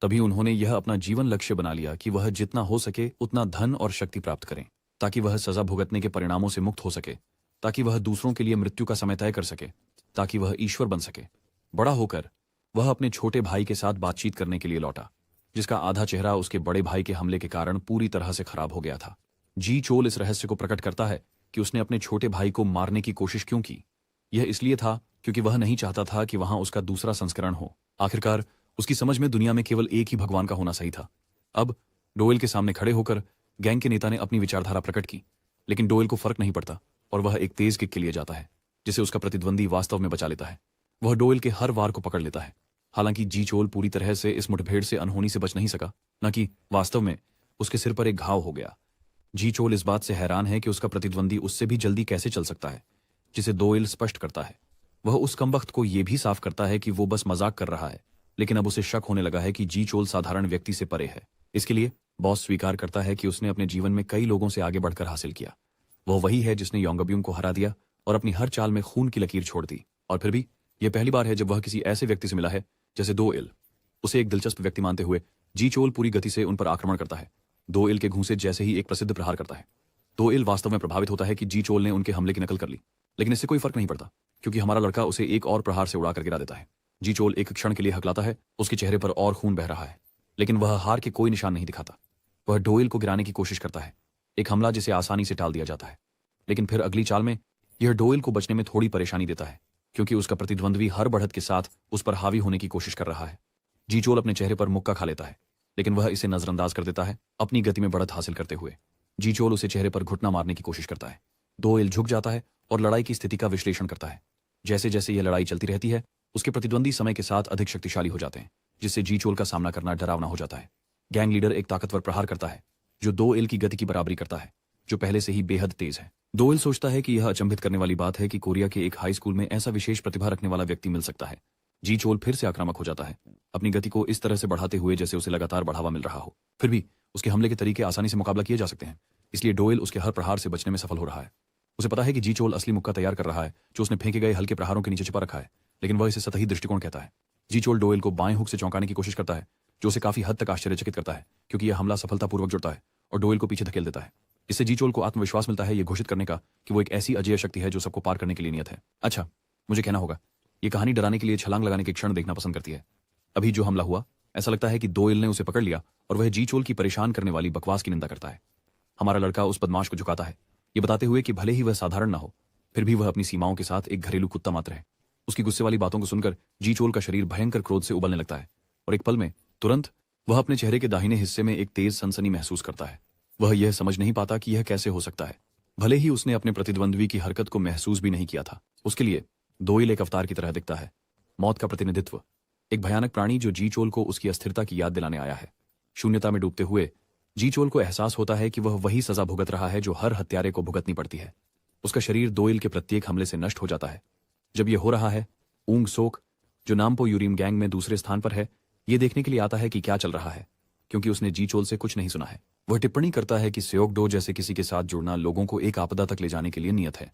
तभी उन्होंने यह अपना जीवन लक्ष्य बना लिया कि वह जितना हो सके उतना धन और शक्ति प्राप्त करें, ताकि वह सजा भुगतने के परिणामों से मुक्त हो सके, ताकि वह दूसरों के लिए मृत्यु का समय तय कर सके, ताकि वह ईश्वर बन सके। बड़ा होकर वह अपने छोटे भाई के साथ बातचीत करने के लिए लौटा, जिसका आधा चेहरा उसके बड़े भाई के हमले के कारण पूरी तरह से खराब हो गया था। जी चोल इस रहस्य को प्रकट करता है कि उसने अपने छोटे भाई को मारने की कोशिश क्यों की। यह इसलिए था क्योंकि वह नहीं चाहता था कि वहां उसका दूसरा संस्करण हो। आखिरकार उसकी समझ में दुनिया में केवल एक ही भगवान का होना सही था। अब डोएल के सामने खड़े होकर गैंग के नेता ने अपनी विचारधारा प्रकट की, लेकिन डोएल को फर्क नहीं पड़ता और वह एक तेज किक के लिए जाता है, जिसे उसका प्रतिद्वंदी वास्तव में बचा लेता है। वह डोएल के हर वार को पकड़ लेता है। हालांकि जी चोल पूरी तरह से इस मुठभेड़ से अनहोनी से बच नहीं सका, न कि वास्तव में उसके सिर पर एक घाव हो गया। जी चोल इस बात से हैरान है कि उसका प्रतिद्वंदी उससे भी जल्दी कैसे चल सकता है, जिसे डोएल स्पष्ट करता है। वह उस कमबख्त को यह भी साफ करता है कि वो बस मजाक कर रहा है, लेकिन अब उसे शक होने लगा है कि जी चोल साधारण व्यक्ति से परे है। इसके लिए बॉस स्वीकार करता है कि उसने अपने जीवन में कई लोगों से आगे बढ़कर हासिल किया। वह वही है जिसने योंगब्यूंग को हरा दिया और अपनी हर चाल में खून की लकीर छोड़ दी। और फिर भी यह पहली बार है जब वह किसी ऐसे व्यक्ति से मिला है जैसे डोएल। उसे एक दिलचस्प व्यक्ति मानते हुए जी चोल पूरी गति से उन पर आक्रमण करता है। डोएल के घूंसे जैसे ही एक प्रसिद्ध प्रहार करता है। डोएल वास्तव में प्रभावित होता है कि जी चोल ने उनके हमले की नकल कर ली, लेकिन इससे कोई फर्क नहीं पड़ता क्योंकि हमारा लड़का उसे एक और प्रहार से उड़ाकर गिरा देता है। जी चोल एक क्षण के लिए हकलाता है, उसके चेहरे पर और खून बह रहा है, लेकिन वह हार के कोई निशान नहीं दिखाता। वह डोएल को गिराने की कोशिश करता है, एक हमला जिसे आसानी से टाल दिया जाता है। लेकिन फिर अगली चाल में यह डोएल को बचने में थोड़ी परेशानी देता है, क्योंकि उसका प्रतिद्वंद्वी हर बढ़त के साथ उस पर हावी होने की कोशिश कर रहा है। जी चोल अपने चेहरे पर मुक्का खा लेता है, लेकिन वह इसे नजरअंदाज कर देता है, अपनी गति में बढ़त हासिल करते हुए। जी चोल उसे चेहरे पर घुटना मारने की कोशिश करता है। डोएल झुक जाता है और लड़ाई की स्थिति का विश्लेषण करता है। जैसे जैसे यह लड़ाई चलती रहती है, उसके प्रतिद्वंदी समय के साथ अधिक शक्तिशाली हो जाते हैं, जिससे जी चोल का सामना करना डरावना हो जाता है। गैंग लीडर एक ताकतवर प्रहार करता है जो डोएल की गति की बराबरी करता है, जो पहले से ही बेहद तेज है। डोएल सोचता है कि यह अचंभित करने वाली बात है कि कोरिया के एक हाई स्कूल में ऐसा विशेष प्रतिभा रखने वाला व्यक्ति मिल सकता है। जी चोल फिर से आक्रामक हो जाता है, अपनी गति को इस तरह से बढ़ाते हुए जैसे उसे लगातार बढ़ावा मिल रहा हो। फिर भी उसके हमले के तरीके आसानी से मुकाबला किए जा सकते हैं, इसलिए डोएल उसके हर प्रहार से बचने में सफल हो रहा है। उसे पता है कि जी चोल असली मुक्का तैयार कर रहा है, जो उसने फेंके गए हल्के प्रहारों के नीचे छिपा रखा है, लेकिन वह इसे सतही दृष्टिकोण कहता है। जी चोल डोएल को बाएं हुक से चौंकाने की कोशिश करता है, जो उसे काफी हद तक आश्चर्यचकित करता है, क्योंकि यह हमला सफलतापूर्वक जुड़ता है और डोएल को पीछे धकेल देता है। इससे जी चोल को आत्मविश्वास मिलता है, यह घोषित करने का कि वो एक ऐसी अजेय शक्ति है जो सबको पार करने के लिए नियत है। अच्छा, मुझे कहना होगा, ये कहानी डराने के लिए छलांग लगाने के क्षण देखना पसंद करती है। अभी जो हमला हुआ, ऐसा लगता है कि डोएल ने उसे पकड़ लिया और वह जी चोल की परेशान करने वाली बकवास की निंदा करता है। हमारा लड़का उस बदमाश को झुकाता है, ये बताते हुए कि भले ही वह साधारण ना हो, फिर भी वह अपनी सीमाओं के साथ एक घरेलू कुत्ता मात्र है। उसकी गुस्से वाली बातों को सुनकर जी चोल का शरीर भयंकर क्रोध से उबलने लगता है और एक पल में तुरंत वह अपने चेहरे के दाहिने हिस्से में एक तेज सनसनी महसूस करता है। वह यह समझ नहीं पाता कि यह कैसे हो सकता है, भले ही उसने अपने प्रतिद्वंद्वी की हरकत को महसूस भी नहीं किया था। उसके लिए डोएल एक अवतार की तरह दिखता है, मौत का प्रतिनिधित्व, एक भयानक प्राणी जो जी चोल को उसकी अस्थिरता की याद दिलाने आया है। शून्यता में डूबते हुए जी चोल को एहसास होता है कि वह वही सजा भुगत रहा है जो हर हत्यारे को भुगतनी पड़ती है। उसका शरीर डोएल के प्रत्येक हमले से नष्ट हो जाता है। जब यह हो रहा है, ऊंग सोक, जो नामपो यूरिम गैंग में दूसरे स्थान पर है, यह देखने के लिए आता है कि क्या चल रहा है, क्योंकि उसने जी चोल से कुछ नहीं सुना है। वह टिप्पणी करता है कि सेओकडो जैसे किसी के साथ जुड़ना लोगों को एक आपदा तक ले जाने के लिए नियत है।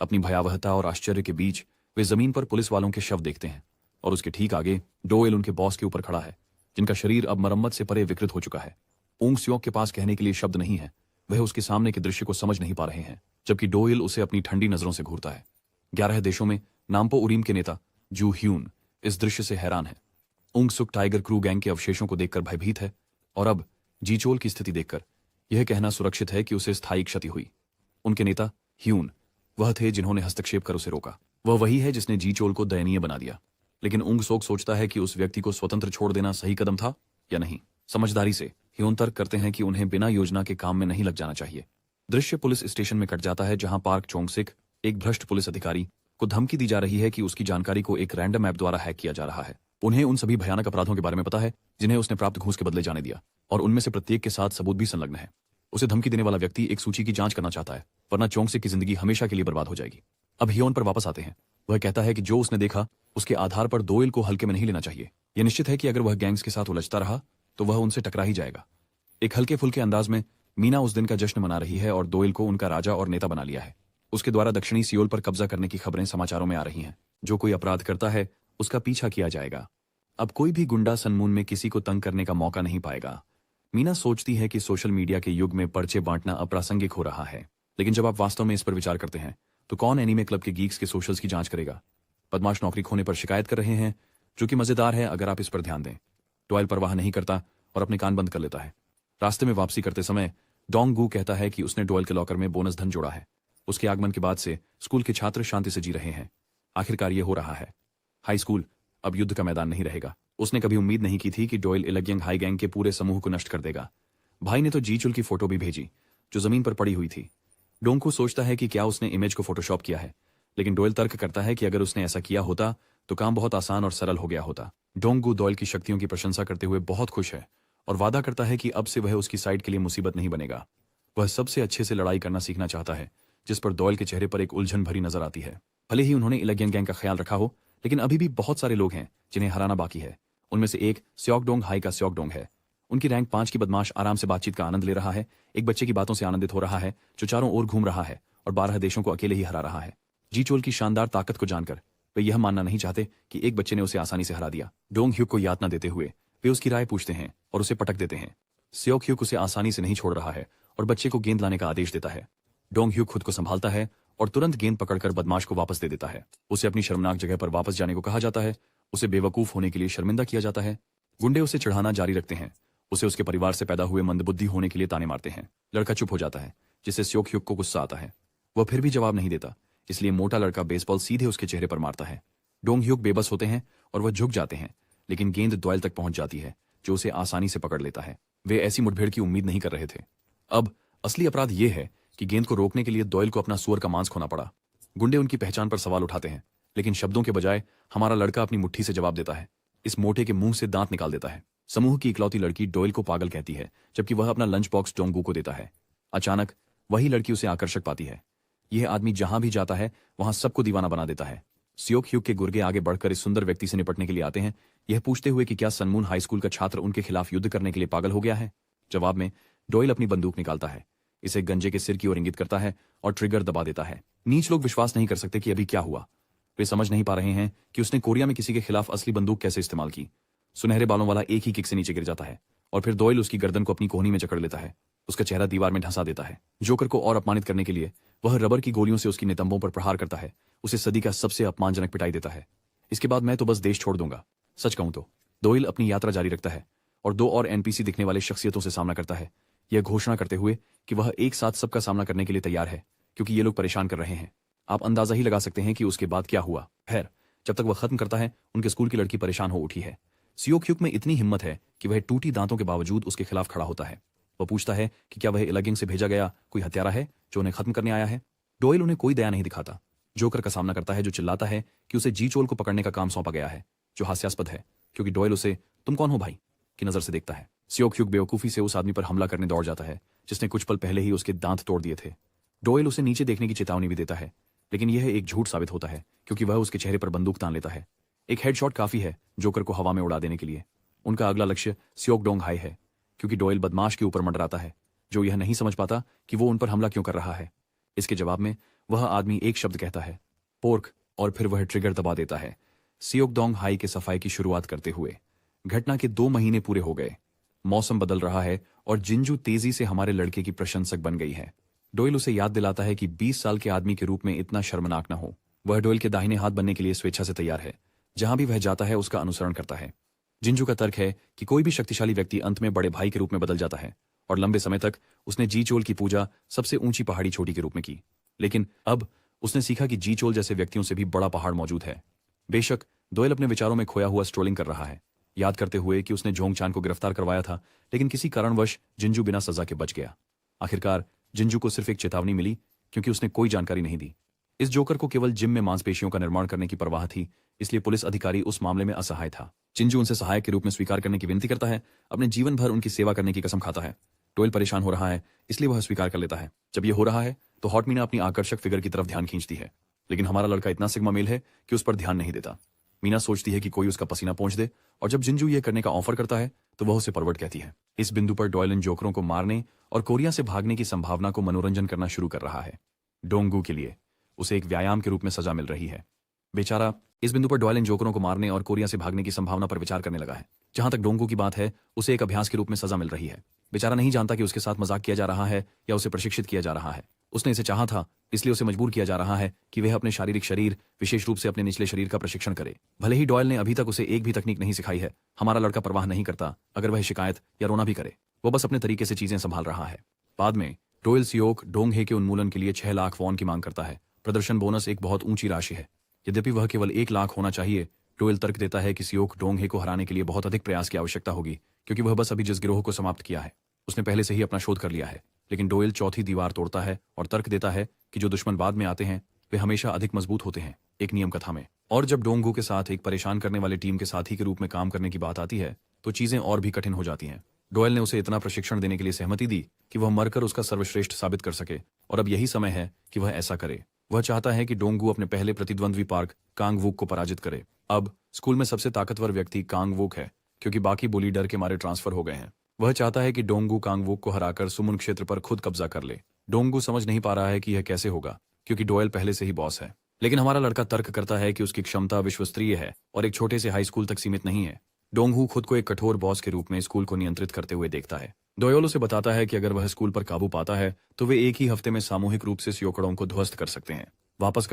अपनी भयावहता और आश्चर्य के बीच वे जमीन पर पुलिस वालों के शव देखते हैं और उसके ठीक आगे डोएल उनके बॉस के ऊपर खड़ा है, जिनका शरीर अब मरम्मत से परे विकृत हो चुका है। ऊंग सियोक के पास कहने के लिए शब्द नहीं है, वह उसके सामने के दृश्य को समझ नहीं पा रहे हैं, जबकि डोएल उसे अपनी ठंडी नजरों से घूरता है। 11 देशों में नामपो उरीम के नेता जू ह्यून इस दृश्य से हैरान है। ऊंग सुक टाइगर क्रू गैंग के अवशेषों को देखकर भयभीत है और अब जी चोल की स्थिति देखकर यह कहना सुरक्षित है कि उसे स्थायी क्षति हुई। उनके नेता ह्यून वह थे जिन्होंने हस्तक्षेप कर उसे रोका। वह वही है जिसने जी चोल को दयनीय बना दिया। लेकिन ऊंग सोक सोचता है कि उस व्यक्ति को स्वतंत्र छोड़ देना सही कदम था या नहीं। समझदारी से ह्यून तर्क करते हैं कि उन्हें बिना योजना के काम में नहीं लग जाना चाहिए। दृश्य पुलिस स्टेशन में कट जाता है, जहां पार्क चोंगसिक, एक भ्रष्ट पुलिस अधिकारी, को धमकी दी जा रही है कि उसकी जानकारी को एक रैंडम ऐप द्वारा हैक किया जा रहा है। उन्हें उन सभी भयानक अपराधों के बारे में पता है जिन्हें उसने प्राप्त घूस के बदले जाने दिया, और उनमें से प्रत्येक के साथ सबूत भी संलग्न है। उसे धमकी देने वाला व्यक्ति एक सूची की जांच करना चाहता है, वरना चोंग से की जिंदगी हमेशा के लिए बर्बाद हो जाएगी। अब हियोन पर वापस आते हैं। वह कहता है कि जो उसने देखा उसके आधार पर दोयल को हल्के में नहीं लेना चाहिए। यह निश्चित है कि अगर वह गैंग्स के साथ उलझता रहा तो वह उनसे टकरा ही जाएगा। एक हल्के फुल्के अंदाज में मीना उस दिन का जश्न मना रही है और दोयल को उनका राजा और नेता बना लिया है। उसके द्वारा दक्षिणी सियोल पर कब्जा करने की खबरें समाचारों में आ रही हैं। जो कोई अपराध करता है उसका पीछा किया जाएगा। अब कोई भी गुंडा सनमून में किसी को तंग करने का मौका नहीं पाएगा। मीना सोचती है कि सोशल मीडिया के युग में पर्चे बांटना अप्रासंगिक हो रहा है, लेकिन जब आप वास्तव में इस पर विचार करते हैं तो कौन एनीमे क्लब के गीक्स के सोशल्स की जांच करेगा। बदमाश नौकरी खोने पर शिकायत कर रहे हैं, जो कि मजेदार है अगर आप इस पर ध्यान दें। डॉयल परवाह नहीं करता और अपने कान बंद कर लेता है। रास्ते में वापसी करते समय डोंग गू कहता है कि उसने डॉयल के लॉकर में बोनस धन जोड़ा है। उसके आगमन के बाद से स्कूल के छात्र शांति से जी रहे हैं। आखिरकार ये हो रहा है। हाई स्कूल अब युद्ध का मैदान नहीं रहेगा। उसने कभी उम्मीद नहीं की थी कि डॉयल इलग्यंग हाई गैंग के पूरे समूह को नष्ट कर देगा। भाई ने तो जी चुल की फोटो भी भेजी जो जमीन पर पड़ी हुई थी। डोंगकू सोचता है कि क्या उसने इमेज को फोटोशॉप किया है, लेकिन डॉयल तर्क करता है कि अगर उसने ऐसा किया होता तो काम बहुत आसान और सरल हो गया होता। डोंगकू डॉयल की शक्तियों की प्रशंसा करते हुए बहुत खुश है और वादा करता है कि अब से वह उसकी साइड के लिए मुसीबत नहीं बनेगा। वह सबसे अच्छे से लड़ाई करना सीखना चाहता है, जिस पर डॉयल के चेहरे पर एक उलझन भरी नजर आती है। भले ही उन्होंने इलग्यंग गैंग का ख्याल रखा हो, लेकिन अभी भी बहुत सारे लोग हैं जिन्हें हराना बाकी है। उनमें से एक स्योकडोंग हाई का स्योकडोंग है। उनकी रैंक 5 की बदमाश आराम से बातचीत का आनंद ले रहा है, एक बच्चे की बातों से आनंदित हो रहा है जो चारों ओर घूम रहा है और 12 देशों को अकेले ही हरा रहा है। जी चोल की शानदार ताकत को जानकर वे यह मानना नहीं चाहते कि एक बच्चे ने उसे आसानी से हरा दिया। डोंग ह्यूक को यातना देते हुए वे उसकी राय पूछते हैं और उसे पटक देते हैं। स्योक ह्यूक उसे आसानी से नहीं छोड़ रहा है और बच्चे को गेंद लाने का आदेश देता है। डोंग ह्यूक खुद को संभालता है और तुरंत गेंद पकड़कर बदमाश को वापस दे देता है। उसे अपनी शर्मनाक जगह पर वापस जाने को कहा जाता है। उसे बेवकूफ होने के लिए शर्मिंदा किया जाता है। गुंडे उसे चिढ़ाना जारी रखते हैं। उसे उसके परिवार से पैदा हुए मंदबुद्धि होने के लिए ताने मारते हैं। लड़का चुप हो जाता है, जिससे स्योक ह्यूक को गुस्सा आता है। वह फिर भी जवाब नहीं देता, इसलिए मोटा लड़का बेसबॉल सीधे उसके चेहरे पर मारता है। डोंग ह्यूक बेबस होते हैं और वह झुक जाते हैं, लेकिन गेंद डॉयल तक पहुंच जाती है, जो उसे आसानी से पकड़ लेता है। वे ऐसी मुठभेड़ की उम्मीद नहीं कर रहे थे। अब असली अपराध यह है कि गेंद को रोकने के लिए डॉयल को अपना सुअर का मांस खोना पड़ा। गुंडे उनकी पहचान पर सवाल उठाते हैं, लेकिन शब्दों के बजाय हमारा लड़का अपनी मुट्ठी से जवाब देता है। इस मोटे के मुंह से दांत निकाल देता है। समूह की इकलौती लड़की डॉयल को पागल कहती है, जबकि वह अपना लंच बॉक्स डोंगू को देता है। अचानक वही लड़की उसे आकर्षक पाती है। यह आदमी जहां भी जाता है वहां सबको दीवाना बना देता है। स्योक ह्यूक के गुर्गे आगे बढ़कर इस सुंदर व्यक्ति से निपटने के लिए आते हैं, यह पूछते हुए कि क्या सनमून हाई स्कूल का छात्र उनके खिलाफ युद्ध करने के लिए पागल हो गया है। जवाब में डॉयल अपनी बंदूक निकालता है, इसे गंजे के सिर की ओर इंगित करता है और ट्रिगर दबा देता है। नीच लोग विश्वास नहीं कर सकते कि अभी क्या हुआ। वे समझ नहीं पा रहे हैं कि उसने कोरिया में किसी के खिलाफ असली बंदूक कैसे इस्तेमाल की। सुनहरे बालों वाला एक ही किक से नीचे गिर जाता है और फिर डॉयल उसकी गर्दन को अपनी कोहनी में जकड़ लेता है। उसका चेहरा दीवार में ढंसा देता है। जोकर को और अपमानित करने के लिए वह रबर की गोलियों से उसकी नितंबों पर प्रहार करता है। उसे सदी का सबसे अपमानजनक पिटाई देता है। इसके बाद मैं तो बस देश छोड़ दूंगा। सच कहूं तो डॉयल अपनी यात्रा जारी रखता है और 2 और एनपीसी दिखने वाले शख्सियतों से सामना करता है, यह घोषणा करते हुए कि वह एक साथ सबका सामना करने के लिए तैयार है, क्योंकि ये लोग परेशान कर रहे हैं। आप अंदाजा ही लगा सकते हैं कि उसके बाद क्या हुआ। खैर, जब तक वह खत्म करता है उनके स्कूल की लड़की परेशान हो उठी है। स्योक ह्यूक में इतनी हिम्मत है कि वह टूटी दांतों के बावजूद उसके खिलाफ खड़ा होता है। वह पूछता है कि क्या वह इलगिंग से भेजा गया कोई हत्यारा है जो उन्हें खत्म करने आया है। डॉयल उन्हें कोई दया नहीं दिखाता। जोकर का सामना करता है, जो चिल्लाता है कि उसे जी चोल को पकड़ने का काम सौंपा गया है, जो हास्यास्पद है क्योंकि डॉयल उसे तुम कौन हो भाई की नजर से देखता है। स्योक ह्यूक बेवकूफी से उस आदमी पर हमला करने दौड़ जाता है जिसने कुछ पल पहले ही उसके दांत तोड़ दिए थे। डॉयल उसे नीचे देखने की चेतावनी भी देता है, लेकिन यह एक झूठ साबित होता है क्योंकि वह उसके चेहरे पर बंदूक तान लेता है। एक हेडशॉट काफी है जोकर को हवा में उड़ा देने के लिए। उनका अगला लक्ष्य स्योकडोंग हाई है, क्योंकि डॉयल बदमाश के ऊपर मंडराता है, जो यह नहीं समझ पाता कि वो उन पर हमला क्यों कर रहा है। इसके जवाब में वह आदमी एक शब्द कहता है, पोर्क, और फिर वह ट्रिगर दबा देता है। स्योकडोंग हाई के सफाई की शुरुआत करते हुए घटना के 2 महीने पूरे हो गए। मौसम बदल रहा है और जिंजू तेजी से हमारे लड़के की प्रशंसक बन गई है। डॉयल उसे याद दिलाता है कि 20 साल के आदमी के रूप में इतना शर्मनाक न हो। वह डॉयल के दाहिने हाथ बनने के लिए स्वेच्छा से तैयार है। जहां भी वह जाता है उसका अनुसरण करता है। जिंजू का तर्क है कि कोई भी शक्तिशाली व्यक्ति अंत में बड़े भाई के रूप में बदल जाता है, और लंबे समय तक उसने जी चोल की पूजा सबसे ऊंची पहाड़ी छोटी के रूप में की। लेकिन अब उसने सीखा कि जी चोल जैसे व्यक्तियों से भी बड़ा पहाड़ मौजूद है। बेशक डॉयल अपने विचारों में खोया हुआ स्ट्रोलिंग कर रहा है, याद करते हुए कि उसने जोंगचान को गिरफ्तार करवाया था, लेकिन किसी कारणवश जिंजू बिना सजा के बच गया। आखिरकार जिंजू को सिर्फ एक चेतावनी मिली, क्योंकि उसने कोई जानकारी नहीं दी। इस जोकर को केवल जिम में मांसपेशियों का निर्माण करने की परवाह थी, इसलिए पुलिस अधिकारी उस मामले में असहाय था। जिंजू उनसे सहायक के रूप में स्वीकार करने की विनती करता है, अपने जीवन भर उनकी सेवा करने की कसम खाता है। डोयल परेशान हो रहा है, इसलिए वह स्वीकार कर लेता है। जब ये हो रहा है तो हॉट मीना अपनी आकर्षक फिगर की तरफ ध्यान खींचती है, लेकिन हमारा लड़का इतना सिग्मा मेल है कि उस पर ध्यान नहीं देता। मीना सोचती है कि कोई उसका पसीना पोंछ दे, और जब जिंजू ये करने का ऑफर करता है तो वह उसे परवर्ट कहती है। इस बिंदु पर डॉयल इन जोकरों को मारने और कोरिया से भागने की संभावना को मनोरंजन करना शुरू कर रहा है। डोंगू के लिए उसे एक व्यायाम के रूप में सजा मिल रही है। बेचारा इस बिंदु पर डॉयल इन जोकरों को मारने और कोरिया से भागने की संभावना पर विचार करने लगा है। जहां तक डोंगू की बात है, उसे एक अभ्यास के रूप में सजा मिल रही है। बेचारा नहीं जानता कि उसके साथ मजाक किया जा रहा है या उसे प्रशिक्षित किया जा रहा है। उसने इसे चाहा था, इसलिए उसे मजबूर किया जा रहा है कि वह अपने शारीरिक शरीर, विशेष रूप से अपने निचले शरीर का प्रशिक्षण करे। भले ही डॉयल ने अभी तक उसे एक भी तकनीक नहीं सिखाई है, हमारा लड़का परवाह नहीं करता अगर वह शिकायत या रोना भी करे। वो बस अपने तरीके से चीजें संभाल रहा है। बाद में डोयल सियोक डोंगहे के उन्मूलन के लिए 6 लाख वॉन की मांग करता है। प्रदर्शन बोनस एक बहुत ऊंची राशि है। यद्यपि वह केवल 1 लाख होना चाहिए, डोयल तर्क देता है कि सियोक डोंगहे को हराने के लिए बहुत अधिक प्रयास की आवश्यकता होगी, क्योंकि वह बस अभी जिस गिरोह को समाप्त किया है उसने पहले से ही अपना शोध कर लिया है। लेकिन डोयल चौथी दीवार तोड़ता है और तर्क देता है कि जो दुश्मन बाद में आते हैं वे हमेशा अधिक मजबूत होते हैं, एक नियम कथा में। और जब डोंगू के साथ एक परेशान करने वाले टीम के साथी के रूप में काम करने की बात आती है तो चीजें और भी कठिन हो जाती हैं। डोयल ने उसे इतना प्रशिक्षण देने के लिए सहमति दी कि वह मरकर उसका सर्वश्रेष्ठ साबित कर सके, और अब यही समय है कि वह ऐसा करे। वह चाहता है कि डोंगू अपने पहले प्रतिद्वंद्वी पार्क कांग वुक को पराजित करे। अब स्कूल में सबसे ताकतवर व्यक्ति कांग वुक है, क्योंकि बाकी बुली डर के मारे ट्रांसफर हो गए हैं। वह चाहता है कि डोंगू कांग वुक को हराकर सुमुन क्षेत्र पर खुद कब्जा कर ले। डोंगू समझ नहीं पा रहा है कि यह कैसे होगा, क्योंकि डोयल पहले से ही बॉस है। लेकिन हमारा लड़का तर्क करता है कि उसकी क्षमता विश्वस्तरीय है और एक छोटे से हाई स्कूल तक सीमित नहीं है। डोंगहू खुद को एक कठोर बॉस के रूप में स्कूल को नियंत्रित करते हुए देखता है। डोयल उसे बताता है कि अगर वह स्कूल पर काबू पाता है तो वे एक ही हफ्ते में सामूहिक रूप से सियोकड़ों को ध्वस्त कर सकते हैं। वापस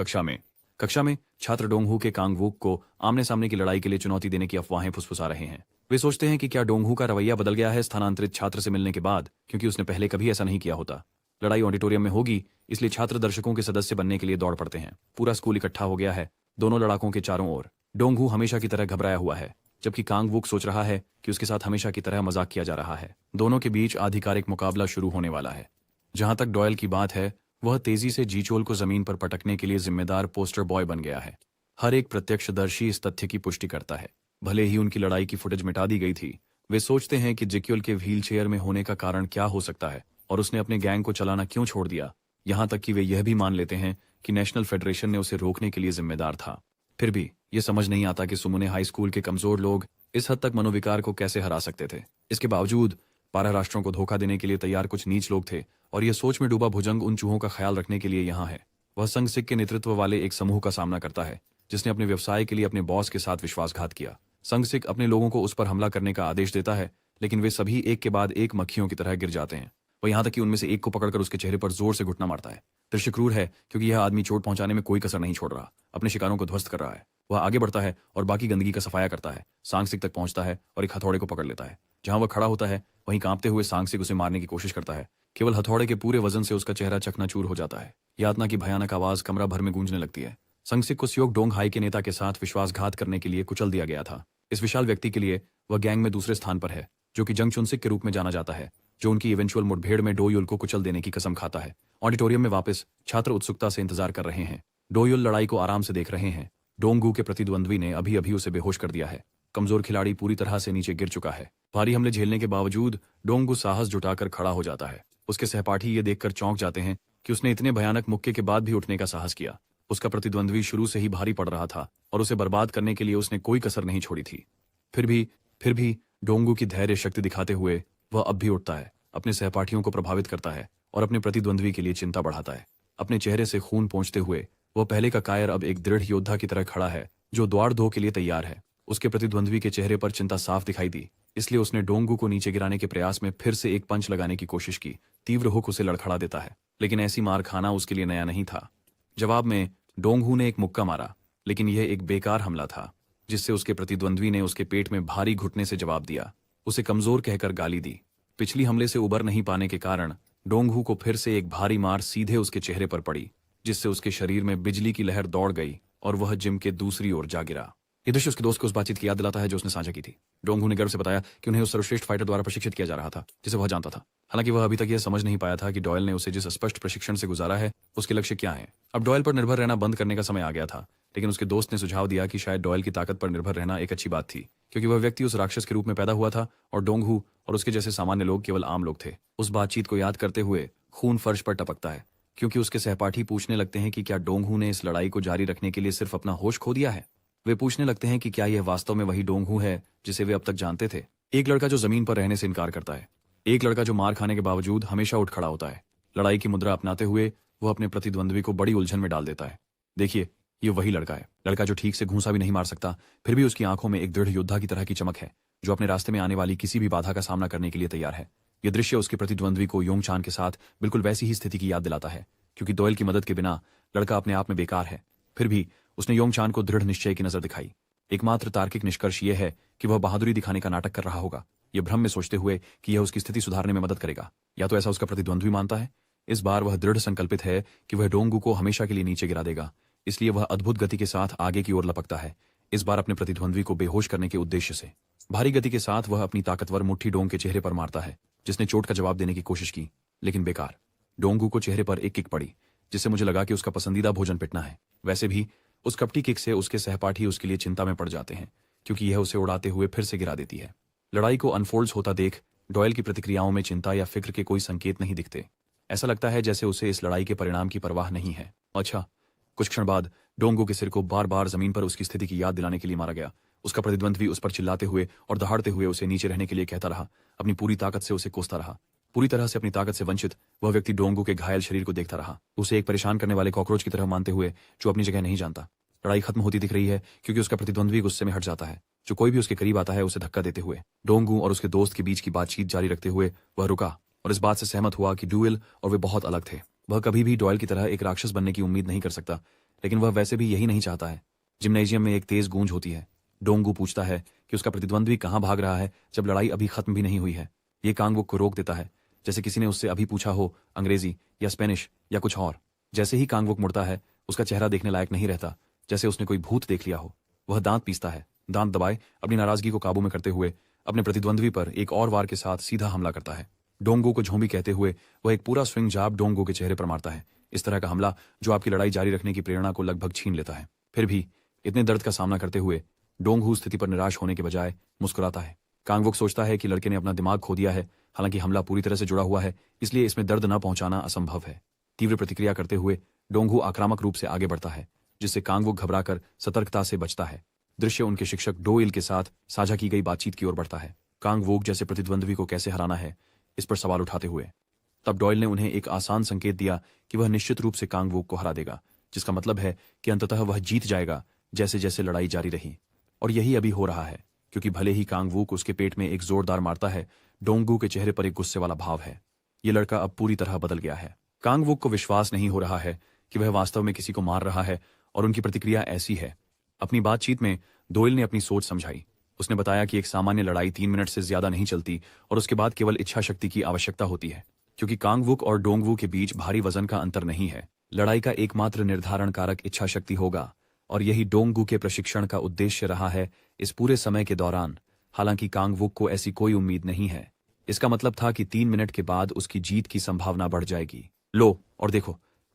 कक्षा में छात्र डोंगहू के कांगवूक को आमने सामने की लड़ाई के लिए चुनौती देने की अफवाहें फुसफुसा रहे हैं। वे सोचते हैं कि क्या डोंगहू का रवैया बदल गया है स्थानांतरित छात्र से मिलने के बाद, क्योंकि उसने पहले कभी ऐसा नहीं किया होता। लड़ाई ऑडिटोरियम में होगी, इसलिए छात्र दर्शकों के सदस्य बनने के लिए दौड़ पड़ते हैं। पूरा स्कूल इकट्ठा हो गया है, दोनों लड़ाकों के चारों ओर। डोंगहू हमेशा की तरह घबराया हुआ है, जबकि कांगवूक सोच रहा है कि उसके साथ हमेशा की तरह मजाक किया जा रहा है। दोनों के बीच आधिकारिक मुकाबला शुरू होने वाला है। जहां तक डॉयल की बात है, वह तेजी से जीचोल को जमीन पर पटकने के लिए जिम्मेदार पोस्टर बॉय बन गया है। हर एक प्रत्यक्षदर्शी इस तथ्य की पुष्टि करता है। भले ही उनकी लड़ाई की फुटेज मिटा दी गई थी, वे सोचते हैं कि जिक्योल के व्हीलचेयर में होने का कारण क्या हो सकता है और उसने अपने गैंग को चलाना क्यों छोड़ दिया। यहां तक कि वे यह भी मान लेते हैं कि नेशनल फेडरेशन ने उसे रोकने के लिए जिम्मेदार था। फिर भी ये समझ नहीं आता कि सुमुने हाई स्कूल के कमजोर लोग इस हद तक मनोविकार को कैसे हरा सकते थे। इसके बावजूद 12 राष्ट्रों को धोखा देने के लिए तैयार कुछ नीच लोग थे, और यह सोच में डूबा भुजंग उन चूहों का ख्याल रखने के लिए यहाँ है। वह संघ सिख के नेतृत्व वाले एक समूह का सामना करता है जिसने अपने व्यवसाय के लिए अपने बॉस के साथ विश्वासघात किया। संघ सिख अपने लोगों को उस पर हमला करने का आदेश देता है, लेकिन वे सभी एक के बाद एक मक्खियों की तरह गिर जाते हैं। वह यहाँ तक कि उनमें से एक को पकड़कर उसके चेहरे पर जोर से घुटना मारता है। दृश्य क्रूर है, क्योंकि यह आदमी चोट पहुंचाने में कोई कसर नहीं छोड़ रहा, अपने शिकारों को ध्वस्त कर रहा है। वह आगे बढ़ता है और बाकी गंदगी का सफाया करता है। सांगसिक तक पहुंचता है और एक हथौड़े को पकड़ लेता है। जहां वह खड़ा होता है वहीं कांपते हुए सांगसिक उसे मारने की कोशिश करता है। केवल हथौड़े के पूरे वजन से उसका चेहरा चकनाचूर हो जाता है। यातना की भयानक आवाज कमरा भर में गूंजने लगती है। संगसिक को सियोक डोंग हाई के नेता के साथ विश्वासघात करने के लिए कुचल दिया गया था। इस विशाल व्यक्ति के लिए वह गैंग में दूसरे स्थान पर है, जो कि जंग चुनसिक के रूप में जाना जाता है, जो उनकी इवेंचुअल मुठभेड़ में डोयुल को कुचल देने की कसम खाता है। ऑडिटोरियम में वापस छात्र उत्सुकता से इंतजार कर रहे हैं। डोयुल लड़ाई को आराम से देख रहे हैं। डोंगू के प्रतिद्वंद्वी ने अभी अभी उसे बेहोश कर दिया है। कमजोर खिलाड़ी पूरी तरह से नीचे गिर चुका है। भारी हमले झेलने के बावजूद डोंगू साहस जुटाकर खड़ा हो जाता है। उसके सहपाठी ये देखकर चौंक जाते हैं कि उसने इतने भयानक मुक्के के बाद भी उठने का साहस किया। उसका प्रतिद्वंद्वी शुरू से ही भारी पड़ रहा था और उसे बर्बाद करने के लिए उसने कोई कसर नहीं छोड़ी थी। फिर भी डोंगू की धैर्य शक्ति दिखाते हुए वह अब भी उठता है, अपने सहपाठियों को प्रभावित करता है और अपने प्रतिद्वंद्वी के लिए चिंता बढ़ाता है। अपने चेहरे से खून पोंछते हुए वह पहले का कायर अब एक दृढ़ योद्धा की तरह खड़ा है, जो द्वार धो के लिए तैयार है। उसके प्रतिद्वंद्वी के चेहरे पर चिंता साफ दिखाई दी, इसलिए उसने डोंगू को नीचे गिराने के प्रयास में फिर से एक पंच लगाने की कोशिश की। तीव्र हुक उसे लड़खड़ा देता है, लेकिन ऐसी मार खाना उसके लिए नया नहीं था। जवाब में डोंगहू ने एक मुक्का मारा, लेकिन यह एक बेकार हमला था, जिससे उसके प्रतिद्वंद्वी ने उसके पेट में भारी घुटने से जवाब दिया। उसे कमजोर कहकर गाली दी। पिछली हमले से उबर नहीं पाने के कारण डोंगहू को फिर से एक भारी मार सीधे उसके चेहरे पर पड़ी, जिससे उसके शरीर में बिजली की लहर दौड़ गई और वह जिम के दूसरी ओर जा गिरा। ये दृश्य उसके दोस्त को उस बातचीत की याद दिलाता है जो उसने साझा की थी। डोंगहू ने गर्व से बताया कि उन्हें उस सर्वश्रेष्ठ फाइटर द्वारा प्रशिक्षित किया जा रहा था, जिसे वह जानता था। हालांकि वह अभी तक यह समझ नहीं पाया था कि डॉयल ने उसे जिस स्पष्ट प्रशिक्षण से गुजारा है उसके लक्ष्य क्या है। अब डॉयल पर निर्भर रहना बंद करने का समय आ गया था, लेकिन उसके दोस्त ने सुझाव दिया कि शायद डॉयल की ताकत पर निर्भर रहना एक अच्छी बात थी, क्योंकि वह व्यक्ति उस राक्षस के रूप में पैदा हुआ था और डोंगहू और उसके जैसे सामान्य लोग केवल आम लोग थे। उस बातचीत को याद करते हुए खून फर्श पर टपकता है, क्योंकि उसके सहपाठी पूछने लगते हैं कि क्या डोंगहू ने इस लड़ाई को जारी रखने के लिए सिर्फ अपना होश खो दिया है। वे पूछने लगते हैं कि क्या यह वास्तव में वही डोंगहू है जिसे वे अब तक जानते थे। एक लड़का जो जमीन पर रहने से इनकार करता है, एक लड़का जो मार खाने के बावजूद हमेशा उठ खड़ा होता है। लड़ाई की मुद्रा अपनाते हुए वह अपने प्रतिद्वंद्वी को बड़ी उलझन में डाल देता है। देखिए, ये वही लड़का है, लड़का जो ठीक से घूंसा भी नहीं मार सकता, फिर भी उसकी आंखों में एक दृढ़ योद्धा की तरह की चमक है, जो अपने रास्ते में आने वाली किसी भी बाधा का सामना करने के लिए तैयार है। यह दृश्य उसके प्रतिद्वंद्वी को योंगचान के साथ बिल्कुल वैसी ही स्थिति की याद दिलाता है, क्योंकि डॉयल की मदद के बिना लड़का अपने आप में बेकार है। फिर भी उसने योंगचान को दृढ़ निश्चय की नजर दिखाई। एकमात्र तार्किक निष्कर्ष यह है कि वह बहादुरी दिखाने का नाटक कर रहा होगा, यह भ्रम में सोचते हुए कि यह उसकी स्थिति सुधारने में मदद करेगा, या तो ऐसा उसका प्रतिद्वंद्वी मानता है। इस बार वह दृढ़ संकल्पित है कि वह डोंगू को हमेशा के लिए नीचे गिरा देगा, इसलिए वह अद्भुत गति के साथ आगे की ओर लपकता है, इस बार अपने प्रतिद्वंद्वी को बेहोश करने के उद्देश्य से। भारी गति के साथ वह अपनी ताकतवर मुट्ठी डोंग के चेहरे पर मारता है, जिसने चोट का जवाब देने की कोशिश की, लेकिन बेकार। डोंगू को चेहरे पर एक किक पड़ी, जिससे मुझे लगा कि उसका पसंदीदा भोजन पिटना है। वैसे भी उस कपटी किक से उसके सहपाठी उसके लिए चिंता में पड़ जाते हैं, क्योंकि यह उसे उड़ाते हुए फिर से गिरा देती है। लड़ाई को अनफोल्ड्स होता देख डॉयल की प्रतिक्रियाओं में चिंता या फिक्र के कोई संकेत नहीं दिखते। ऐसा लगता है जैसे उसे इस लड़ाई के परिणाम की परवाह नहीं है। अच्छा, कुछ क्षण बाद डोंगू के सिर को बार बार जमीन पर उसकी स्थिति की याद दिलाने के लिए मारा गया। उसका प्रतिद्वंद्वी उस पर चिल्लाते हुए और दहाड़ते हुए उसे नीचे रहने के लिए कहता रहा, अपनी पूरी ताकत से उसे कोसता रहा। पूरी तरह से अपनी ताकत से वंचित वह व्यक्ति डोंगू के घायल शरीर को देखता रहा, उसे एक परेशान करने वाले कॉकरोच की तरह मानते हुए जो अपनी जगह नहीं जानता। लड़ाई खत्म होती दिख रही है, क्योंकि उसका प्रतिद्वंद्वी गुस्से में हट जाता है। जो कोई भी उसके करीब आता है उसे धक्का देते हुए। डोंगू और उसके दोस्त के बीच की बातचीत जारी रखते हुए वह रुका और इस बात से सहमत हुआ कि डुएल और वे बहुत अलग थे। वह कभी भी डॉयल की तरह एक राक्षस बनने की उम्मीद नहीं कर सकता, लेकिन वह वैसे भी यही नहीं चाहता है। जिम्नेजियम में एक तेज गूंज होती है। डोंगू पूछता है कि उसका प्रतिद्वंद्वी कहाँ भाग रहा है, जब लड़ाई अभी खत्म भी नहीं हुई है। ये कांगवुक को रोक देता है, जैसे किसी ने उससे अभी पूछा हो अंग्रेजी या स्पेनिश या कुछ और। जैसे ही कांगवुक मुड़ता है, उसका चेहरा देखने लायक नहीं रहता, जैसे उसने कोई भूत देख लिया हो। वह दांत पीसता है, दांत दबाए अपनी नाराजगी को काबू में करते हुए अपने प्रतिद्वंद्वी पर एक और वार के साथ सीधा हमला करता है। डोंगू को झोंबी कहते हुए वह एक पूरा स्विंग जाब डोंगू के चेहरे पर मारता है। इस तरह का हमला जो आपकी लड़ाई जारी रखने की प्रेरणा को लगभग छीन लेता है। फिर भी इतने दर्द का सामना करते हुए डोंगहू स्थिति पर निराश होने के बजाय मुस्कुराता है। कांगवुक सोचता है कि लड़के ने अपना दिमाग खो दिया है, हालांकि हमला पूरी तरह से जुड़ा हुआ है, इसलिए इसमें दर्द न पहुंचाना असंभव है। तीव्र प्रतिक्रिया करते हुए डोंगहू आक्रामक रूप से आगे बढ़ता है, जिससे कांगवुक घबराकर सतर्कता से बचता है। दृश्य उनके शिक्षक डोइल के साथ साझा की गई बातचीत की ओर बढ़ता है, कांगवुक जैसे प्रतिद्वंद्वी को कैसे हराना है इस पर सवाल उठाते हुए। तब डॉयल ने उन्हें एक आसान संकेत दिया कि वह निश्चित रूप से कांगवुक को हरा देगा, जिसका मतलब है कि अंततः वह जीत जाएगा जैसे जैसे लड़ाई जारी रही। और यही अभी हो रहा है, क्योंकि भले ही कांगवुक उसके पेट में एक जोरदार मारता है, डोंगू के चेहरे पर एक गुस्से वाला भाव है। ये लड़का अब पूरी तरह बदल गया है। कांगवुक को विश्वास नहीं हो रहा है कि वह वास्तव में किसी को मार रहा है, और उनकी प्रतिक्रिया ऐसी है। अपनी बातचीत में डोइल ने अपनी सोच समझाई। उसने बताया कि एक सामान्य लड़ाई 3 मिनट से ज्यादा नहीं चलती और उसके बाद केवल इच्छा शक्ति की आवश्यकता होती है, क्योंकि कांगवुक और डोंगवू के बीच भारी वजन का अंतर नहीं है। लड़ाई का एकमात्र निर्धारण कारक इच्छा शक्ति होगा, और यही डोंगवू के प्रशिक्षण का उद्देश्य रहा है इस पूरे समय के दौरान। हालांकि कांगवुक को ऐसी कोई उम्मीद नहीं है। इसका मतलब था कि 3 मिनट के बाद उसकी जीत की संभावना बढ़ जाएगी। लो और देखो,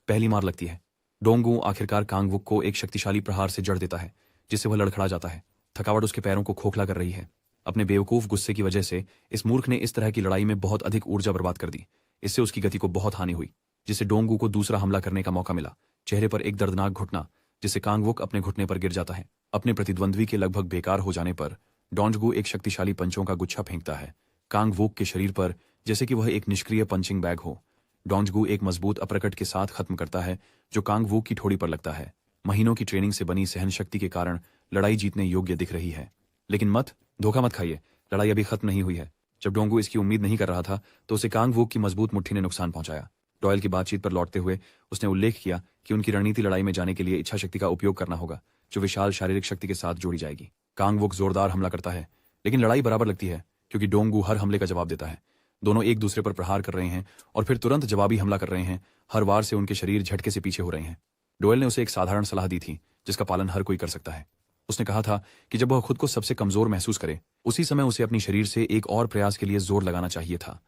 पहली मार लगती है। डोंगवू आखिरकार कांगवुक को एक शक्तिशाली प्रहार से जड़ देता है, जिससे वह लड़खड़ा जाता है। थकावट उसके पैरों को खोखला कर रही है। अपने बेवकूफ गुस्से की वजह से इस मूर्ख ने इस तरह की लड़ाई में बहुत अधिक ऊर्जा बर्बाद कर दी। इससे उसकी गति को बहुत हानि हुई, जिससे डोंगवू को दूसरा हमला करने का मौका मिला। चेहरे पर एक दर्दनाक घुटना, जिससे कांगवुक अपने घुटने पर गिर जाता है। अपने प्रतिद्वंद्वी के लगभग बेकार हो जाने पर डोंगवू एक शक्तिशाली पंचों का गुच्छा फेंकता है कांगवुक के शरीर पर, जैसे कि वह एक निष्क्रिय पंचिंग बैग हो। डोंगवू एक मजबूत अपरकट के साथ खत्म करता है, जो कांगवुक की ठोड़ी पर लगता है। महीनों की ट्रेनिंग से बनी सहन शक्ति के कारण लड़ाई जीतने योग्य दिख रही है, लेकिन धोखा मत खाइए, लड़ाई अभी खत्म नहीं हुई है। जब डोंगवू इसकी उम्मीद नहीं कर रहा था, तो उसे कांगवुक की मजबूत मुट्ठी ने नुकसान पहुंचाया। डॉयल की बातचीत पर लौटते हुए उसने उल्लेख किया कि उनकी रणनीति लड़ाई में जाने के लिए इच्छा शक्ति का उपयोग करना होगा, जो विशाल शारीरिक शक्ति के साथ जोड़ी जाएगी। कांगवुक जोरदार हमला करता है, लेकिन लड़ाई बराबर लगती है, क्योंकि डोंगवू हर हमले का जवाब देता है। दोनों एक दूसरे पर प्रहार कर रहे हैं और फिर तुरंत जवाबी हमला कर रहे हैं। हर वार से उनके शरीर झटके से पीछे हो रहे हैं। डोयल ने उसे एक साधारण सलाह दी थी, जिसका पालन हर कोई कर सकता है। उसने कहा था कि जब वह खुद को सबसे कमजोर महसूस करे, उसी समय उसे अपनी शरीर से एक और प्रयास के लिए जोर लगाना चाहिए था।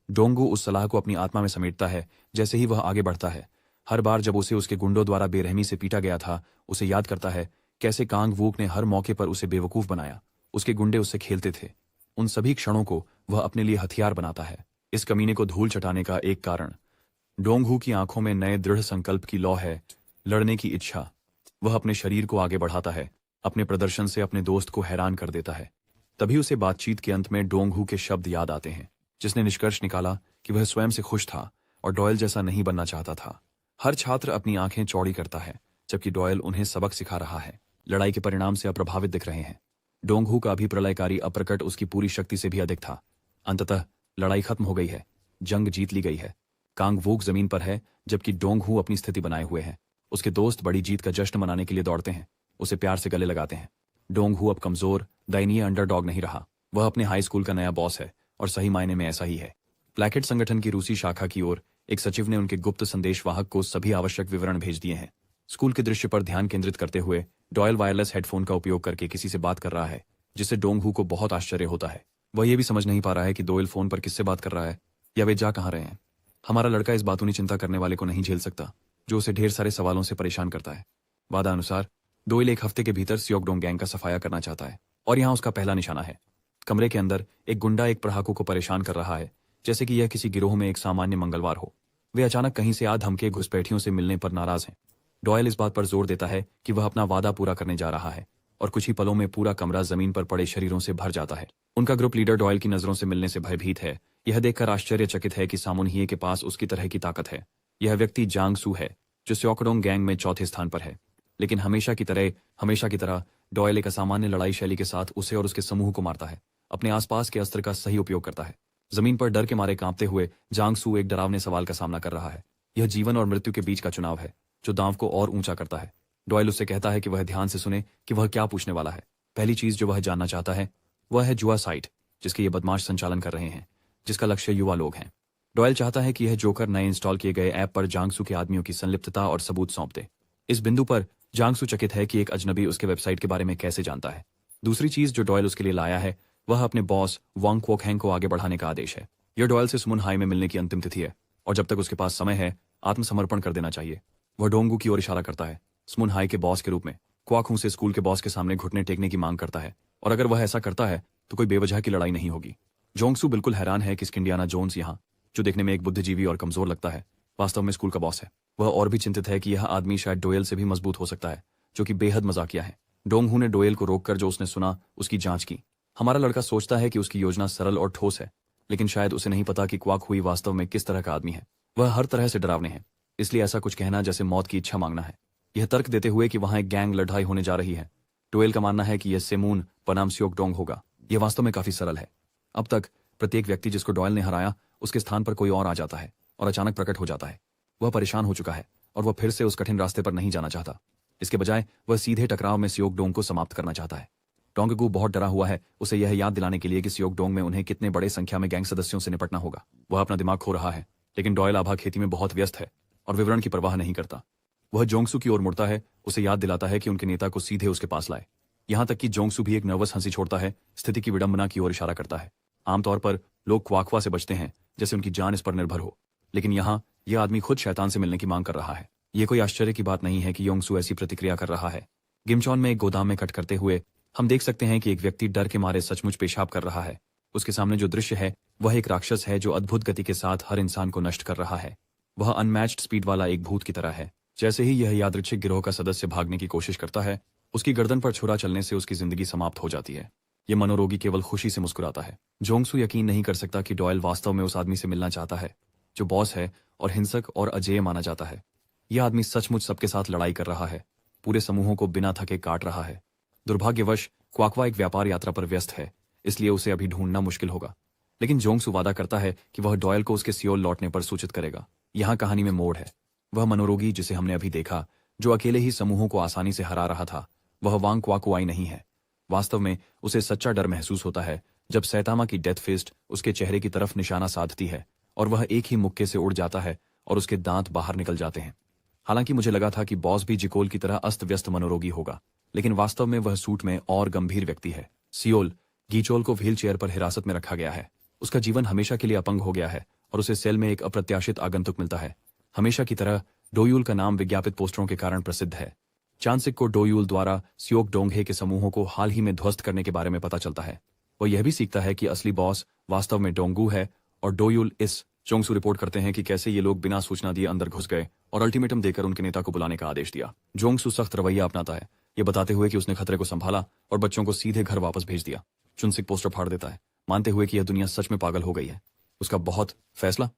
डोंगवू उस सलाह को अपनी आत्मा में समेटता है जैसे ही वह आगे बढ़ता है। हर बार जब उसे उसके गुंडों द्वारा बेरहमी से पीटा गया था, उसे याद करता है कैसे कांग वूक ने हर मौके पर उसे बेवकूफ बनाया। उसके गुंडे उससे खेलते थे। उन सभी क्षणों को वह अपने लिए हथियार बनाता है। इस कमीने को धूल चटाने का एक कारण डोंगहू की आंखों में नए दृढ़ संकल्प की लौ है, लड़ने की इच्छा। वह अपने शरीर को आगे बढ़ाता है, अपने प्रदर्शन से अपने दोस्त को हैरान कर देता है। तभी उसे बातचीत के अंत में डोंगहू के शब्द याद आते हैं, जिसने निष्कर्ष निकाला कि वह स्वयं से खुश था और डॉयल जैसा नहीं बनना चाहता था। हर छात्र अपनी आंखें चौड़ी करता है, जबकि डॉयल उन्हें सबक सिखा रहा है। लड़ाई के परिणाम से अप्रभावित दिख रहे हैं। डोंगहू का अभिप्रलयकारी अप्रकट उसकी पूरी शक्ति से भी अधिक था। अंततः लड़ाई खत्म हो गई है, जंग जीत ली गई है। कांग वूक जमीन पर है, जबकि डोंगहू अपनी स्थिति बनाए हुए है। उसके दोस्त बड़ी जीत का जश्न मनाने के लिए दौड़ते हैं, उसे प्यार से गले लगाते हैं। डोंगहू अब कमजोर, दयनीय अंडरडॉग नहीं रहा। वह अपने हाई स्कूल का नया बॉस है, और सही मायने में ऐसा ही है। ब्लैकहेड संगठन की रूसी शाखा की ओर एक सचिव ने उनके गुप्त संदेशवाहक को सभी आवश्यक विवरण भेज दिए हैं। स्कूल के दृश्य पर ध्यान केंद्रित करते हुए डॉयल वायरलेस हेडफोन का उपयोग करके किसी से बात कर रहा है, जिससे डोंगहू को बहुत आश्चर्य होता है। वह यह भी समझ नहीं पा रहा है कि डॉयल फोन पर किससे बात कर रहा है या वे जा कहाँ रहे हैं। हमारा लड़का इस बातूनी चिंता करने वाले को नहीं झेल सकता, जो उसे ढेर सारे सवालों से परेशान करता है। वादा अनुसार डॉयल एक हफ्ते के भीतर सियोकडोंग गैंग का सफाया करना चाहता है, और यहाँ उसका पहला निशाना है। कमरे के अंदर एक गुंडा एक पढ़ाकू को परेशान कर रहा है, जैसे कि यह किसी गिरोह में एक सामान्य मंगलवार हो। वे अचानक कहीं से आ धमके घुसपैठियों से मिलने पर नाराज हैं। डॉयल इस बात पर जोर देता है कि वह अपना वादा पूरा करने जा रहा है, और कुछ ही पलों में पूरा कमरा जमीन पर पड़े शरीरों से भर जाता है। उनका ग्रुप लीडर डॉयल की नजरों से मिलने से भयभीत है। यह देखकर आश्चर्यचकित है कि सामुन्हिये के पास उसकी तरह की ताकत है। यह व्यक्ति जांग सू है, जो सियोकडोंग गैंग में चौथे स्थान पर है। लेकिन हमेशा की तरह डॉयल एक असामान्य लड़ाई शैली के साथ उसे और उसके समूह को मारता है, अपने आसपास के अस्त्र का सही उपयोग करता है। जमीन पर डर के मारे कांपते हुए जांग सू एक डरावने सवाल का सामना कर रहा है। यह जीवन और मृत्यु के बीच का चुनाव है, जो दांव को और ऊंचा करता है। डॉयल उससे कहता है कि वह ध्यान से सुने कि वह क्या पूछने वाला है। पहली चीज जो वह जानना चाहता है वह है जुआ साइट, जिसके ये बदमाश संचालन कर रहे हैं, जिसका लक्ष्य युवा लोग हैं। डॉयल चाहता है कि यह जोकर नए इंस्टॉल किए गए ऐप पर जांगसू के आदमियों की संलिप्तता और सबूत सौंप दे। इस बिंदु पर जांगसू चकित है कि एक अजनबी उसके वेबसाइट के बारे में कैसे जानता है। दूसरी चीज जो डॉयल उसके लिए लाया है वह अपने बॉस वांग क्वोकहैंग को आगे बढ़ाने का आदेश है। यह डॉयल से सुमन हाई में मिलने की अंतिम तिथि है, और जब तक उसके पास समय है आत्मसमर्पण कर देना चाहिए। वह डोंगू की ओर इशारा करता है, सुमन हाई के बॉस के रूप में। क्वाकहू से स्कूल के बॉस के सामने घुटने टेकने की मांग करता है, और अगर वह ऐसा करता है तो कोई बेवजह की लड़ाई नहीं होगी। जोंगसू बिल्कुल हैरान है कि इंडियाना जोन्स यहाँ, जो देखने में एक बुद्धिजीवी और कमजोर लगता है, वास्तव में स्कूल का बॉस है। वह और भी चिंतित है कि यह आदमी शायद डोयल से भी मजबूत हो सकता है, जो कि बेहद मजाकिया है। डोंगहू ने डोयल को रोककर जो उसने सुना उसकी जांच की। हमारा लड़का सोचता है कि उसकी योजना सरल और ठोस है, लेकिन शायद उसे नहीं पता कि क्वाकहुई वास्तव में किस तरह का आदमी है। वह हर तरह से डरावने हैं, इसलिए ऐसा कुछ कहना जैसे मौत की इच्छा मांगना है। यह तर्क देते हुए कि वहां एक गैंग लड़ाई होने जा रही है। डोयल का मानना है कि यह सेमून बनाम सियोकडोंग होगा। यह वास्तव में काफी सरल है। अब तक प्रत्येक व्यक्ति जिसको डॉयल ने हराया उसके स्थान पर कोई और आ जाता है और अचानक प्रकट हो जाता है। वह परेशान हो चुका है और वह फिर से उस कठिन रास्ते पर नहीं जाना चाहता। इसके बजाय वह सीधे टकराव में सियोकडोंग को समाप्त करना चाहता है। डोंगगू बहुत डरा हुआ है, उसे यह याद दिलाने के लिए कि सियोकडोंग में उन्हें कितने बड़े संख्या में गैंग सदस्यों से निपटना होगा। वह अपना दिमाग खो रहा है, लेकिन डॉयल आभा खेती में बहुत व्यस्त है और विवरण की परवाह नहीं करता। वह जोंगसू की ओर मुड़ता है, उसे याद दिलाता है कि उनके नेता को सीधे उसके पास लाए। यहां तक कि जोंगसू भी एक नर्वस हंसी छोड़ता है, स्थिति की विडंबना की ओर इशारा करता है। आमतौर पर लोग क्वाकवा से बचते हैं, जैसे उनकी जान इस पर निर्भर हो, लेकिन यहाँ यह आदमी खुद शैतान से मिलने की मांग कर रहा है। यह कोई आश्चर्य की बात नहीं है कि योंगसू ऐसी प्रतिक्रिया कर रहा है। गिमचॉन में एक गोदाम में कट करते हुए हम देख सकते हैं कि एक व्यक्ति डर के मारे सचमुच पेशाब कर रहा है। उसके सामने जो दृश्य है वह एक राक्षस है जो अद्भुत गति के साथ हर इंसान को नष्ट कर रहा है। वह अनमैच्ड स्पीड वाला एक भूत की तरह है। जैसे ही यह यादृच्छिक गिरोह का सदस्य भागने की कोशिश करता है, उसकी गर्दन पर छुरा चलने से उसकी जिंदगी समाप्त हो जाती है। यह मनोरोगी केवल खुशी से मुस्कुराता है। जोंगसू यकीन नहीं कर सकता कि डॉयल वास्तव में उस आदमी से मिलना चाहता है जो बॉस है और हिंसक और अजेय माना जाता है। यह आदमी सचमुच सबके साथ लड़ाई कर रहा है, पूरे समूहों को बिना थके काट रहा है। दुर्भाग्यवश क्वाकवा एक व्यापार यात्रा पर व्यस्त है, इसलिए उसे अभी ढूंढना मुश्किल होगा। लेकिन जोंगसू वादा करता है कि वह डॉयल को उसके सियोल लौटने पर सूचित करेगा। यहाँ कहानी में मोड़ है। वह मनोरोगी जिसे हमने अभी देखा, जो अकेले ही समूहों को आसानी से हरा रहा था, वह वांग क्वाकुआई नहीं है। वास्तव में उसे सच्चा डर महसूस होता है जब सैतामा की डेथ फिस्ट उसके चेहरे की तरफ निशाना साधती है और वह एक ही मुक्के से उड़ जाता है और उसके दांत बाहर निकल जाते हैं। हालांकि मुझे लगा था कि बॉस भी जिकोल की तरह अस्त व्यस्त मनोरोगी होगा, लेकिन वास्तव में वह सूट में और गंभीर व्यक्ति है। सियोल गीचोल को व्हील चेयर पर हिरासत में रखा गया है। उसका जीवन हमेशा के लिए अपंग हो गया है और उसे सेल में एक अप्रत्याशित आगंतुक मिलता है। हमेशा की तरह डोयूल का नाम विज्ञापित पोस्टरों के कारण प्रसिद्ध है। चांसिक को डोयूल द्वारा सियोक डोंगहे के समूहों को हाल ही में ध्वस्त करने के बारे में पता चलता है। वह यह भी सीखता है कि असली बॉस वास्तव में डोंगू है और डोयूल इस जोंगसू रिपोर्ट करते हैं कि कैसे ये लोग बिना सूचना दिए अंदर घुस गए और अल्टीमेटम देकर उनके नेता को बुलाने का आदेश दिया। जोंगसू सख्त रवैया अपनाता है, ये बताते हुए कि उसने खतरे को संभाला और बच्चों को सीधे घर वापस भेज दिया। चुनसिक पोस्टर फाड़ देता है, मानते हुए कि यह दुनिया सच में पागल हो गई है। उसका बहुत फैसला,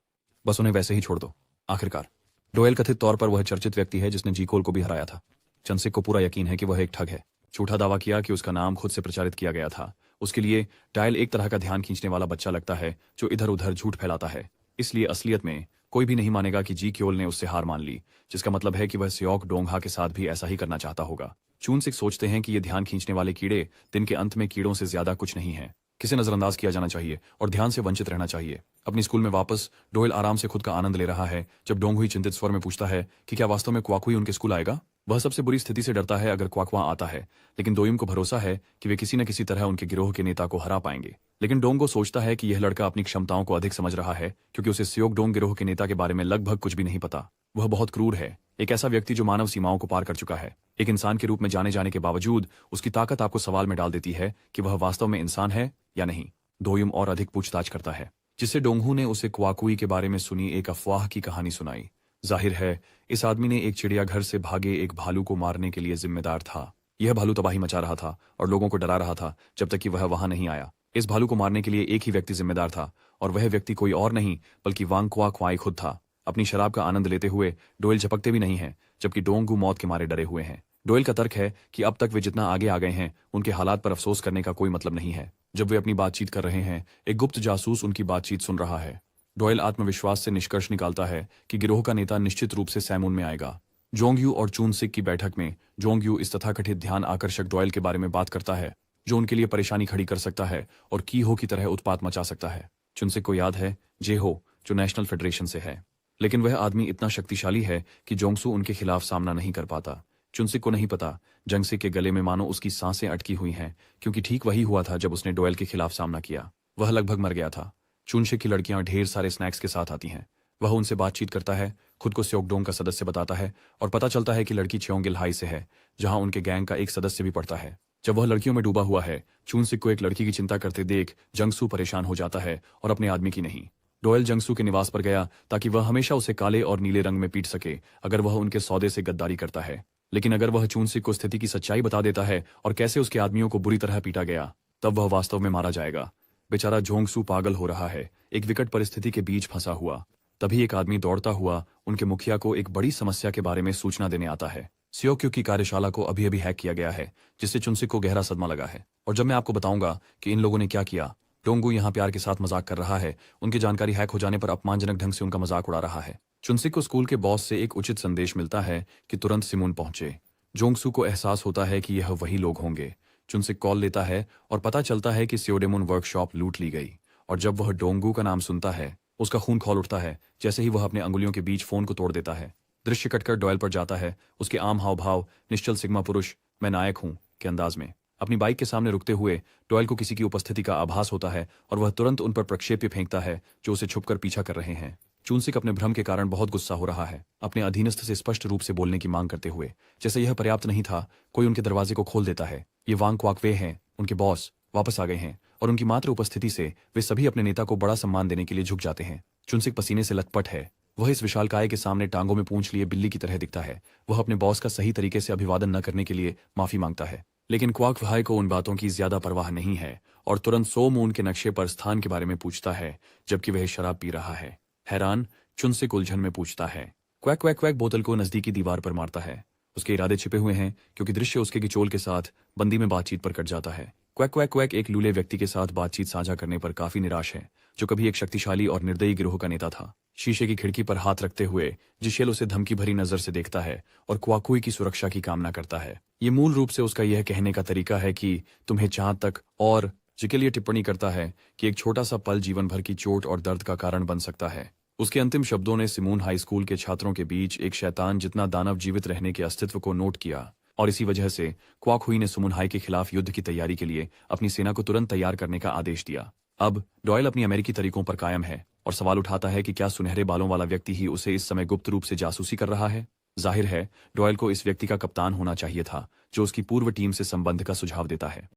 बस उन्हें वैसे ही छोड़ दो। आखिरकार डोयल कथित तौर पर वह चर्चित व्यक्ति है जिसने जीकोल को भी हराया था। चंसिक को पूरा यकीन है कि वह एक ठग है। झूठा दावा किया कि उसका नाम खुद से प्रचारित किया गया था। उसके लिए डायल एक तरह का ध्यान खींचने वाला बच्चा लगता है जो इधर उधर झूठ फैलाता है। इसलिए असलियत में कोई भी नहीं मानेगा कि जी क्योल ने उससे हार मान ली, जिसका मतलब है कि वह सियोक डोंगहा के साथ भी ऐसा ही करना चाहता होगा। चूनसिक सोचते हैं कि ये ध्यान खींचने वाले कीड़े दिन के अंत में कीड़ों से ज्यादा कुछ नहीं है। किसे नजरअंदाज किया जाना चाहिए और ध्यान से वंचित रहना चाहिए। अपनी स्कूल में वापस डोयल आराम से खुद का आनंद ले रहा है जब डोंगहुई चिंतित स्वर में पूछता है कि क्या वास्तव में क्वाकुई उनके स्कूल आएगा। वह सबसे बुरी स्थिति से डरता है अगर क्वाक वहां आता है, लेकिन दोयुम को भरोसा है कि वे किसी न किसी तरह उनके गिरोह के नेता को हरा पाएंगे। लेकिन डोंगो सोचता है कि यह लड़का अपनी क्षमताओं को अधिक समझ रहा है क्योंकि उसे सियोक डोंग गिरोह के नेता के बारे में लगभग कुछ भी नहीं पता। वह बहुत क्रूर है, एक ऐसा व्यक्ति जो मानव सीमाओं को पार कर चुका है। एक इंसान के रूप में जाने जाने के बावजूद उसकी ताकत आपको सवाल में डाल देती है कि वह वास्तव में इंसान है या नहीं। दोयुम और अधिक पूछताछ करता है, जिससे डोंगहू ने उसे क्वाकुई के बारे में सुनी एक अफवाह की कहानी सुनाई। जाहिर है इस आदमी ने एक चिड़ियाघर से भागे एक भालू को मारने के लिए जिम्मेदार था। यह भालू तबाही मचा रहा था और लोगों को डरा रहा था जब तक कि वह वहां नहीं आया। इस भालू को मारने के लिए एक ही व्यक्ति जिम्मेदार था और वह व्यक्ति कोई और नहीं बल्कि वांग क्वा क्वाई खुद था। अपनी शराब का आनंद लेते हुए डोयल झपकते भी नहीं है, जबकि डोंगू मौत के मारे डरे हुए हैं। डोयल का तर्क है कि अब तक वे जितना आगे आ गए हैं उनके हालात पर अफसोस करने का कोई मतलब नहीं है। जब वे अपनी बातचीत कर रहे हैं, एक गुप्त जासूस उनकी बातचीत सुन रहा है। डोयल आत्मविश्वास से निष्कर्ष निकालता है कि गिरोह का नेता निश्चित रूप से सैमून में आएगा। जोंगयू और चूनसिक की बैठक में जोंगयू इस तथाकथित ध्यान आकर्षक डोयल के बारे में बात करता है जो उनके लिए परेशानी खड़ी कर सकता है और कीहो की तरह उत्पात मचा सकता है। चुनसिक को याद है जेहो जो नेशनल फेडरेशन से है, लेकिन वह आदमी इतना शक्तिशाली है कि जोंगसू उनके खिलाफ सामना नहीं कर पाता। चुनसिक को नहीं पता जंगसे के गले में मानो उसकी सांसें अटकी हुई हैं, क्योंकि ठीक वही हुआ था जब उसने डोयल के खिलाफ सामना किया। वह लगभग मर गया था। चुनसिक की लड़कियां ढेर सारे स्नैक्स के साथ आती हैं। वह उनसे बातचीत करता है, खुद को स्योकडोंग का सदस्य बताता है और पता चलता है कि लड़की च्योंगिल हाई से है, जहां उनके गैंग का एक सदस्य भी पड़ता है। जब वह लड़कियों में डूबा हुआ है, चुनसिक को एक लड़की की चिंता करते देख जंगसू परेशान हो जाता है और अपने आदमी की नहीं। डोयल जंगसू के निवास पर गया ताकि वह हमेशा उसे काले और नीले रंग में पीट सके अगर वह उनके सौदे से गद्दारी करता है। लेकिन अगर वह चुनसिक को स्थिति की सच्चाई बता देता है और कैसे उसके आदमियों को बुरी तरह पीटा गया, तब वह वास्तव में मारा जाएगा। बेचारा जोंगसू पागल हो रहा है, एक विकट परिस्थिति के बीच फंसा हुआ। तभी एक आदमी दौड़ता हुआ उनके मुखिया को एक बड़ी समस्या के बारे में सूचना देने आता है। सियोक्यू की कार्यशाला को अभी अभी हैक किया गया है, जिससे चुनसिक को गहरा सदमा लगा है। और जब मैं आपको बताऊंगा कि इन लोगों ने क्या किया, डोंगू यहाँ प्यार के साथ मजाक कर रहा है, उनकी जानकारी हैक हो जाने पर अपमानजनक ढंग से उनका मजाक उड़ा रहा है। चुनसिक को स्कूल के बॉस से एक उचित संदेश मिलता है कि तुरंत सिमून पहुंचे। जोंगसू को एहसास होता है कि यह वही लोग होंगे। चुनसिक कॉल लेता है और पता चलता है कि सियोडेमुन वर्कशॉप लूट ली गई। और जब वह डोंगू का नाम सुनता है, उसका खून खौल उठता है जैसे ही वह अपने अंगुलियों के बीच फोन को तोड़ देता है। दृश्य कटकर डोयल पर जाता है। उसके आम हाव भाव निश्चल सिग्मा पुरुष मैं नायक हूं के अंदाज में। अपनी बाइक के सामने रुकते हुए डोयल को किसी की उपस्थिति का आभास होता है और वह तुरंत उन पर प्रक्षेप्य फेंकता है जो उसे छुपकर पीछा कर रहे हैं। चुनसिक अपने भ्रम के कारण बहुत गुस्सा हो रहा है, अपने अधीनस्थ से स्पष्ट रूप से बोलने की मांग करते हुए। जैसे यह पर्याप्त नहीं था, कोई उनके दरवाजे को खोल देता है। ये वांग क्वाकवे हैं, उनके बॉस वापस आ गए हैं और उनकी मात्र उपस्थिति से वे सभी अपने नेता को बड़ा सम्मान देने के लिए झुक जाते हैं। चुनसिक पसीने से लथपथ है। वह इस विशालकाय के सामने टांगों में पूंछ लिए बिल्ली की तरह दिखता है। वह अपने बॉस का सही तरीके से अभिवादन न करने के लिए माफी मांगता है, लेकिन क्वाक भाई को उन बातों की ज्यादा परवाह नहीं है और तुरंत सो मून के नक्शे पर स्थान के बारे में पूछता है, जबकि वह शराब पी रहा है। हैरान चुनसिक उलझन में पूछता है। क्वैक क्वैक क्वैक बोतल को नजदीकी दीवार पर मारता है। उसके इरादे छिपे हुए हैं क्योंकि दृश्य उसके गिचोल के साथ बंदी में बातचीत पर कट जाता है। क्वैक क्वैक क्वैक एक लूले व्यक्ति के साथ बातचीत साझा करने पर काफी निराश है, जो कभी एक शक्तिशाली और निर्दयी गिरोह का नेता था। शीशे की खिड़की पर हाथ रखते हुए जिशेल उसे धमकी भरी नजर से देखता है और क्वाकुई की सुरक्षा की कामना करता है। ये मूल रूप से उसका यह कहने का तरीका है कि तुम्हें जहां तक, और जिके लिए टिप्पणी करता है कि एक छोटा सा पल जीवन भर की चोट और दर्द का कारण बन सकता है। उसके अंतिम शब्दों ने सिमून हाई स्कूल के छात्रों के बीच एक शैतान जितना दानव जीवित रहने के अस्तित्व को नोट किया और इसी वजह से क्वाकहुई ने सुमन हाई के खिलाफ युद्ध की तैयारी के लिए अपनी सेना को तुरंत तैयार करने का आदेश दिया। अब डॉयल अपनी अमेरिकी तरीकों पर कायम है और सवाल उठाता है कि क्या सुनहरे बालों वाला व्यक्ति ही उसे इस समय गुप्त रूप से जासूसी कर रहा है। जाहिर है डॉयल को इस व्यक्ति का कप्तान होना चाहिए था जो उसकी पूर्व टीम से संबंध का सुझाव देता है।